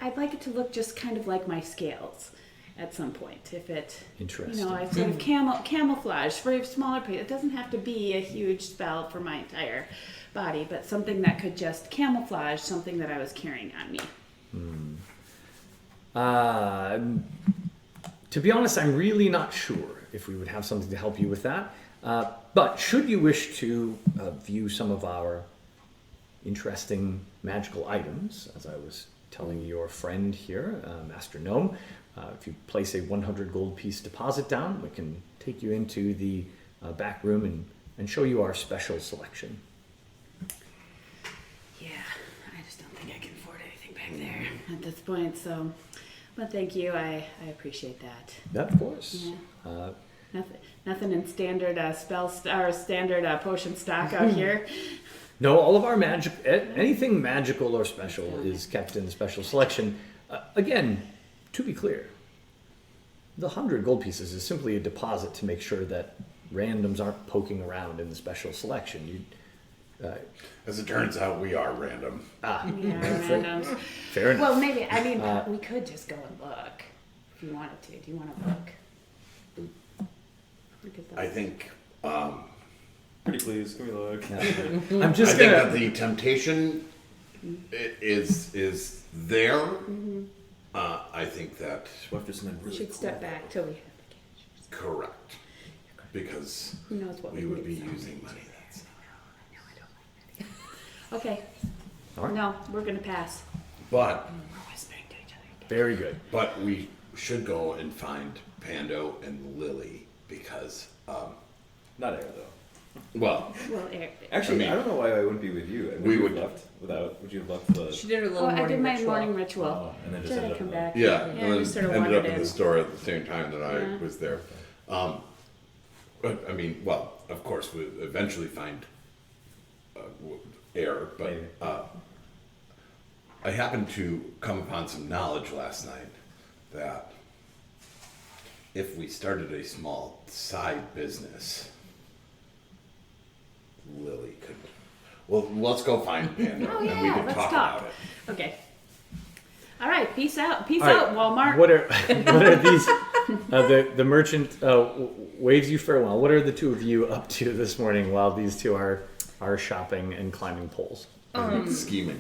I'd like it to look just kind of like my scales at some point. If it, Interesting. I sort of camouflage for smaller people. It doesn't have to be a huge spell for my entire body, but something that could just camouflage something that I was carrying on me. To be honest, I'm really not sure if we would have something to help you with that. But should you wish to view some of our interesting magical items, as I was telling your friend here, Master Gnome, if you place a 100 gold piece deposit down, we can take you into the back room and show you our special selection. Yeah, I just don't think I can afford anything back there at this point. So, but thank you. I appreciate that. Of course. Yeah. Nothing in standard standard potion stock out here. No, all of our anything magical or special is kept in the special selection. Again, to be clear, the 100 gold pieces is simply a deposit to make sure that randoms aren't poking around in the special selection. As it turns out, we are random. Yeah, randoms. Fair enough. Well, maybe we could just go and look if you wanted to. Do you want to look? Look at I that. think. Pretty please, can we look? I'm just I think gonna. that the temptation is there. I think that What if there's something We really should cool? step back till we have the cash. correct, because Who knows what we can would do be some. using money that's. Okay. All right. No, we're gonna pass. But We're whispering to each other. Very good. we should go and find Pando and Lily because Not air though. well, Well, Eric. Actually, I mean- I don't know why I wouldn't be with you. We you would- have left without. Would you have left the? She did her little Oh, I morning did my ritual. morning ritual. Oh, and then just Did I ended up come in back? yeah, Yeah, and we sort then of ended up wandered in the in. store at the same time that Yeah. I was there. But I mean, well, of course, we eventually find air, but Maybe. I happened to come upon some knowledge last night that if we started a small side business, Lily could. Well, let's go find Panda Oh, and we yeah, can let's talk talk. about it. Okay. All right. Peace out. Peace All right, out, Walmart. What are these? The merchant waves you farewell. What are the two of you up to this morning while these two are shopping and climbing poles? Scheming.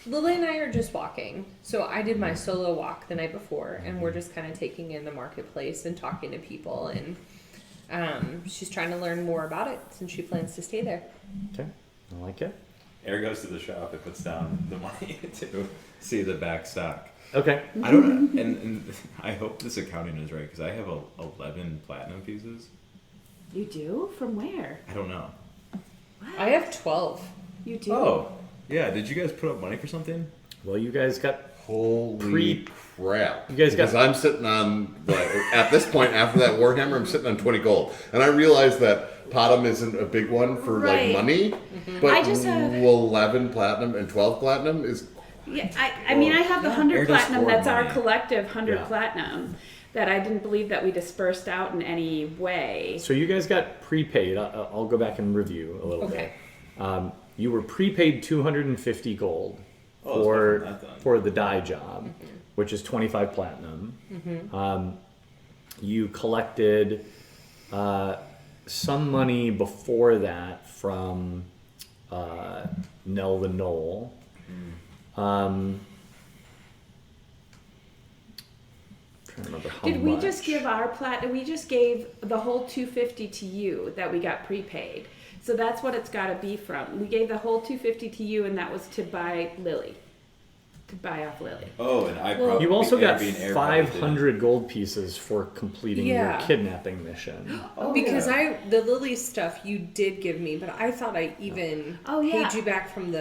Lily and I are just walking. So I did my solo walk the night before, and we're just kind of taking in the marketplace and talking to people. And she's trying to learn more about it since she plans to stay there. Okay, I like it. Air goes to the shop and puts down the money to see the back stock. Okay. I don't know, and I hope this accounting is right because I have 11 platinum pieces. You do? From where? I don't know. What? I have 12. You do? Oh, yeah. Did you guys put up money for something? Well, you guys got Holy crap. You guys got- because I'm sitting on, like, at this point, after that Warhammer, I'm sitting on 20 gold. And I realize that Potom isn't a big one for, Right. like, money. But I just have- 11 platinum and 12 platinum is... Yeah, I mean, I have the 100 Air does platinum. score That's our money. collective 100 Yeah. platinum that I didn't believe that we dispersed out in any way. So you guys got prepaid. I'll go back and review a little Okay. bit. You were prepaid 250 gold Oh, it's for better than that then. for the dye job, which is 25 platinum. You collected some money before that from Nell the Knoll. Trying to remember how Did we much. just give our platinum? We just gave the whole 250 to you that we got prepaid. So that's what it's got to be from. We gave the whole 250 to you, and that was to buy Lily, to buy off Lily. Oh, and I Well- probably You also got being Air probably didn't. 500 gold pieces for completing Yeah. your kidnapping mission. Because the Lily stuff you did give me, but I thought I even Oh, yeah. paid you back from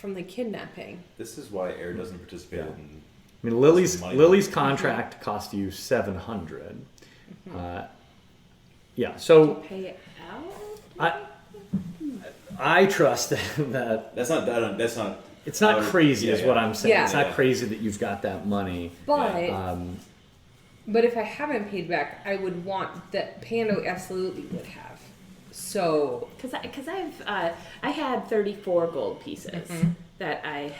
from the kidnapping. This is why Air doesn't participate Yeah. in. I mean, Lily's Money. contract cost you 700. Yeah, so Pay it out? I trust that That's not that. That's not. it's not out of- crazy, yeah, is yeah. what I'm saying. Yeah. It's not Yeah. crazy that you've got that money. But But if I haven't paid back, I would want that Pando absolutely would have. So Because I had 34 gold pieces that I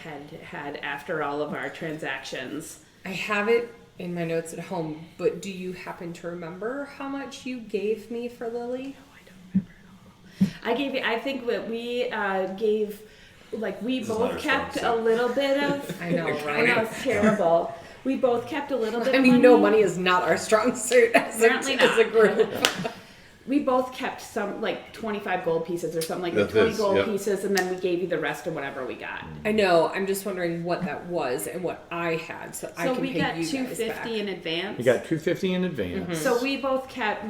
had after all of our transactions. I have it in my notes at home, but do you happen to remember how much you gave me for Lily? I gave you. I think that we gave, like, we This is both not our kept strong a suit. little bit of. I know, I know right? it's terrible. We both kept a little bit. I of mean, money. no, money is not our strong suit as Apparently as a not. group. We both kept some, like, 25 gold pieces or something like that. That's 20 this, gold yep. pieces, and then we gave you the rest of whatever we got. I know. I'm just wondering what that was and what I had, so I So can we pay got you guys 250 back. in advance. you got 250 in advance. So we both kept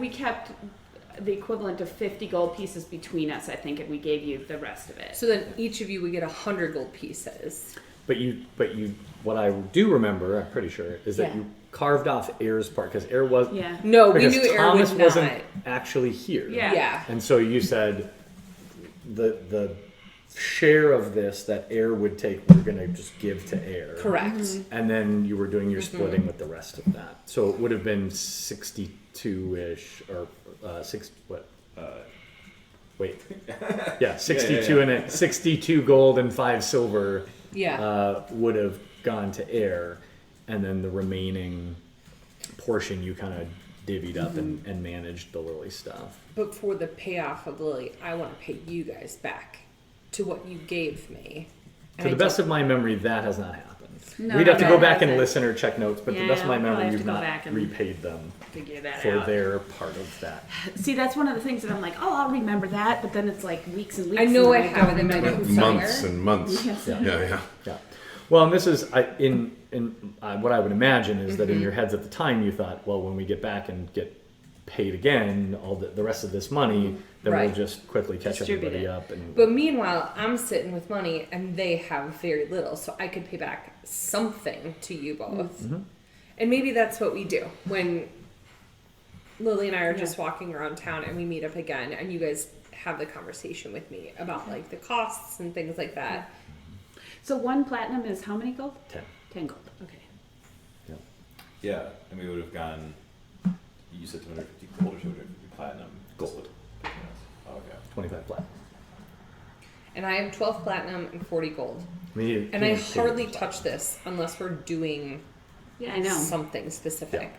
the equivalent of 50 gold pieces between us, I think, and we gave you the rest of it. So then each of you would get 100 gold pieces. But you, what I do remember, I'm pretty sure, is that Yeah. you carved off Air's part because Air was Yeah. No, we because knew Air Thomas would wasn't not. actually here. Yeah. Yeah. And so you said the share of this that Air would take, we're gonna just give to Air. Correct. And then you were doing your Mm-hmm. splitting with the rest of that. So it would have been 62-ish or wait. Yeah, 62 and it 62 gold and 5 silver Yeah. would have gone to Air, and then the remaining portion you kind of divvied up Mm-hmm. and managed the Lily stuff. But for the payoff of Lily, I want to pay you guys back to what you gave me. To the best of my memory, that has not happened. No, We'd have to no, go it back and hasn't. listen or check notes, but to the best of my Yeah, we'll memory, have to you've go not back and repaid them figure that for out. their part of that. See, that's one of the things that I'm like, oh, I'll remember that, but then it's like weeks and weeks. I know and I have don't it in my remember notes who somewhere. Months and months. Yes. Yeah. Yeah. Yeah. Well, and this is in what I would imagine is that in Mm-hmm. your heads at the time you thought, well, when we get back and get paid again, all the rest of this money, then Right. we'll just quickly catch Distribute everybody it. up. And But meanwhile, I'm sitting with money and they have very little, so I could pay back something to you both. Mm-hmm. And maybe that's what we do when Lily and I are just walking around town and we meet up again and you guys have the conversation with me about like the costs and things like that. So one platinum is how many gold? 10. 10 gold. Okay. Yeah. Yeah, and we would have gone. You said 250 gold or 250 platinum. Gold. Oh, okay. 25 flat. And I have 12 platinum and 40 gold. I mean, And I hardly touch this unless we're doing Yeah, I know. something specific.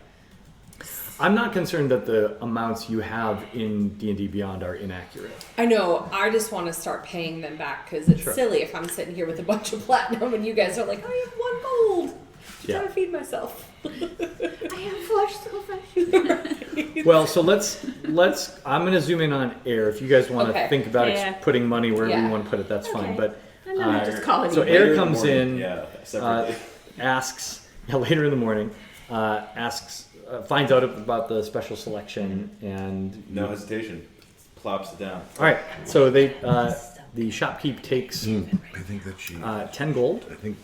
I'm not concerned that the amounts you have in D&D Beyond are inaccurate. I know. I just want to start paying them back because it's Sure. silly if I'm sitting here with a bunch of platinum and you guys are like, I have 1 gold. I'm Yeah. trying to feed myself. I have flush so fresh. Well, so let's I'm going to zoom in on Air. If you guys want to Okay. think about Yeah. putting money wherever Yeah. you want to put it, that's fine. Okay. But And then I'll just call it so even. Air Later in the comes morning, in, Yeah, separately. asks later in the morning, finds out about the special selection, and No hesitation. Plops it down. all right. So they the shopkeep takes I think that she. 10 gold, I think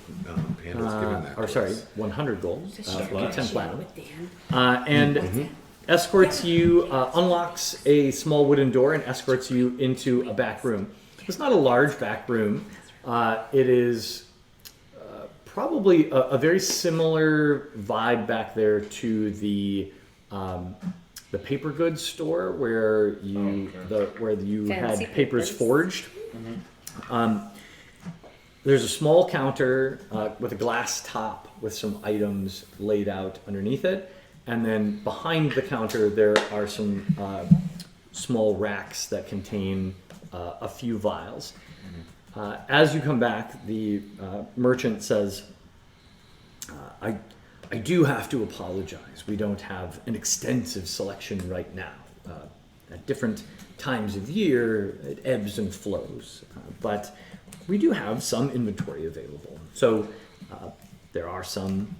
Panda's giving that. or to sorry, us. 100 gold, Shopkeep. 10 platinum, With Dan. and escorts you, unlocks a small wooden door and escorts you into a back room. It's not a large back room. It is probably a very similar vibe back there to the paper goods store where you where you Fancy had papers papers. forged. There's a small counter with a glass top with some items laid out underneath it, and then behind the counter there are some small racks that contain a few vials. As you come back, the merchant says, I do have to apologize. We don't have an extensive selection right now. At different times of year, it ebbs and flows. But we do have some inventory available. So there are some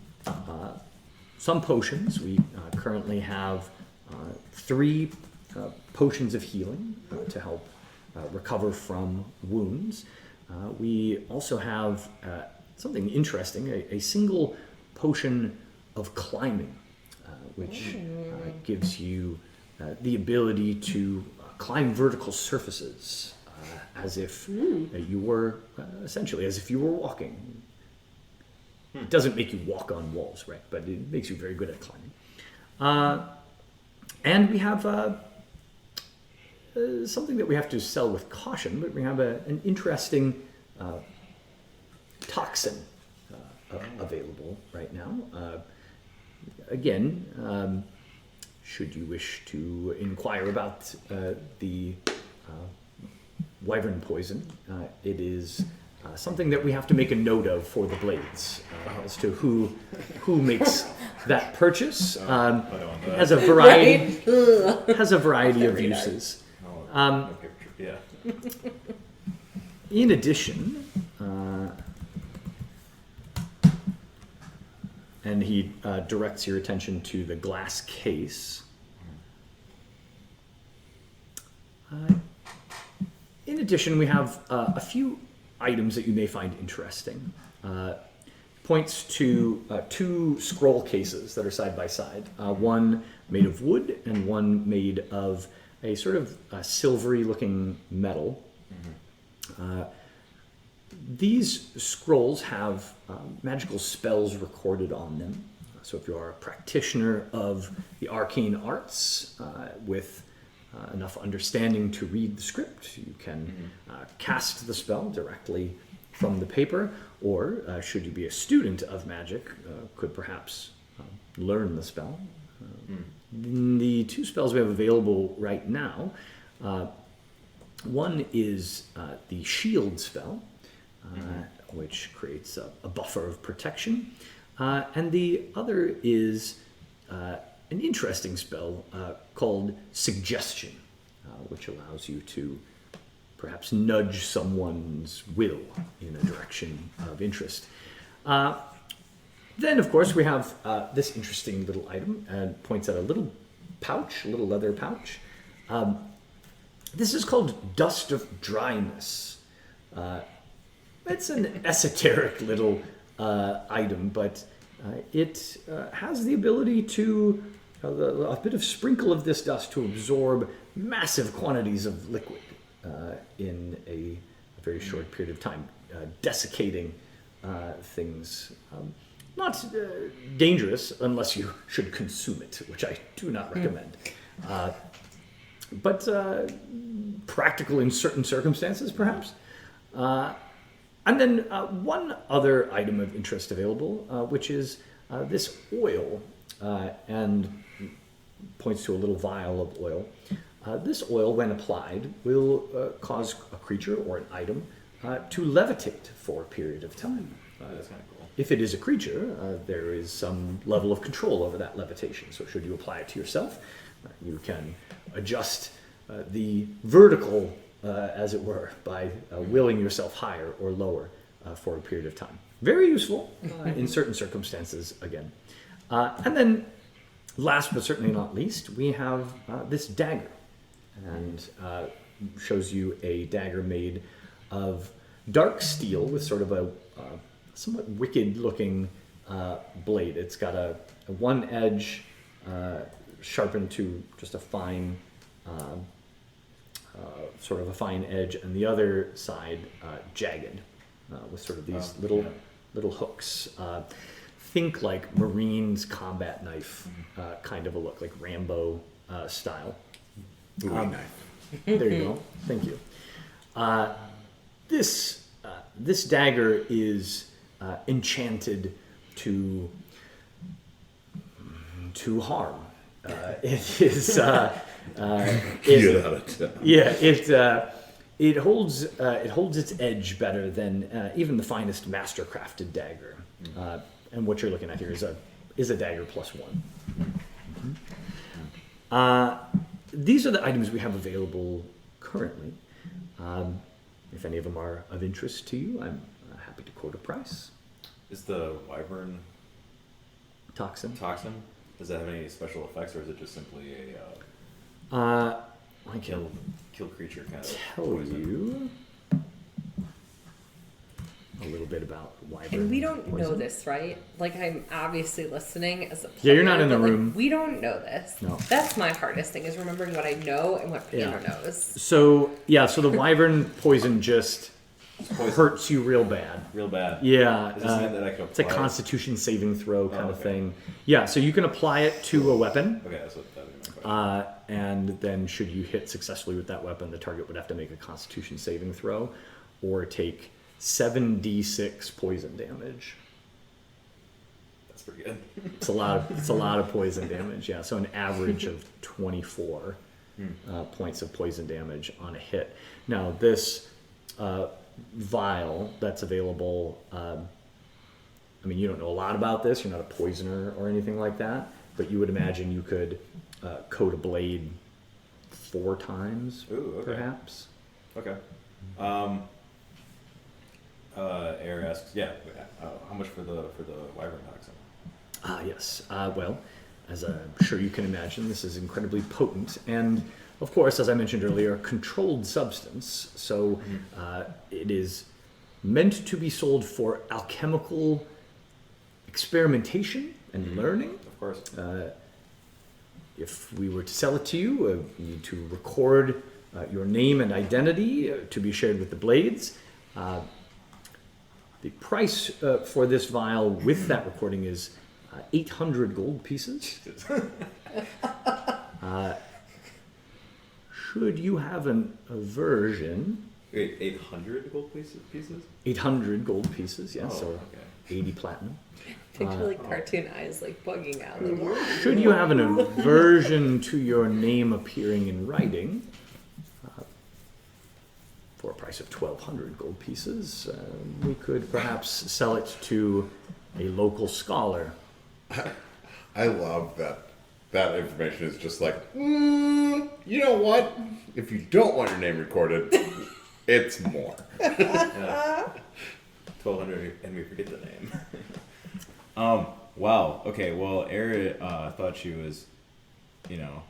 potions. We currently have 3 potions of healing to help recover from wounds. we also have something interesting, a single potion of climbing, which gives you the ability to climb vertical surfaces as if you were, essentially, as if you were walking. It doesn't make you walk on walls, right? But it makes you very good at climbing. And we have something that we have to sell with caution, but we have an interesting toxin available right now. Again, should you wish to inquire about the wyvern poison, it is something that we have to make a note of for the blades as to who makes that purchase. It has a variety of uses. Yeah. In addition, and he directs your attention to the glass case. In addition, we have a few items that you may find interesting. Points to 2 scroll cases that are side by side. One made of wood and one made of a sort of silvery looking metal. These scrolls have magical spells recorded on them. So if you are a practitioner of the arcane arts with enough understanding to read the script, you can cast the spell directly from the paper, or should you be a student of magic, could perhaps learn the spell. The 2 spells we have available right now, one is the shield spell, which creates a buffer of protection, and the other is an interesting spell called Suggestion, which allows you to perhaps nudge someone's will in a direction of interest. Then, of course, we have this interesting little item, and points at a little pouch, a little leather pouch. This is called Dust of Dryness. It's an esoteric little item, but it has the ability to, a bit of sprinkle of this dust to absorb massive quantities of liquid in a very short period of time, desiccating things. Not dangerous unless you should consume it, which I do not recommend. But practical in certain circumstances, perhaps. And then one other item of interest available, which is this oil, and points to a little vial of oil. This oil, when applied, will cause a creature or an item to levitate for a period of time. That's kind of cool. If it is a creature, there is some level of control over that levitation. So should you apply it to yourself, you can adjust the vertical, as it were, by willing yourself higher or lower for a period of time. Very useful in certain circumstances, again. And then, last but certainly not least, we have this dagger. And shows you a dagger made of dark steel with sort of a somewhat wicked-looking blade. It's got a one edge sharpened to just a fine, sort of a fine edge, and the other side jagged with sort of these little hooks. Think like Marine's combat knife kind of a look, like Rambo style. Bowie knife. There you go. Thank you. This dagger is enchanted to harm. It is. Get out of town. Yeah. It holds its edge better than even the finest master-crafted dagger. And what you're looking at here is a dagger +1. These are the items we have available currently. If any of them are of interest to you, I'm happy to quote a price. Is the wyvern Toxin. Does that have any special effects, or is it just simply a I can kill creature kind of tell poison? you. a little bit about wyvern. And we don't know poison. this, right? Like, I'm obviously listening as a player. Yeah, you're not in the but, like, room. we don't know this. No. That's my hardest thing, is remembering what I know and what Peter Yeah. knows. So yeah, so the wyvern poison just Poison. hurts you real bad. Real bad. Yeah, Does this mean that I can it's a apply it? Constitution saving throw kind of okay. thing. Yeah, so you can apply it to a weapon, Okay, that's what that would be my question. and then should you hit successfully with that weapon, the target would have to make a Constitution saving throw, or take 7d6 poison damage. That's pretty good. It's a lot. It's a lot of poison damage. Yeah, so an average of 24 points of poison damage on a hit. Now this vial that's available. I mean, you don't know a lot about this. You're not a poisoner or anything like that, but you would imagine you could coat a blade 4 times, Ooh, okay. perhaps. Okay. Air asks, how much for the wyvern toxin? Yes. Well, as I'm sure you can imagine, this is incredibly potent and, of course, as I mentioned earlier, a controlled substance. So it is meant to be sold for alchemical experimentation and learning. Of course. If we were to sell it to you, you need to record your name and identity to be shared with the blades. The price for this vial with that recording is 800 gold pieces. Should you have an aversion, Wait, 800 gold pieces? 800 gold pieces, yes, Oh, so okay. 80 platinum. Picture like cartoon eyes like bugging out. Like, Should you have an aversion to your name appearing in writing, for a price of 1,200 gold pieces, we could perhaps sell it to a local scholar. I love that. That information is just like, you know what? If you don't want your name recorded, it's more. Yeah. 1,200 and we forget the name. Wow. Okay. Well, Era thought she was, you know,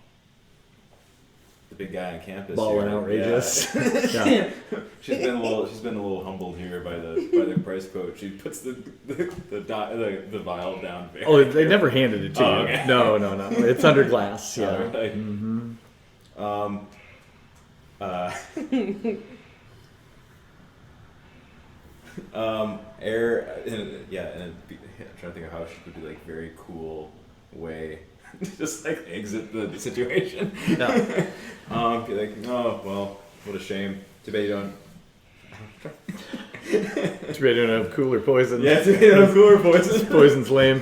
the big guy on campus. Ballin' here. outrageous. Yeah. Yeah. She's been a little humbled here by the price quote. She puts the vial down. Very Oh, they never handed it to Oh, you. okay. No. It's under glass. Yeah. Alright. Air, I'm trying to think of how she could do like very cool way, just like exit the situation. Yeah. Be like, oh well, what a shame. Too bad you don't. Too bad you don't have cooler poison. Yeah, too bad you don't have cooler poison. Poison's lame.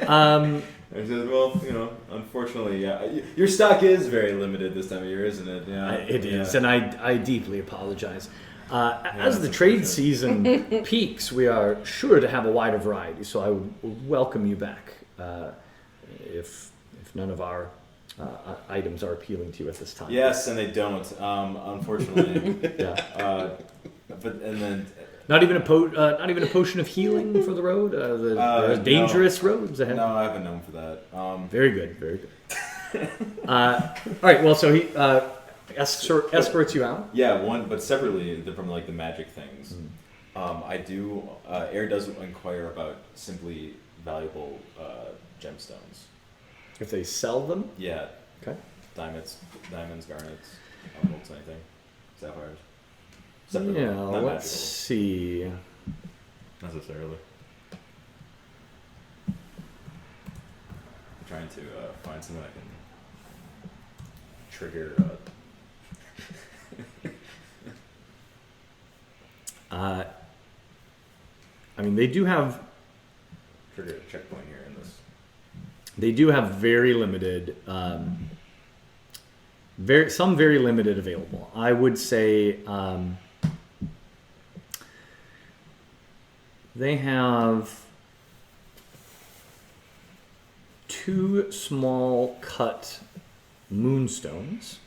I said, well, you know, unfortunately, yeah, your stock is very limited this time of year, isn't it? Yeah, It is, yeah. and I deeply apologize. As the that's trade unfortunate. season peaks, we are sure to have a wider variety, so I would welcome you back if none of our items are appealing to you at this time. Yes, and they don't. Unfortunately, Yeah. but and then Not even a potion of healing for the road. The no. dangerous roads ahead. no, I have a gnome for that. Very good, very good. All right. Well, so he escorts you out. Yeah, one, but separately from like the magic things. I do. Air does inquire about simply valuable gemstones. If they sell them, Yeah, okay. diamonds, garnets, emeralds, anything, sapphires. Separately, Yeah. not Let's magical see. necessarily. I'm trying to find something I can trigger. I mean, they do have Trigger a checkpoint here in this. They do have very limited, very limited available. I would say they have 2 small cut moonstones,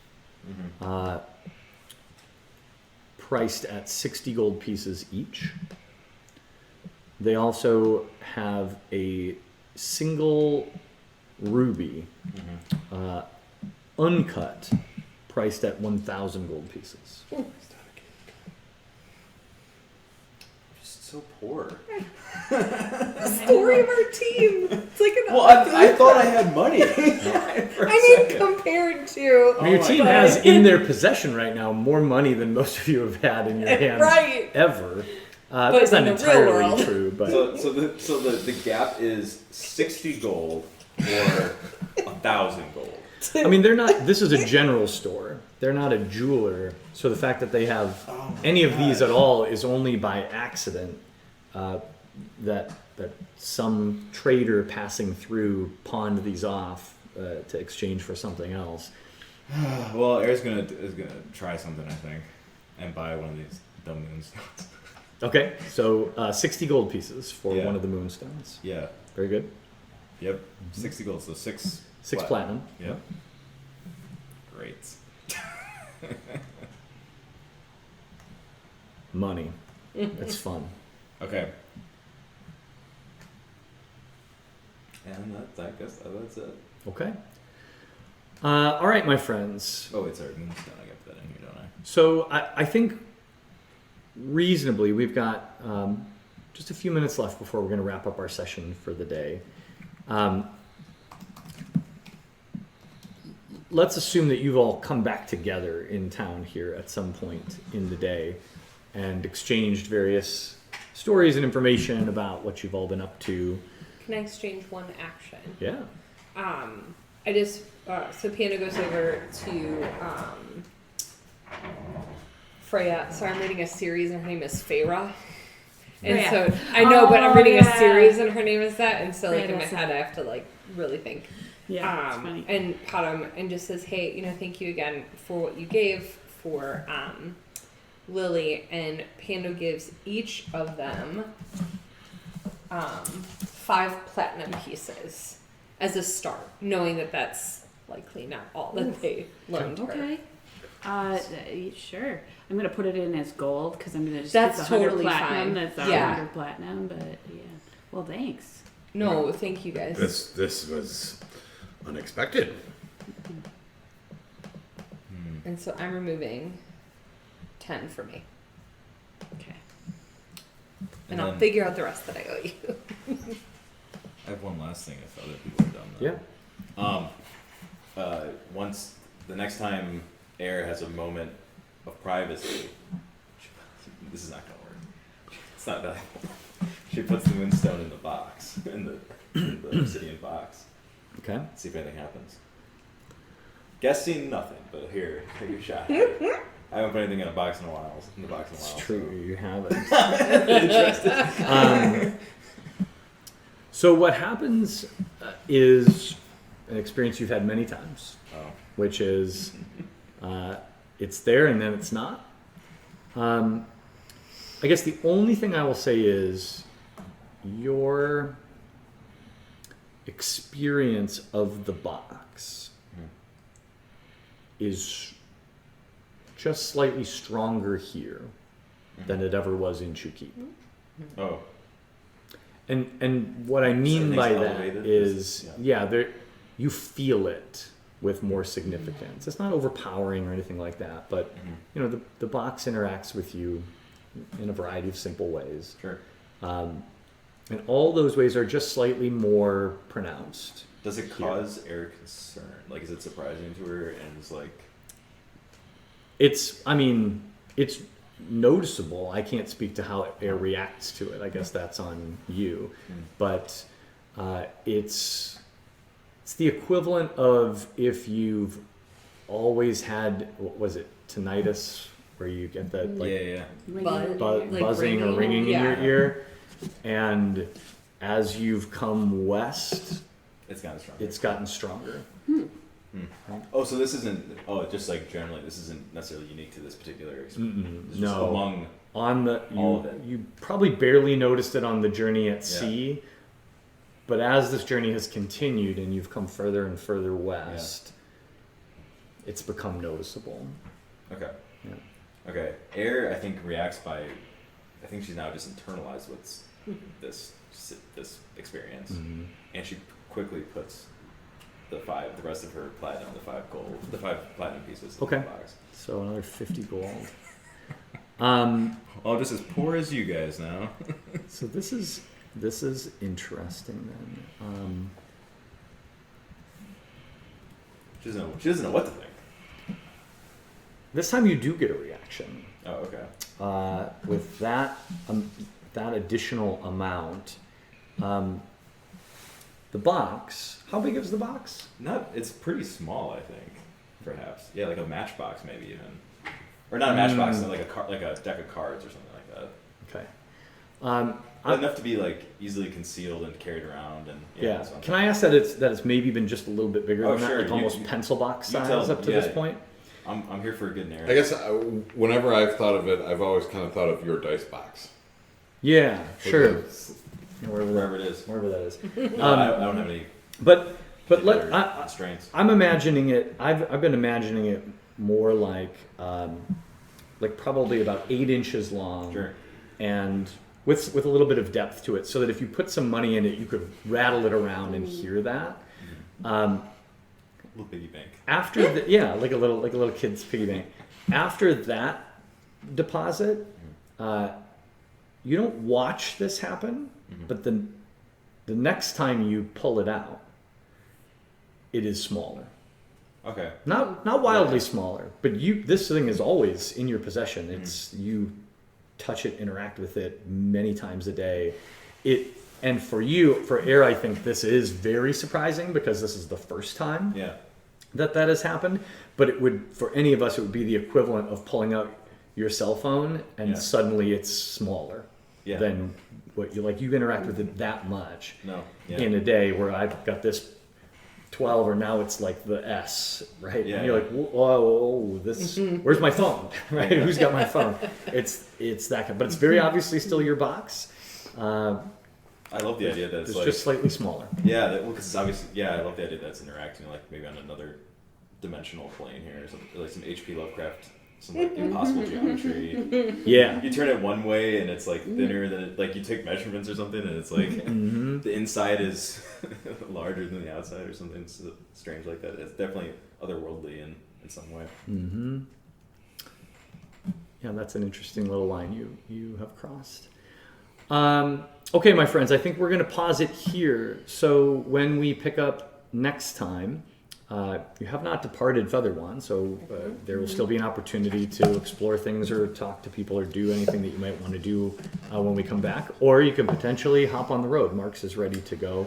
priced at 60 gold pieces each. They also have a single ruby, uncut, priced at 1,000 gold pieces. so poor. Story of our team. It's like an. Well, I thought I had money. Compared to. I mean, your team has in their possession right now more money than most of you have had in your hands Right. ever. But That's in not the real entirely world. true, but So the gap is 60 gold or 1,000 gold. I mean, they're not. This is a general store. They're not a jeweler. So the fact that they have any of these at all is only by accident. That some trader passing through pawned these off to exchange for something else. Well, Air's gonna try something, I think, and buy one of these dumb moonstones. Okay, so 60 gold pieces for Yeah. one of the moonstones. Yeah. Very good. Yep. 60 gold, so 6 platinum. Yep. Great. Money. It's fun. Okay. And I guess that's it. Okay. All right, my friends. Oh, it's our moonstone. I got that in here, don't I? So I think reasonably we've got just a few minutes left before we're going to wrap up our session for the day. Let's assume that you've all come back together in town here at some point in the day and exchanged various stories and information about what you've all been up to. Can I exchange one action? Yeah. I just so Piano goes over to Freya. So I'm reading a series, and her name is Feyre. And Freya. so I know, but I'm reading a yeah. series, and her name is that. And so, like Freya, in my that's head, I have to like really think. Yeah, it's funny. And pat him and just says, "Hey, thank you again for what you gave for Lily." And Pando gives each of them 5 platinum pieces as a start, knowing that that's likely not all that they loaned her. Okay. Sure. I'm gonna put it in as gold because I'm gonna just That's keep the 100 totally platinum. fine. That's Yeah. 100 platinum, but yeah. Well, thanks. No, thank you guys. This was unexpected. And so I'm removing 10 for me, Okay. and I'll then figure out the rest that I owe you. I have one last thing if other people are done. Yeah. Once the next time Air has a moment of privacy, this is not gonna work. It's not valuable. She puts the moonstone in the box, in the obsidian box. Okay. See if anything happens. Guessing nothing, but here, take a shot. I haven't put anything in a box in a while. It's true. You haven't. Interested. So what happens is an experience you've had many times, Oh. which is it's there and then it's not. I guess the only thing I will say is your experience of the box is just slightly stronger here than it ever was in Chukip. Oh. And what I mean things by that elevated? is, Yeah. there you feel it with more significance. It's not overpowering or anything like that, but the box interacts with you in a variety of simple ways, Sure. and all those ways are just slightly more pronounced. Does it cause Air concern? Like, is it surprising to her? And it's like, It's noticeable. I can't speak to how Air reacts to it. I guess that's on you, but it's the equivalent of if you've always had, what was it, tinnitus, where you get that like yeah. But like buzzing or ringing in your yeah. ear, and as you've come west, It's gotten stronger. it's gotten stronger. Oh, so this isn't. Oh, just like generally, this isn't necessarily unique to this particular experience. It's just No. among. On the All of it. you probably barely noticed it on the journey at sea, but as this journey has continued and you've come further and further west, it's become noticeable. Okay. Yeah. Okay. Air, I think, reacts by. I think she's now just internalized what's this experience, and she quickly puts the rest of her platinum, the 5 platinum pieces in Okay. the box. So another 50 gold. Oh, just as poor as you guys now. So this is interesting then. She doesn't know what to think. This time you do get a reaction. Oh, okay. With that additional amount. The box. How big is the box? It's pretty small, I think. Perhaps. Yeah, like a matchbox, maybe even. Or not a matchbox, like a deck of cards or something like that. Okay. But enough to be like easily concealed and carried around, and Yeah. so Can I ask that it's maybe been just a little bit bigger Oh, than that, sure. like almost pencil box you size tell- up to yeah. this point? I'm here for a good narrative. I guess whenever I've thought of it, I've always kind of thought of your dice box. Yeah, sure. Because Wherever it is. Wherever that is. No, I don't have any But particular let constraints. I'm imagining it. I've been imagining it more like probably about 8 inches long, Sure. and with a little bit of depth to it, so that if you put some money in it, you could rattle it around and hear that. Little piggy bank. After like a little kid's piggy bank. After that deposit, you don't watch this happen, but the next time you pull it out, it is smaller. Okay. Not wildly smaller, but this thing is always in your possession. It's you touch it, interact with it many times a day. And for Air, I think this is very surprising because this is the first time Yeah. that has happened. But for any of us, it would be the equivalent of pulling out your cell phone and Yeah. suddenly it's smaller Yeah. than what you interact with it that much No. Yeah. in a day, where I've got this 12 or now it's like the S, right? Yeah, And you're yeah. like, whoa, where's my phone, right? Yeah. Who's got my phone? It's that kind, but it's very obviously still your box. I love the idea that it's It's like just slightly smaller. yeah, because it's obviously I love the idea that it's interacting like maybe on another dimensional plane here, or something like some H.P. Lovecraft, some like impossible geometry. Yeah. You turn it one way and it's like thinner than it, like you take measurements or something and it's like the inside is larger than the outside or something strange like that. It's definitely otherworldly in some way. Yeah, that's an interesting little line you have crossed. Okay, my friends, I think we're going to pause it here. So when we pick up next time, you have not departed Featherwand, so there will still be an opportunity to explore things or talk to people or do anything that you might want to do when we come back. Or you can potentially hop on the road. Mark's is ready to go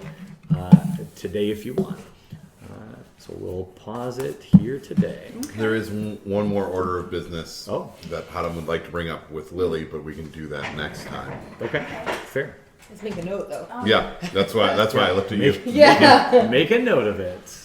today if you want. So we'll pause it here today. There is one more order of business Oh. that Hadam would like to bring up with Lily, but we can do that next time. Okay, fair. Let's make a note though. Yeah, that's why I looked at you. Yeah. Make a note of it.